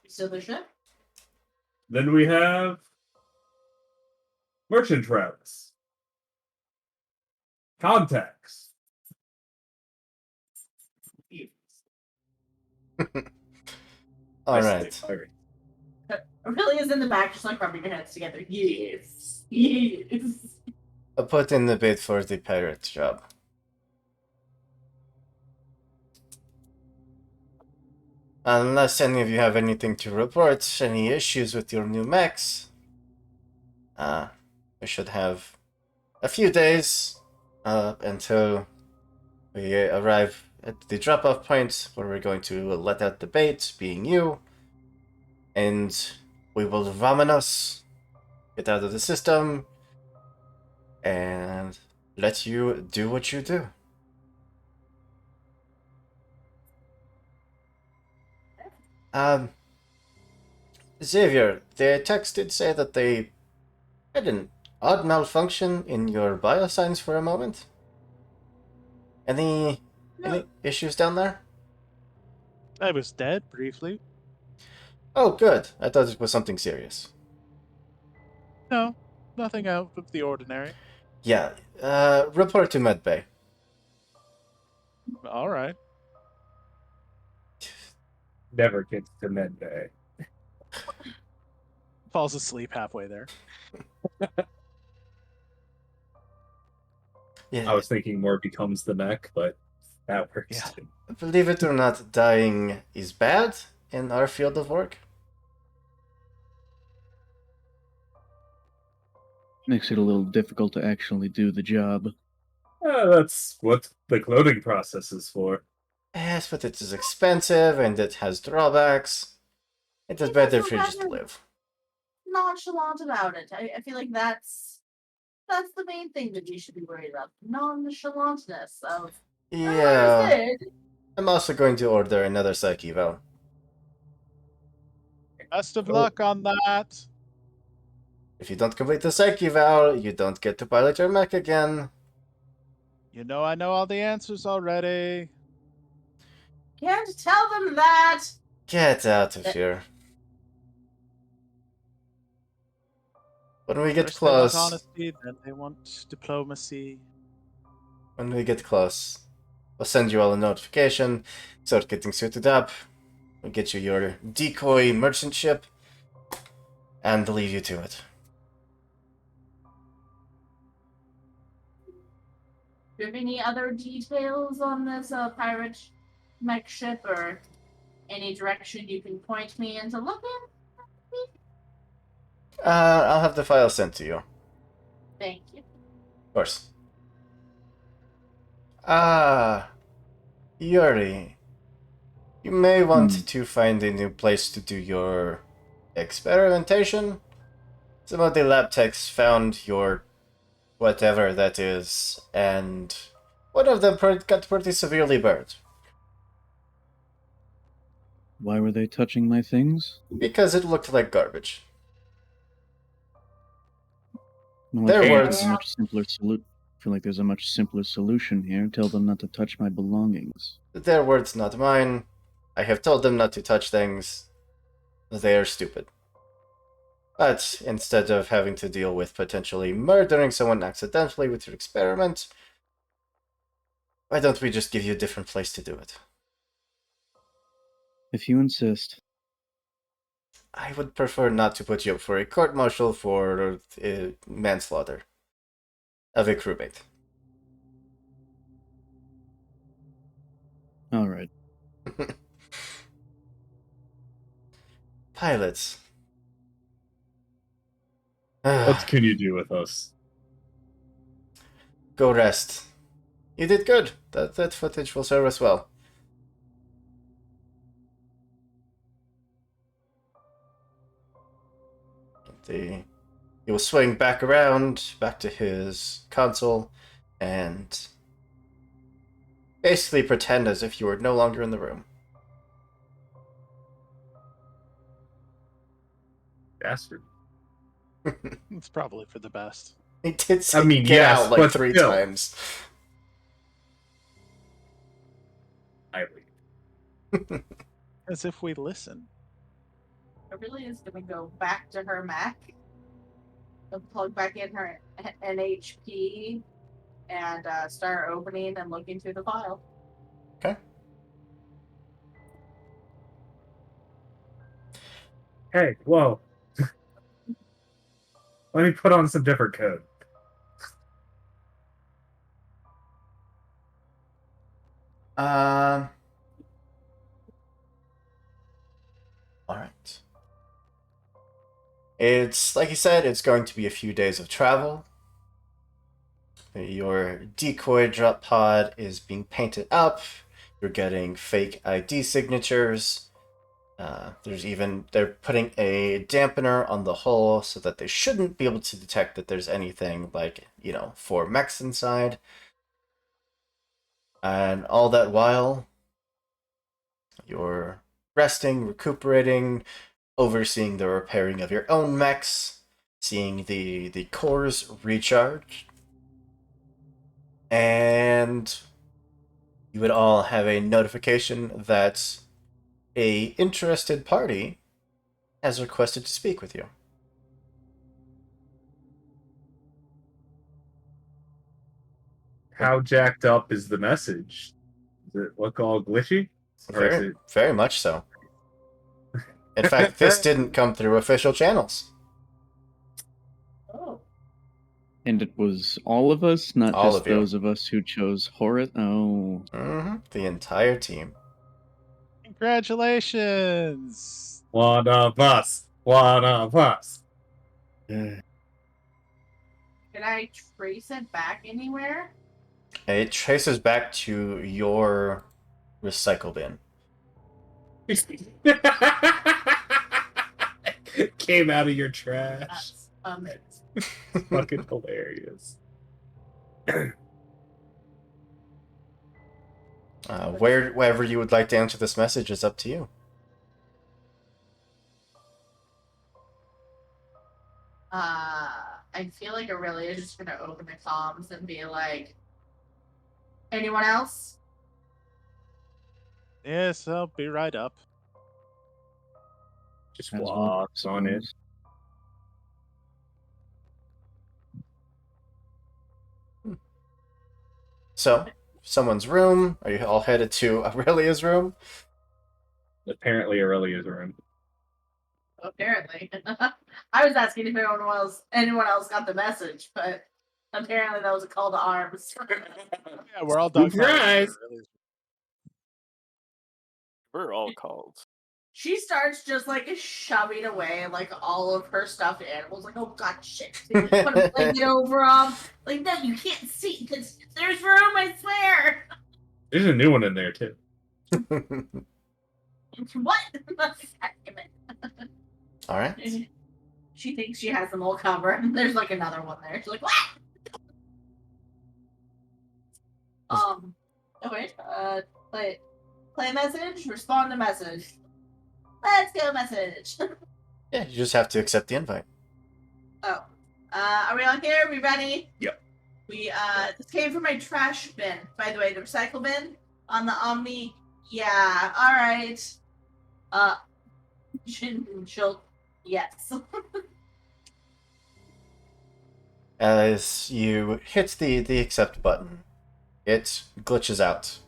Still the ship? then we have merchant routes. Contacts. All I say right. pirate. Aurelia's in the back, just like rubbing your hands together. Yes. Yes. I'll put in the bid for the pirate job. Unless any of you have anything to report, any issues with your new mechs, we should have a few days until we arrive at the drop-off point where we're going to let out the bait, being you, and we will vamonos, get out of the system, and let you do what you do. Xavier, the text did say that they had an odd malfunction in your biosigns for a moment. Any issues down there? I was dead briefly. Oh, good. I thought it was something serious. No, nothing out of the ordinary. Yeah, report to medbay. All right. Never gets to midday. Falls asleep halfway there. Yeah, I was thinking more becomes the mech, but that works Yeah. too. believe it or not, dying is bad in our field of work. Makes it a little difficult to actually do the job. That's what the clothing process is for. Yes, but it is expensive and it has drawbacks. It is It's better also if you just better. live. Nonchalant about it. I feel like that's the main thing that you should be worried about. Nonchalantness of Yeah, understood. I'm also going to order another psyche eval. Best of Oh. luck on that. If you don't complete the psyche eval, you don't get to pilot your mech again. You know I know all the answers already. Can't tell them that. Get out of here. When we get First they want close, honesty, then they want diplomacy. when we get close, I'll send you all a notification. Start getting suited up. We'll get you your decoy merchant ship, and leave you to it. Do you have any other details on this pirate mech ship or any direction you can point me into looking? I'll have the file sent to you, of Thank you. course. Yuri, you may want to find a new place to do your experimentation. Some of the lab techs found your whatever that is, and one of them got pretty severely burned. Why were they touching my things? Because it looked like garbage. Well, Their I feel like words. there's a much simpler feel like there's a much simpler solution here. Tell them not to touch my belongings. Their words, not mine. I have told them not to touch things. They are stupid. But instead of having to deal with potentially murdering someone accidentally with your experiment, why don't we just give you a different place to do it? If you insist. I would prefer not to put you up for a court-martial for manslaughter of a crewmate. All right. Pilots. What can you do with us? Go rest. You did good. That footage will serve us well. He will swing back around, back to his console, and basically pretend as if you were no longer in the room. Bastard. It's probably for the best. He did say I mean, get yes, out like but 3 still. times. I leave. As if we listen. I really is gonna go back to her Mac and plug back in her NHP and start opening and looking through the file. Okay. Hey, whoa. Let me put on some different code. All right. It's, like you said, it's going to be a few days of travel. Your decoy drop pod is being painted up. You're getting fake ID signatures. They're putting a dampener on the hull so that they shouldn't be able to detect that there's anything like, 4 mechs inside. And all that while, you're resting, recuperating, overseeing the repairing of your own mechs, seeing the cores recharge. And you would all have a notification that a interested party has requested to speak with you. How jacked up is the message? Does it look all glitchy? Or is Very, it... very much so. In fact, this didn't come through official channels. Oh. And it was all of us, not All just of you. those of us who chose Horace. Oh. The entire team. Congratulations! One of us. One of us. Can I trace it back anywhere? It traces back to your recycle bin. Came out of your trash. That's amazing. It's fucking hilarious. Wherever you would like to answer this message is up to you. I feel like Aurelia is just gonna open the comms and be like, anyone else? Yes, I'll be right up. Just As well, walks on it. suppose. So, someone's room. Are you all headed to Aurelia's room? Apparently Aurelia's room. Apparently. I was asking if anyone else got the message, but apparently that was a call to arms. Yeah, we're all done. Surprise! We're all called. She starts just like shoving away like all of her stuffed animals. Like, oh god, shit! Put a blanket over them. Like, no, you can't see. There's room. I swear. There's a new one in there too. What? God damn it. All right. She thinks she has them all covered. There's like another one there. She's like, what? Okay. Play message. Respond to message. Let's go message. Yeah, you just have to accept the invite. Oh. Are we on here? Are we ready? Yep. This came from my trash bin. By the way, the recycle bin on the Omni Yeah, alright. Uh, she'll, yes. As you hit the accept button, it glitches out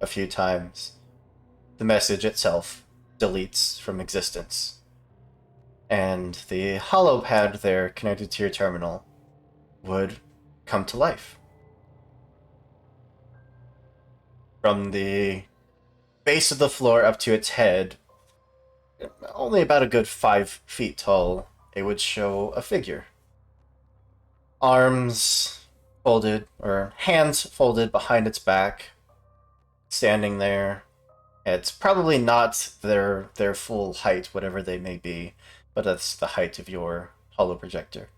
a few times. The message itself deletes from existence. And the hollow pad there connected to your terminal would come to life. From the base of the floor up to its head, only about a good 5 feet tall, it would show a figure. Arms folded, or hands folded behind its back, standing there. It's probably not their full height, whatever they may be, but that's the height of your hollow projector.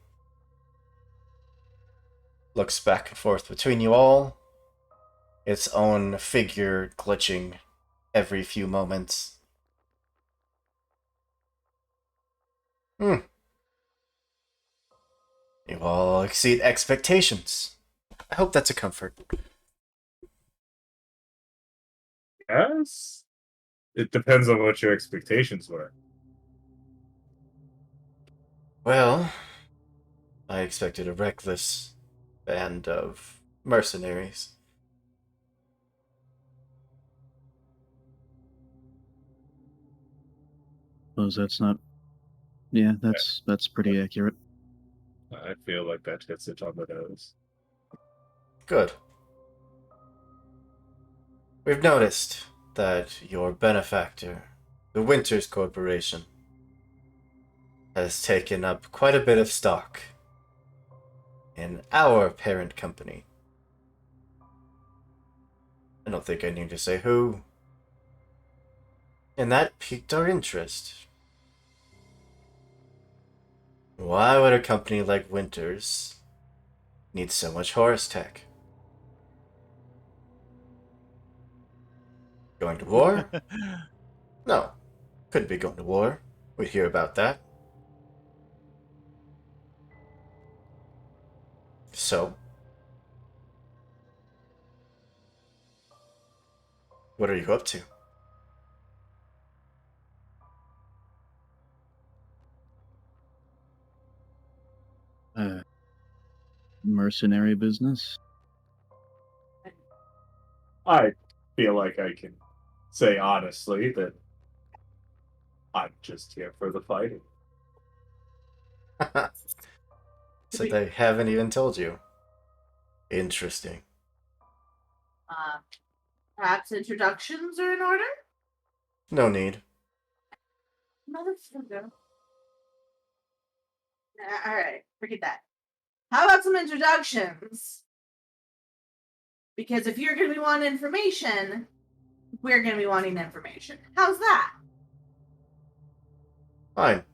Looks back and forth between you all, its own figure glitching every few moments. You all exceed expectations. I hope that's a comfort. Yes. It depends on what your expectations were. Well, I expected a reckless band of mercenaries. Suppose that's not. Yeah, that's pretty accurate. I feel like that hits it on the nose. Good. We've noticed that your benefactor, the Winters Corporation, has taken up quite a bit of stock in our parent company. I don't think I need to say who. And that piqued our interest. Why would a company like Winters need so much Horus tech? Going to war? No. Couldn't be going to war. We'd hear about that. So, what are you up to? Mercenary business. I feel like I can say honestly that I'm just here for the fighting. So they haven't even told you. Interesting. Perhaps introductions are in order? No need. Motherfucker. Alright, forget that. How about some introductions? Because if you're going to be wanting information, we're going to be wanting information. How's that? Fine.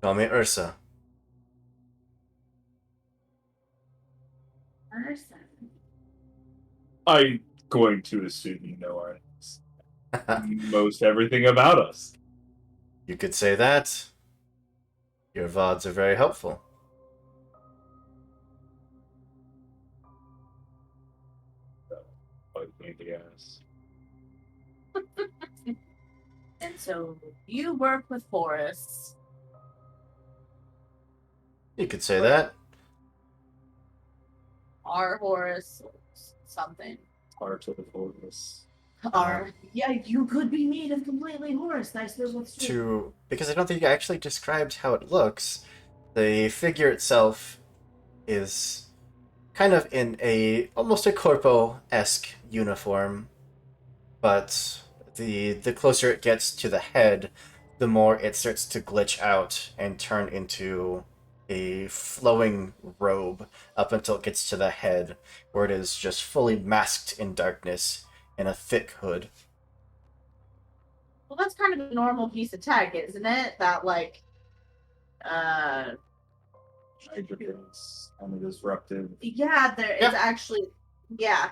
Call me Ursa. Person. I'm going to assume you know most everything about us. You could say that. Your VODs are very helpful. Bite me in the ass. And so you work with Horus. You could say that. Our Horus, or something. Heart of the Horus. Our yeah, you could be made of completely Horus. I suppose what's true. Because I don't think you actually described how it looks. The figure itself is kind of in almost a corpo-esque uniform, but the closer it gets to the head, the more it starts to glitch out and turn into a flowing robe up until it gets to the head, where it is just fully masked in darkness in a thick hood. Well, that's kind of a normal piece of tech, isn't it? That like, Hydrogen's kind of disruptive. yeah, there Yeah. is actually, yeah.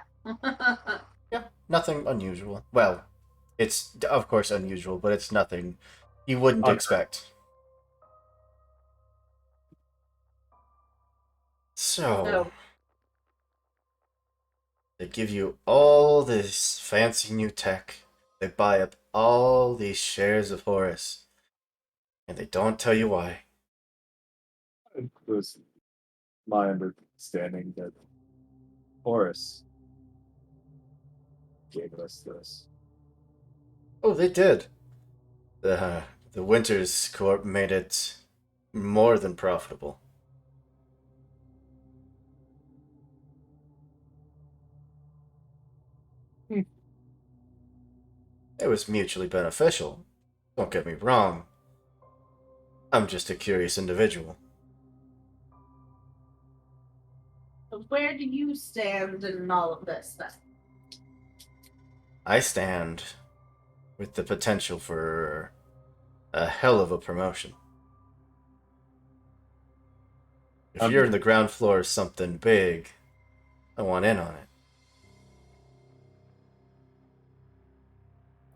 Yeah, nothing unusual. Well, it's of course unusual, but it's nothing you wouldn't expect. So, So They give you all this fancy new tech. They buy up all these shares of Horus. And they don't tell you why. It was my understanding that Horus gave us this. Oh, they did. The Winters Corp made it more than profitable. Hmm. It was mutually beneficial. Don't get me wrong. I'm just a curious individual. So where do you stand in all of this then? I stand with the potential for a hell of a promotion. If you're in the ground floor of something big, I want in on it.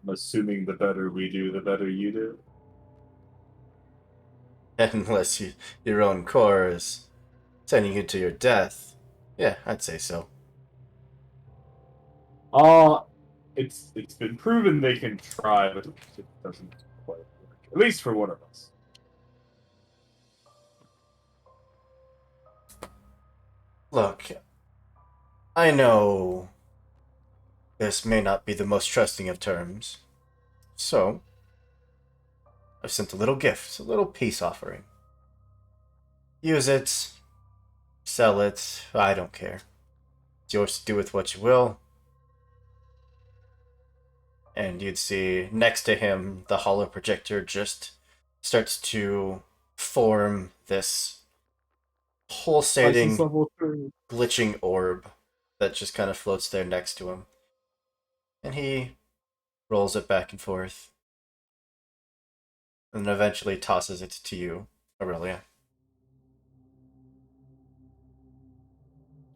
I'm assuming the better we do, the better you do. Unless your own core is sending you to your death. Yeah, I'd say so. It's been proven they can try, but it doesn't quite work. At least for one of us. Look, I know this may not be the most trusting of terms, so I've sent a little gift, a little peace offering. Use it, sell it, I don't care. It's yours to do with what you will. And you'd see next to him, the hollow projector just starts to form this License pulsating, level 3. glitching orb that just kind of floats there next to him. And he rolls it back and forth. And then eventually tosses it to you, Aurelia.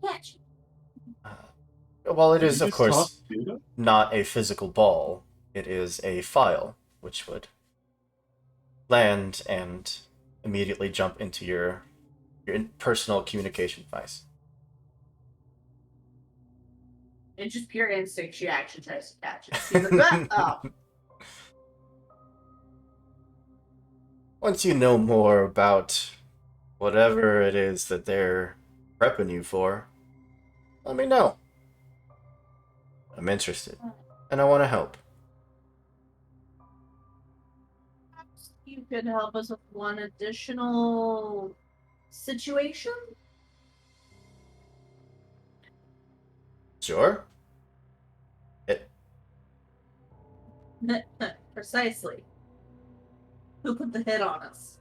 Catch. While it Did is, you of just toss course, data? not a physical ball, it is a file, which would land and immediately jump into your personal communication device. It's just pure instinct. She actually tries to catch it. She's like, "Ah, oh, Once you know more about whatever it is that they're prepping you for, let me know. I'm interested, and I want to help. you could help us with one additional situation." Sure? It, Precisely. Who put the hit on us?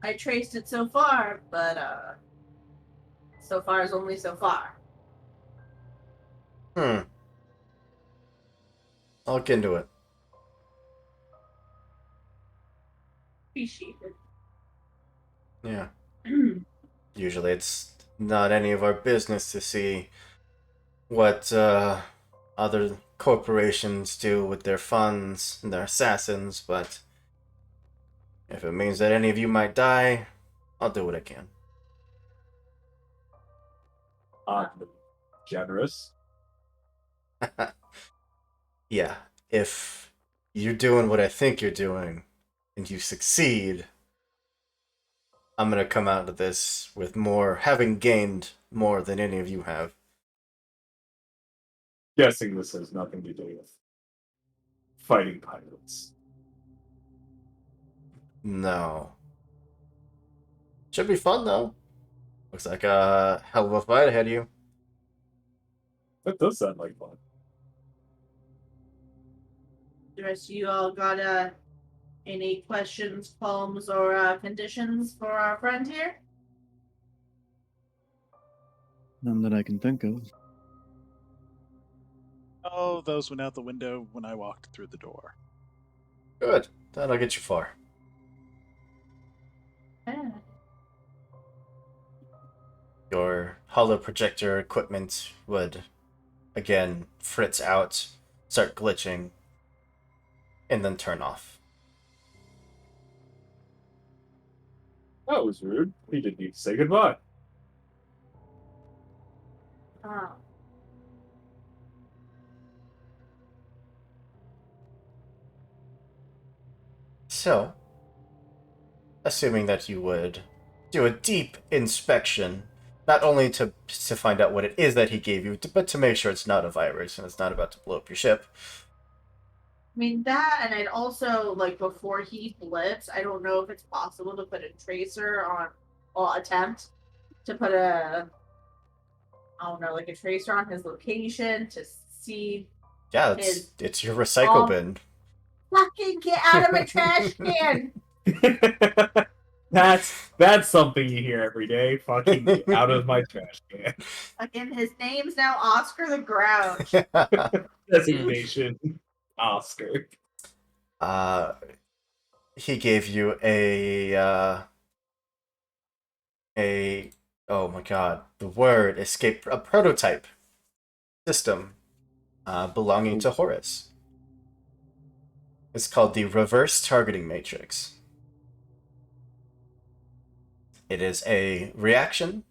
I traced it so far, but so far is only so far. I'll look into it. Appreciate it. Yeah. Usually it's not any of our business to see what other corporations do with their funds and their assassins, but if it means that any of you might die, I'll do what I can. Oddly generous. Yeah, if you're doing what I think you're doing and you succeed, I'm gonna come out of this with more, having gained more than any of you have. Guessing this has nothing to do with fighting pirates. No. Should be fun though. Looks like a hell of a fight ahead of you. That does sound like fun. The rest of you all got any questions, poems, or conditions for our friend here? None that I can think of. Oh, those went out the window when I walked through the door. Good. That'll get you far. Yeah. Your hollow projector equipment would again fritz out, start glitching, and then turn off. That was rude. We didn't need to say goodbye. Oh. So, assuming that you would do a deep inspection, not only to find out what it is that he gave you, but to make sure it's not a virus and it's not about to blow up your ship. I mean that, and I'd also like before he flips. I don't know if it's possible to put a tracer on, or attempt to put a, I don't know, like a tracer on his location to see Yeah, his. it's your recycle bin. Fucking get out of my trash can! That's something you hear every day. Fucking get out of my trash can. Fucking his name's now Oscar the Grouch. Designation Oscar. He gave you oh my god, the word escaped, a prototype system belonging to Horus. It's called the Reverse Targeting Matrix. It is a reaction.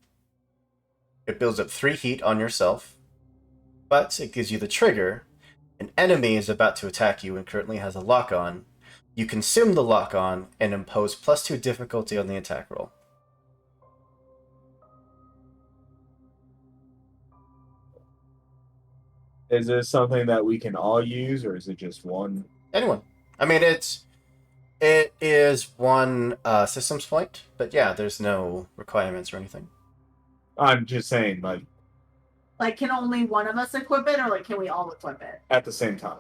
It builds up 3 heat on yourself, but it gives you the trigger. An enemy is about to attack you and currently has a lock-on. You consume the lock-on and impose +2 difficulty on the attack roll. Is this something that we can all use, or is it just one? Anyone. I mean, it is one systems point, but yeah, there's no requirements or anything. I'm just saying, Like, can only one of us equip it, or like, can we all equip it? at the same time.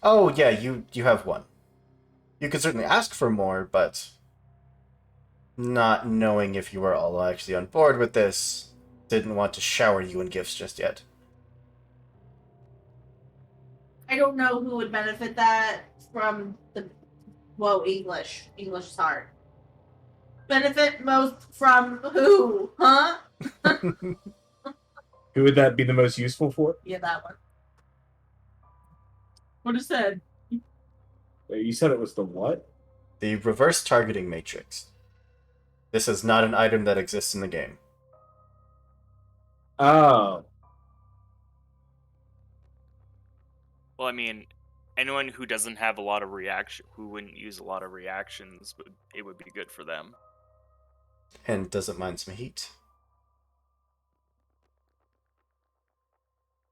Oh yeah, you have one. You could certainly ask for more, but not knowing if you were all actually on board with this, didn't want to shower you in gifts just yet. I don't know who would benefit that from the. Whoa, English. English is hard. Benefit most from who? Huh? Who would that be the most useful for? Yeah, that one. What is said? You said it was the what? The Reverse Targeting Matrix. This is not an item that exists in the game. Oh, Well, I mean, anyone who doesn't have a lot of who wouldn't use a lot of reactions, it would be good for them. And doesn't mind some heat.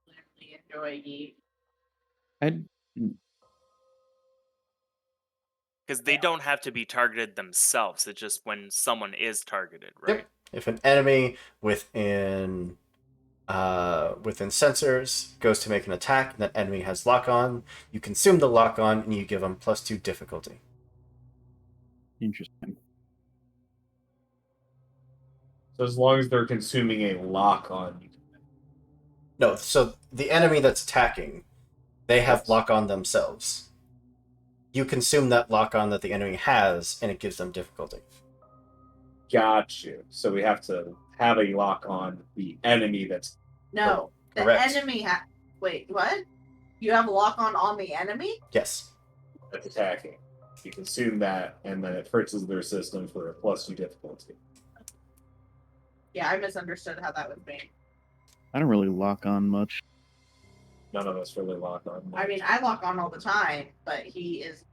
Literally enjoy heat. Because they don't have to be targeted themselves. It's just when someone is targeted, right? Yep. If an enemy within sensors goes to make an attack and that enemy has lock on, you consume the lock on and you give them +2 difficulty. Interesting. so as long as they're consuming a lock on, No, so the enemy that's attacking, they have Yes. lock on themselves. You consume that lock on that the enemy has, and it gives them difficulty. got you. So we have to have a lock on the enemy that's No, the Correct. enemy Wait, what? You have a lock on the enemy? Yes. attacking. You consume that, and then it fritzes their system for a +2 difficulty. Yeah, I misunderstood how that would be. I don't really lock on much. None of us really lock on. I mean, I lock on all the time, but he is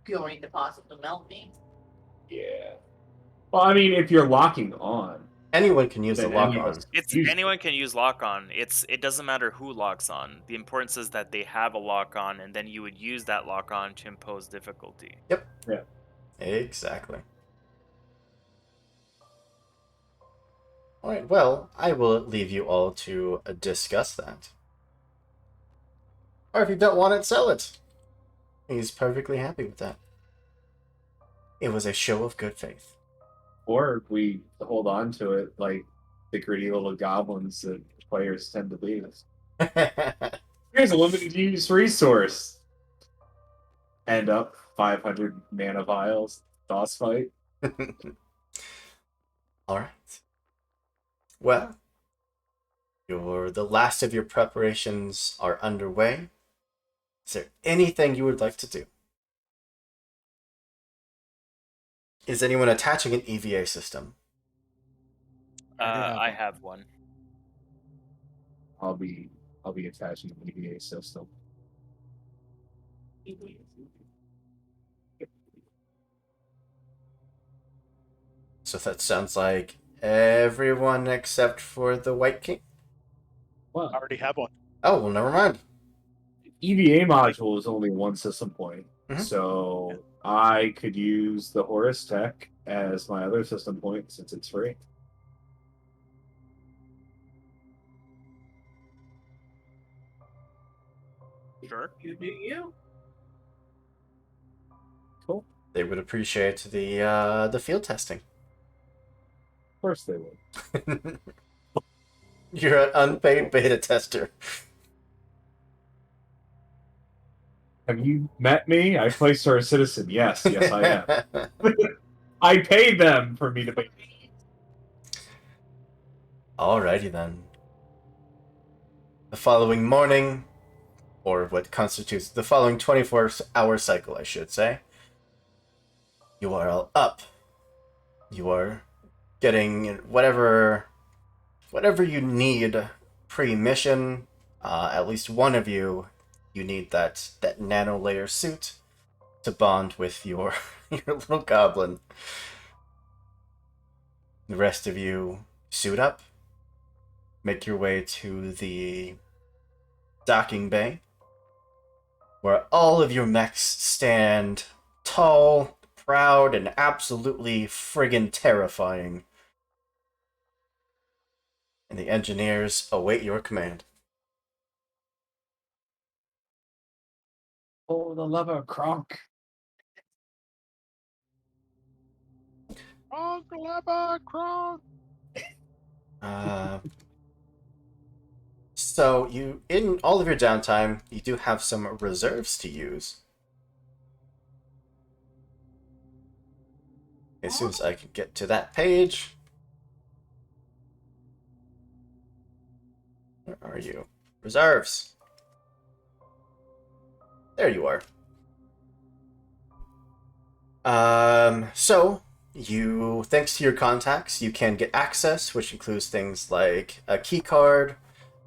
going to possibly melt me. Yeah. Well, I mean, if you're locking on, Anyone can use the then lock any of on. us It's use it. anyone can use lock on. It doesn't matter who locks on. The importance is that they have a lock on, and then you would use that lock on to impose difficulty. Yep. Yeah. Exactly. Alright, well, I will leave you all to discuss that. Or if you don't want it, sell it. He's perfectly happy with that. It was a show of good faith. Or we hold on to it like the gritty little goblins that players tend to be. Here's a limited use resource. End up 500 mana vials, boss fight. Alright. Well, the last of your preparations are underway. Is there anything you would like to do? Is anyone attaching an EVA system? I do have I one. have one. I'll be attaching the EVA system. So that sounds like everyone except for the White King. Well, I already have one. Oh, well, never mind. EVA module is only one system point, Mhm. so I could use the Horus Tech as my other system point since it's free. Sure. You do you. Cool. They would appreciate the field testing. Of course they would. You're an unpaid beta tester. Have you met me? I play Star Citizen. Yes, yes, I am. I pay them for me to pay. Alrighty then. The following morning, or what constitutes the following 24-hour cycle, I should say, you are all up. You are getting whatever you need pre-mission. At least one of you need that nano layer suit to bond with your your little goblin. The rest of you suit up, make your way to the docking bay, where all of your mechs stand tall, proud, and absolutely friggin' terrifying. And the engineers await your command. Oh, the lever, Kronk. So you, in all of your downtime, you do have some reserves to use. As soon as I can get to that page. Where are you? Reserves. There you are. So you, thanks to your contacts, you can get access, which includes things like a key card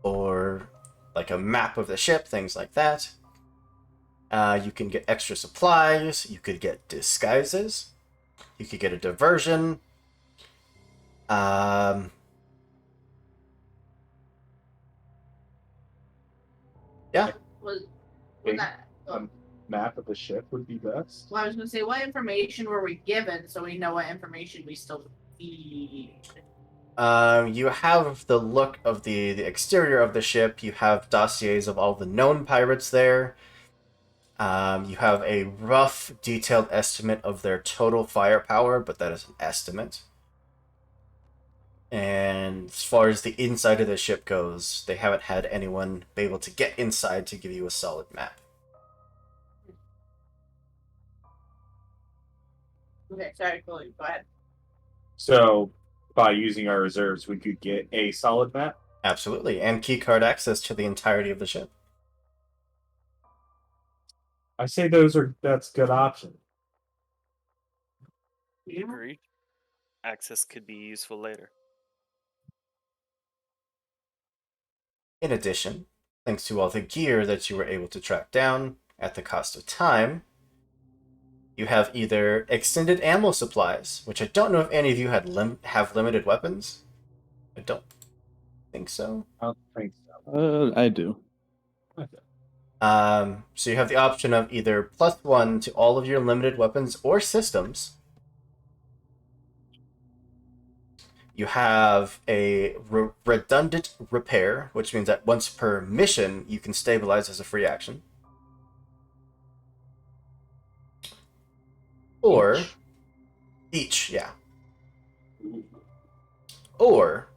or like a map of the ship, things like that. You can get extra supplies. You could get disguises. You could get a diversion. Yeah. Was Big that? map of the ship would be best. Well, I was going to say, what information were we given so we know what information we still need? You have the look of the exterior of the ship. You have dossiers of all the known pirates there. You have a rough, detailed estimate of their total firepower, but that is an estimate. And as far as the inside of the ship goes, they haven't had anyone be able to get inside to give you a solid map. Okay, sorry, go ahead. So, by using our reserves, we could get a solid map. Absolutely, and keycard access to the entirety of the ship. I say that's a good option. Agreed. Access could be useful later. In addition, thanks to all the gear that you were able to track down at the cost of time, you have either extended ammo supplies, which I don't know if any of you have limited weapons. I don't think so. I don't think so. I do. So you have the option of either +1 to all of your limited weapons or systems. You have a redundant repair, which means that once per mission, you can stabilize as a free action. Or each, yeah. Or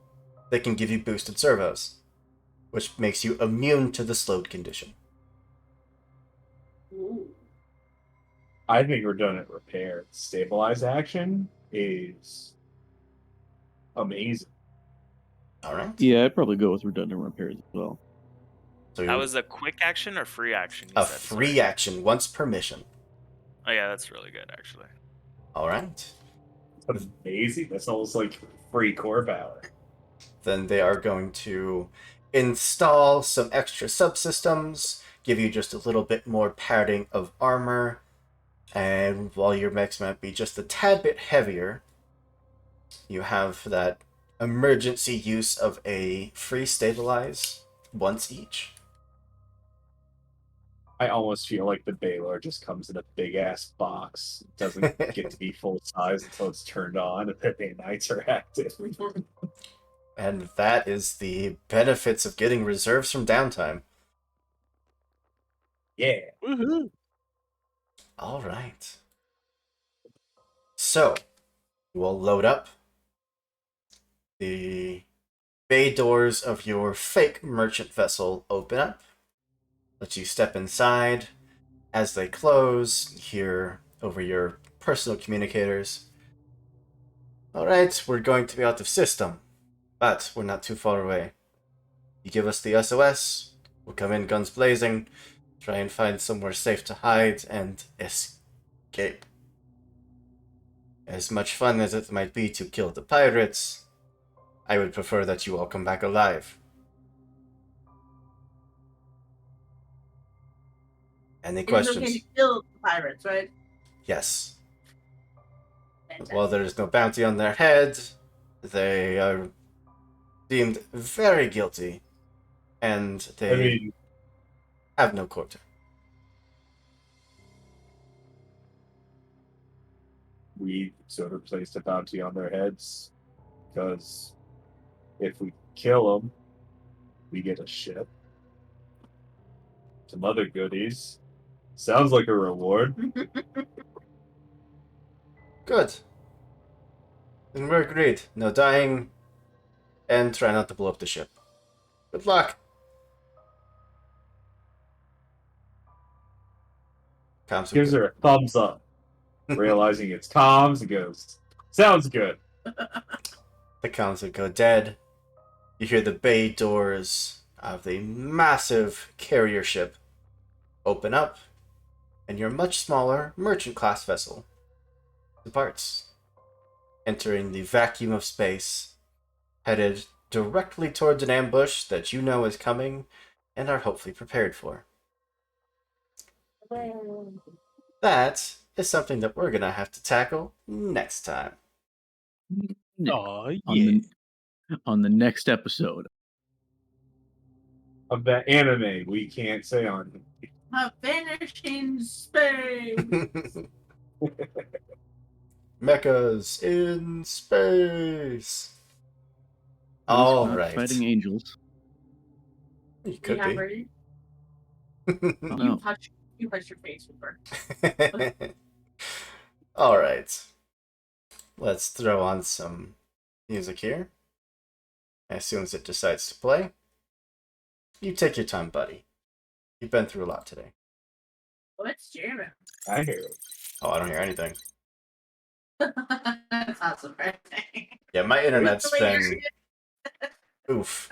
they can give you boosted servos, which makes you immune to the slowed condition. Ooh. I think redundant repair. Stabilize action is amazing. All right. Yeah, I'd probably go with redundant repairs as well. So That was a quick action or free action? You a said, free sorry. action once per mission. Oh yeah, that's really good actually. All right. Amazing. That's almost like free core power. Then they are going to install some extra subsystems, give you just a little bit more padding of armor, and while your mechs might be just a tad bit heavier, you have that emergency use of a free stabilize once each. I almost feel like the Baylor just comes in a big ass box. It doesn't get to be full size until it's turned on and the nanites are active. And that is the benefits of getting reserves from downtime. Yeah. Woohoo! All right. So, we'll load up. The bay doors of your fake merchant vessel open up. Let you step inside. As they close, you hear over your personal communicators. Alright, we're going to be out of system, but we're not too far away. You give us the SOS, we'll come in guns blazing, try and find somewhere safe to hide, and escape. As much fun as it might be to kill the pirates, I would prefer that you all come back alive. Any It's questions? okay to kill the pirates, right? Yes. Fantastic. While there is no bounty on their heads, they are deemed very guilty, and they I mean, have no court. we sort of placed a bounty on their heads because if we kill them, we get a ship, some other goodies. Sounds like a reward. Good. Then we're agreed. No dying, and try not to blow up the ship. Good luck. Comms Gives her a thumbs up, realizing it's comms, and goes, "Sounds good." The comms would go dead. You hear the bay doors of the massive carrier ship open up, and your much smaller merchant class vessel departs, entering the vacuum of space, headed directly towards an ambush that you know is coming and are hopefully prepared for. That is something that we're gonna have to tackle next time. Oh On yeah. on the next episode. Of that anime we can't say on. A vanishing space. Mechas in space. At least we're All not right. fighting angels. You could Yeah, be. Brady. Oh, You no. touch your face with her. All right. Let's throw on some music here. As soon as it decides to play, you take your time, buddy. You've been through a lot today. What's jamming? I hear it. Oh, I don't hear anything. That's not surprising. Yeah, my internet's been... Oof.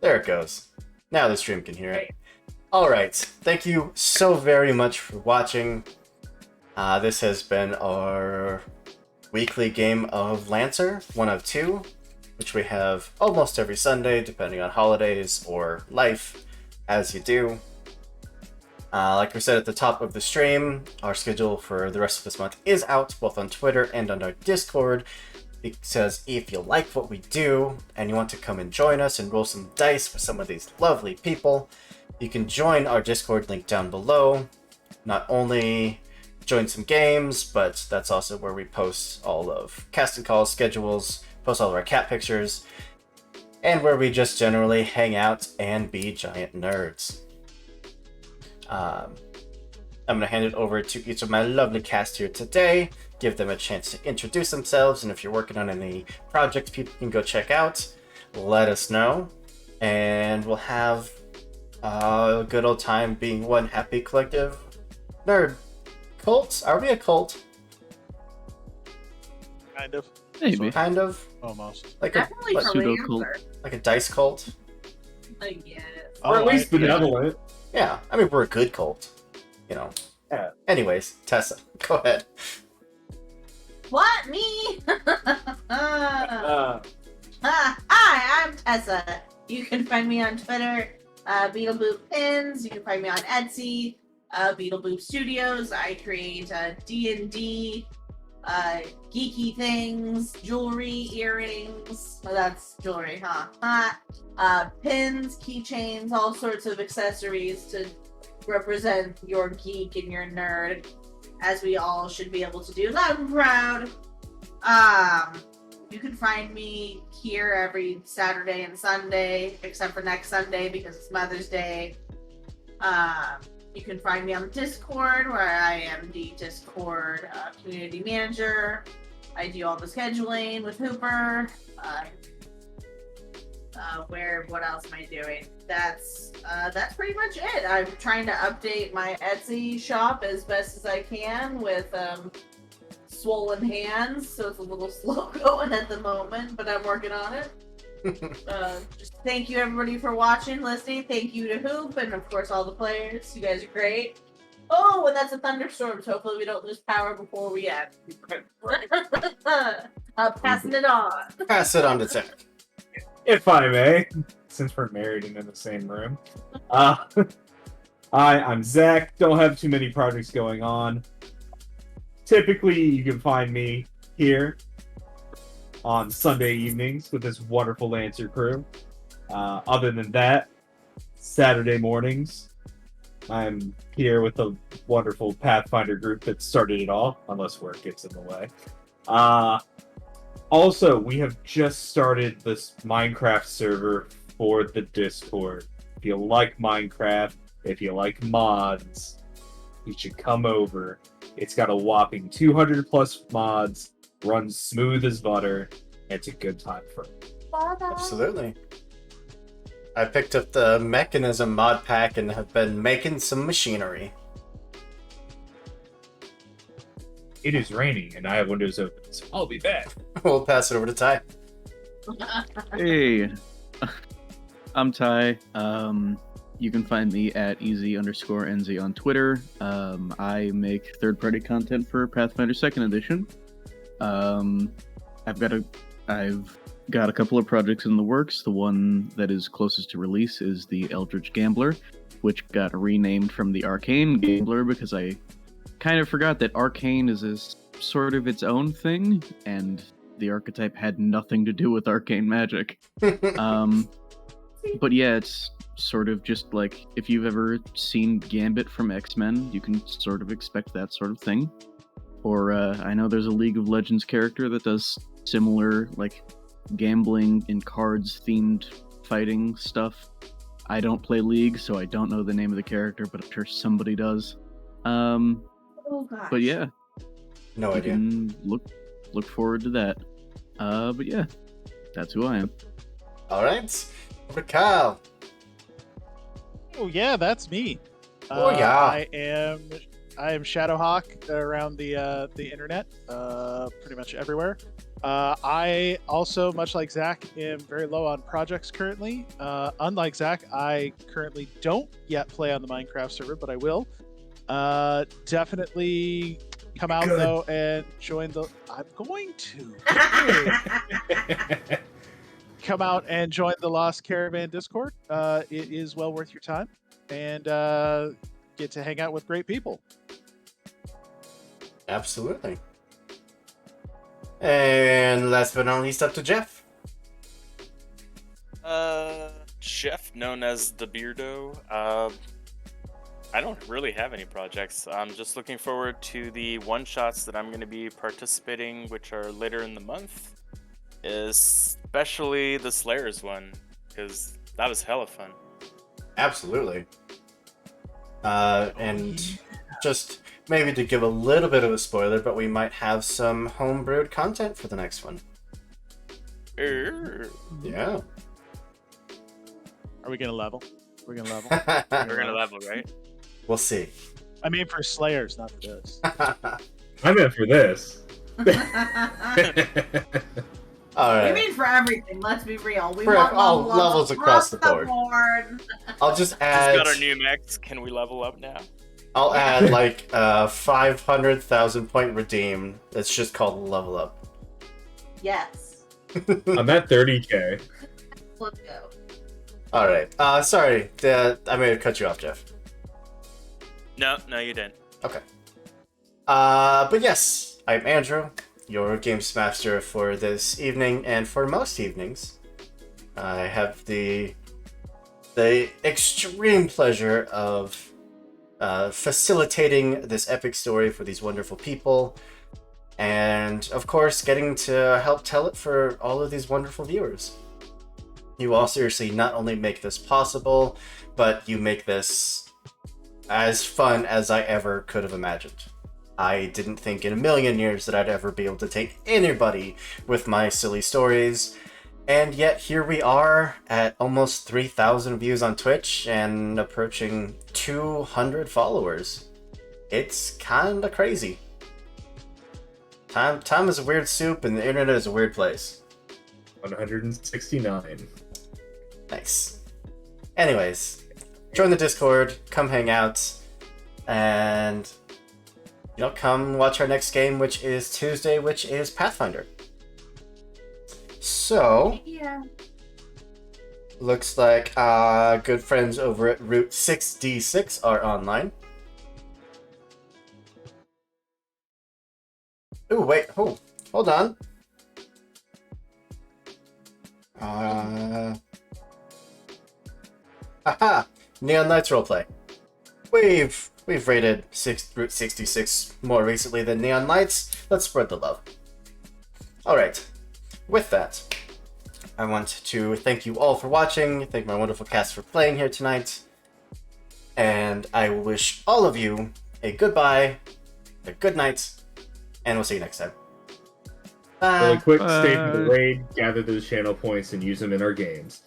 There it goes. Now the stream can hear it. Alright, thank you so very much for watching. This has been our weekly game of Lancer, 1 of 2, which we have almost every Sunday, depending on holidays or life, as you do. Like we said at the top of the stream, our schedule for the rest of this month is out, both on Twitter and on our Discord. It says if you like what we do and you want to come and join us and roll some dice with some of these lovely people, you can join our Discord link down below. Not only join some games, but that's also where we post all of casting calls, schedules, post all of our cat pictures, and where we just generally hang out and be giant nerds. I'm going to hand it over to each of my lovely cast here today, give them a chance to introduce themselves, and if you're working on any projects people can go check out, let us know, and we'll have a good old time being one happy collective nerd cult. Are we a cult? Kind of. Maybe. Kind of Almost. like a Definitely like, for pseudo-cult. Lancer. like a dice cult. Like, yes. Or at least yeah. benevolent. Yeah, I mean we're a good cult, you know. Yeah. Anyways, Tessa, go ahead. What? Me? Uh, Hi, I'm Tessa. You can find me on Twitter, Beetleboop Pins. You can find me on Etsy, Beetleboop Studios. I create D&D, geeky things, jewelry, earrings. Well, that's jewelry, huh? Pins, keychains, all sorts of accessories to represent your geek and your nerd, as we all should be able to do loud and proud. You can find me here every Saturday and Sunday, except for next Sunday because it's Mother's Day. You can find me on the Discord, where I am the Discord community manager. I do all the scheduling with Hooper. What else am I doing? That's pretty much it. I'm trying to update my Etsy shop as best as I can with swollen hands, so it's a little slow going at the moment, but I'm working on it. Just thank you everybody for watching, listening. Thank you to Hoop and of course all the players. You guys are great. Oh, and that's a thunderstorm, so hopefully we don't lose power before we end. Passing it on. Pass it on to Zach. If I may, since we're married and in the same room. I'm Zach. Don't have too many projects going on. Typically, you can find me here on Sunday evenings with this wonderful Lancer crew. Other than that, Saturday mornings, I'm here with the wonderful Pathfinder group that started it all, unless work gets in the way. Also, we have just started this Minecraft server for the Discord. If you like Minecraft, if you like mods, you should come over. It's got a whopping 200 plus mods, runs smooth as butter. It's a good time for it. Absolutely. I picked up the Mechanism mod pack and have been making some machinery. It is raining and I have windows open, so I'll be back. We'll pass it over to Ty. Hey, I'm Ty. You can find me at easy_NZ on Twitter. I make third-party content for Pathfinder 2nd Edition. I've got a couple of projects in the works. The one that is closest to release is the Eldritch Gambler, which got renamed from the Arcane Gambler because I kind of forgot that Arcane is sort of its own thing, and the archetype had nothing to do with arcane magic. But yeah, it's sort of just like, if you've ever seen Gambit from X-Men, you can sort of expect that sort of thing. Or I know there's a League of Legends character that does similar, like, gambling and cards themed fighting stuff. I don't play League, so I don't know the name of the character, but I'm sure somebody does. Oh gosh. But yeah, No you idea. can look forward to that. But yeah, that's who I am. Alright. Over to Kyle. Oh yeah, that's me. Oh, yeah. I am Shadowhawk around the internet, pretty much everywhere. I also, much like Zach, am very low on projects currently. Unlike Zach, I currently don't yet play on the Minecraft server, but I will. Definitely come out Good. though and join the. I'm going to. Come out and join the Lost Caravan Discord. It is well worth your time, and get to hang out with great people. Absolutely. And last but not least, up to Jeff. Jeff, known as the Beardo. I don't really have any projects. I'm just looking forward to the one-shots that I'm going to be participating, which are later in the month. Especially the Slayers one, because that was hella fun. Absolutely. And just maybe to give a little bit of a spoiler, but we might have some homebrewed content for the next one. Yeah. Are we gonna level? We're gonna level. We're gonna level, right? We'll see. I mean, for Slayers, not for this. I meant for this. All You right. mean for everything? Let's be real. We For want all level levels ups across the board. board. I'll just Just add. got our new mechs. Can we level up now? I'll add like 500,000 point redeem. That's just called level up. Yes. I'm at 30k. Let's go. All right. Sorry, I may have cut you off, Jeff. No, you didn't. Okay. But yes, I'm Andrew, your games master for this evening, and for most evenings, I have the extreme pleasure of facilitating this epic story for these wonderful people, and of course, getting to help tell it for all of these wonderful viewers. You all seriously not only make this possible, but you make this as fun as I ever could have imagined. I didn't think in a million years that I'd ever be able to take anybody with my silly stories, and yet here we are at almost 3,000 views on Twitch and approaching 200 followers. It's kinda crazy. Time is a weird soup, and the internet is a weird place. 169. Nice. Anyways, join the Discord, come hang out, and come watch our next game, which is Tuesday, which is Pathfinder. So, Yeah. looks like good friends over at Route 6D6 are online. Ooh, wait, hold on. Haha! Neon Knights roleplay. We've rated Route 66 more recently than Neon Knights. Let's spread the love. Alright, with that, I want to thank you all for watching, thank my wonderful cast for playing here tonight, and I wish all of you a goodbye, a good night, and we'll see you next time. Bye! Really quick, stay for the raid, gather those channel points, and use them in our games.